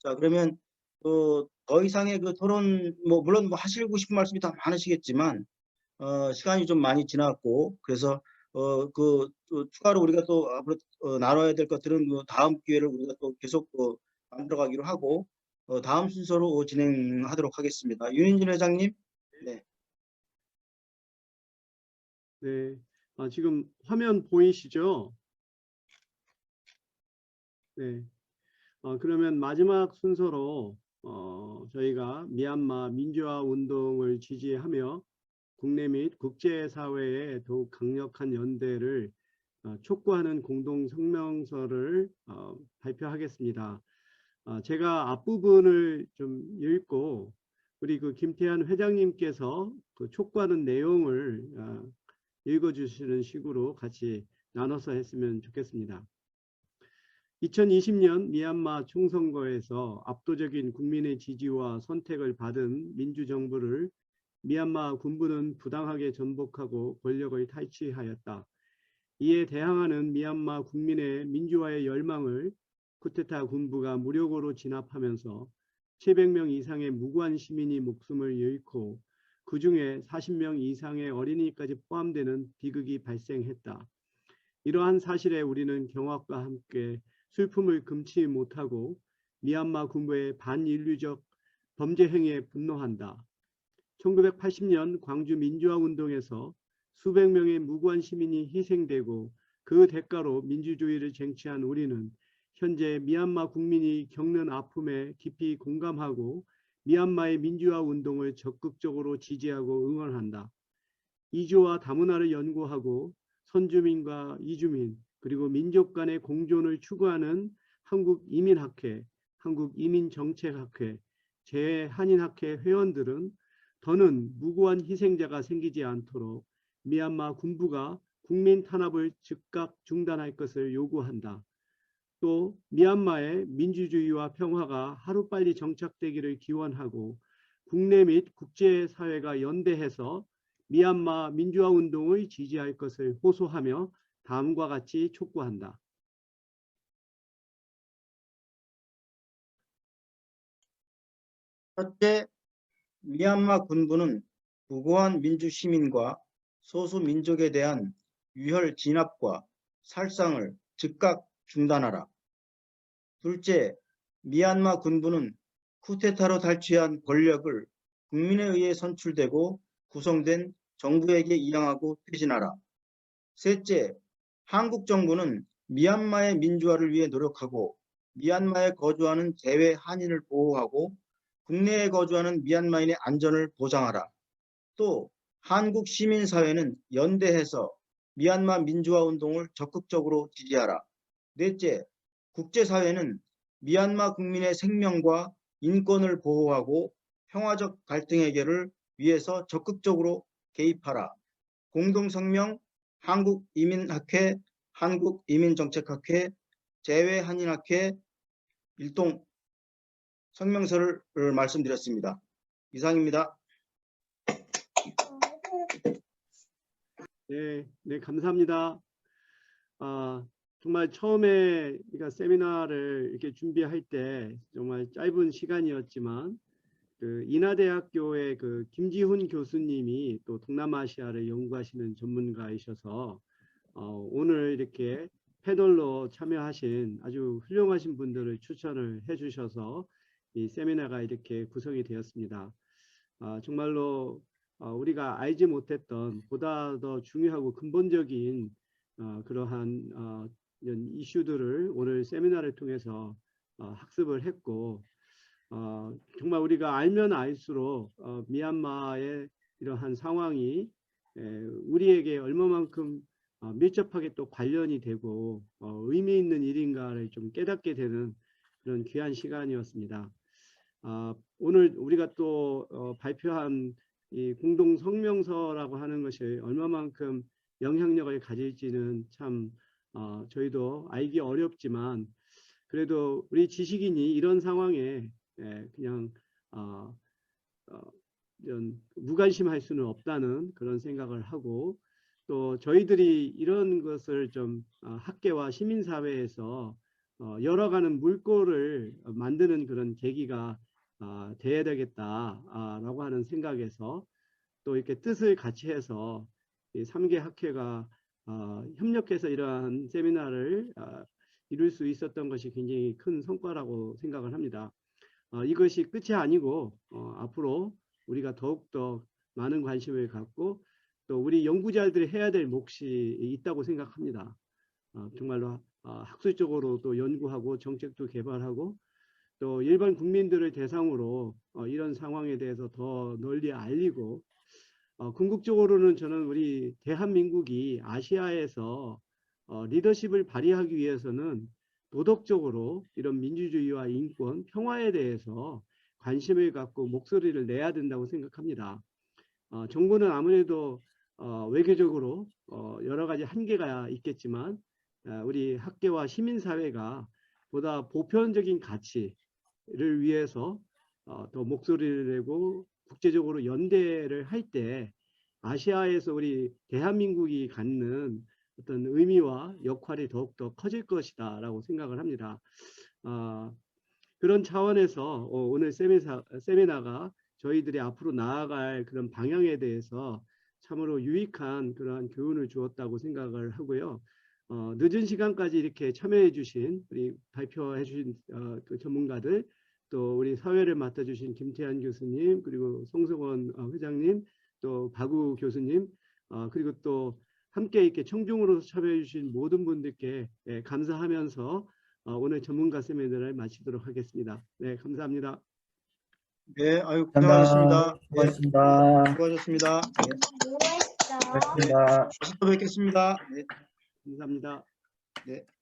자, 그러면 더 이상의 토론, 물론 하시고 싶은 말씀이 다 많으시겠지만 시간이 좀 많이 지났고, 그래서 추가로 우리가 또 앞으로 나눠야 될 것들은 다음 기회를 우리가 또 계속 만들어가기로 하고 다음 순서로 진행하도록 하겠습니다. 윤인진 회장님. 네. 네. 지금 화면 보이시죠? 네. 그러면 마지막 순서로 저희가 미얀마 민주화 운동을 지지하며 국내 및 국제사회에 더욱 강력한 연대를 촉구하는 공동 성명서를 발표하겠습니다. 제가 앞부분을 좀 읽고 우리 그 김태한 회장님께서 그 촉구하는 내용을 읽어주시는 식으로 같이 나눠서 했으면 좋겠습니다. 2020년 미얀마 총선거에서 압도적인 국민의 지지와 선택을 받은 민주정부를 미얀마 군부는 부당하게 전복하고 권력을 탈취하였다. 이에 대항하는 미얀마 국민의 민주화의 열망을 쿠데타 군부가 무력으로 진압하면서 700명 이상의 무고한 시민이 목숨을 잃고 그 중에 40명 이상의 어린이까지 포함되는 비극이 발생했다. 이러한 사실에 우리는 경악과 함께 슬픔을 금치 못하고 미얀마 군부의 반인류적 범죄 행위에 분노한다. 1980년 광주 민주화운동에서 수백 명의 무고한 시민이 희생되고 그 대가로 민주주의를 쟁취한 우리는 현재 미얀마 국민이 겪는 아픔에 깊이 공감하고 미얀마의 민주화 운동을 적극적으로 지지하고 응원한다. 이주와 다문화를 연구하고 선주민과 이주민 그리고 민족 간의 공존을 추구하는 한국이민학회, 한국이민정책학회, 재한인학회 회원들은 더는 무고한 희생자가 생기지 않도록 미얀마 군부가 국민 탄압을 즉각 중단할 것을 요구한다. 또 미얀마의 민주주의와 평화가 하루빨리 정착되기를 기원하고 국내 및 국제사회가 연대해서 미얀마 민주화 운동을 지지할 것을 호소하며 다음과 같이 촉구한다. 첫째, 미얀마 군부는 무고한 민주시민과 소수민족에 대한 유혈 진압과 살상을 즉각 중단하라. 둘째, 미얀마 군부는 쿠데타로 탈취한 권력을 국민에 의해 선출되고 구성된 정부에게 이양하고 퇴진하라. 셋째, 한국 정부는 미얀마의 민주화를 위해 노력하고 미얀마에 거주하는 재외 한인을 보호하고 국내에 거주하는 미얀마인의 안전을 보장하라. 또 한국 시민사회는 연대해서 미얀마 민주화 운동을 적극적으로 지지하라. 넷째, 국제사회는 미얀마 국민의 생명과 인권을 보호하고 평화적 갈등 해결을 위해서 적극적으로 개입하라. 공동성명 한국이민학회, 한국이민정책학회, 재외한인학회 일동 성명서를 말씀드렸습니다. 이상입니다. 네, 감사합니다. 정말 처음에 우리가 세미나를 이렇게 준비할 때 정말 짧은 시간이었지만 그 인하대학교의 그 김지훈 교수님이 또 동남아시아를 연구하시는 전문가이셔서 오늘 이렇게 패널로 참여하신 아주 훌륭하신 분들을 추천을 해주셔서 이 세미나가 이렇게 구성이 되었습니다. 정말로 우리가 알지 못했던 보다 더 중요하고 근본적인 그러한 이런 이슈들을 오늘 세미나를 통해서 학습을 했고 정말 우리가 알면 알수록 미얀마의 이러한 상황이 우리에게 얼마만큼 밀접하게 또 관련이 되고 의미 있는 일인가를 좀 깨닫게 되는 그런 귀한 시간이었습니다. 오늘 우리가 또 발표한 이 공동 성명서라고 하는 것이 얼마만큼 영향력을 가질지는 참 저희도 알기 어렵지만 그래도 우리 지식인이 이런 상황에 그냥 이런 무관심할 수는 없다는 그런 생각을 하고 또 저희들이 이런 것을 좀 학계와 시민사회에서 열어가는 물꼬를 만드는 그런 계기가 돼야 되겠다라고 하는 생각에서 또 이렇게 뜻을 같이 해서 이 3개 학회가 협력해서 이러한 세미나를 이룰 수 있었던 것이 굉장히 큰 성과라고 생각을 합니다. 이것이 끝이 아니고 앞으로 우리가 더욱더 많은 관심을 갖고 또 우리 연구자들이 해야 될 몫이 있다고 생각합니다. 정말로 학술적으로 또 연구하고 정책도 개발하고 또 일반 국민들을 대상으로 이런 상황에 대해서 더 널리 알리고 궁극적으로는 저는 우리 대한민국이 아시아에서 리더십을 발휘하기 위해서는 도덕적으로 이런 민주주의와 인권, 평화에 대해서 관심을 갖고 목소리를 내야 된다고 생각합니다. 정부는 아무래도 외교적으로 여러 가지 한계가 있겠지만 우리 학계와 시민사회가 보다 보편적인 가치를 위해서 더 목소리를 내고 국제적으로 연대를 할 때 아시아에서 우리 대한민국이 갖는 어떤 의미와 역할이 더욱더 커질 것이다라고 생각을 합니다. 그런 차원에서 오늘 세미나가 저희들이 앞으로 나아갈 그런 방향에 대해서 참으로 유익한 그러한 교훈을 주었다고 생각을 하고요. 늦은 시간까지 이렇게 참여해 주신 우리 발표해 주신 그 전문가들 또 우리 사회를 맡아주신 김태한 교수님 그리고 송성원 회장님 또 박우 교수님 그리고 또 함께 이렇게 청중으로서 참여해 주신 모든 분들께 감사하면서 오늘 전문가 세미나를 마치도록 하겠습니다. 네, 감사합니다. 네, 아유, 감사합니다. 고생하셨습니다. 수고하셨습니다. 수고하셨습니다. 네. 수고하셨습니다. 또 뵙겠습니다. 네. 감사합니다. 네.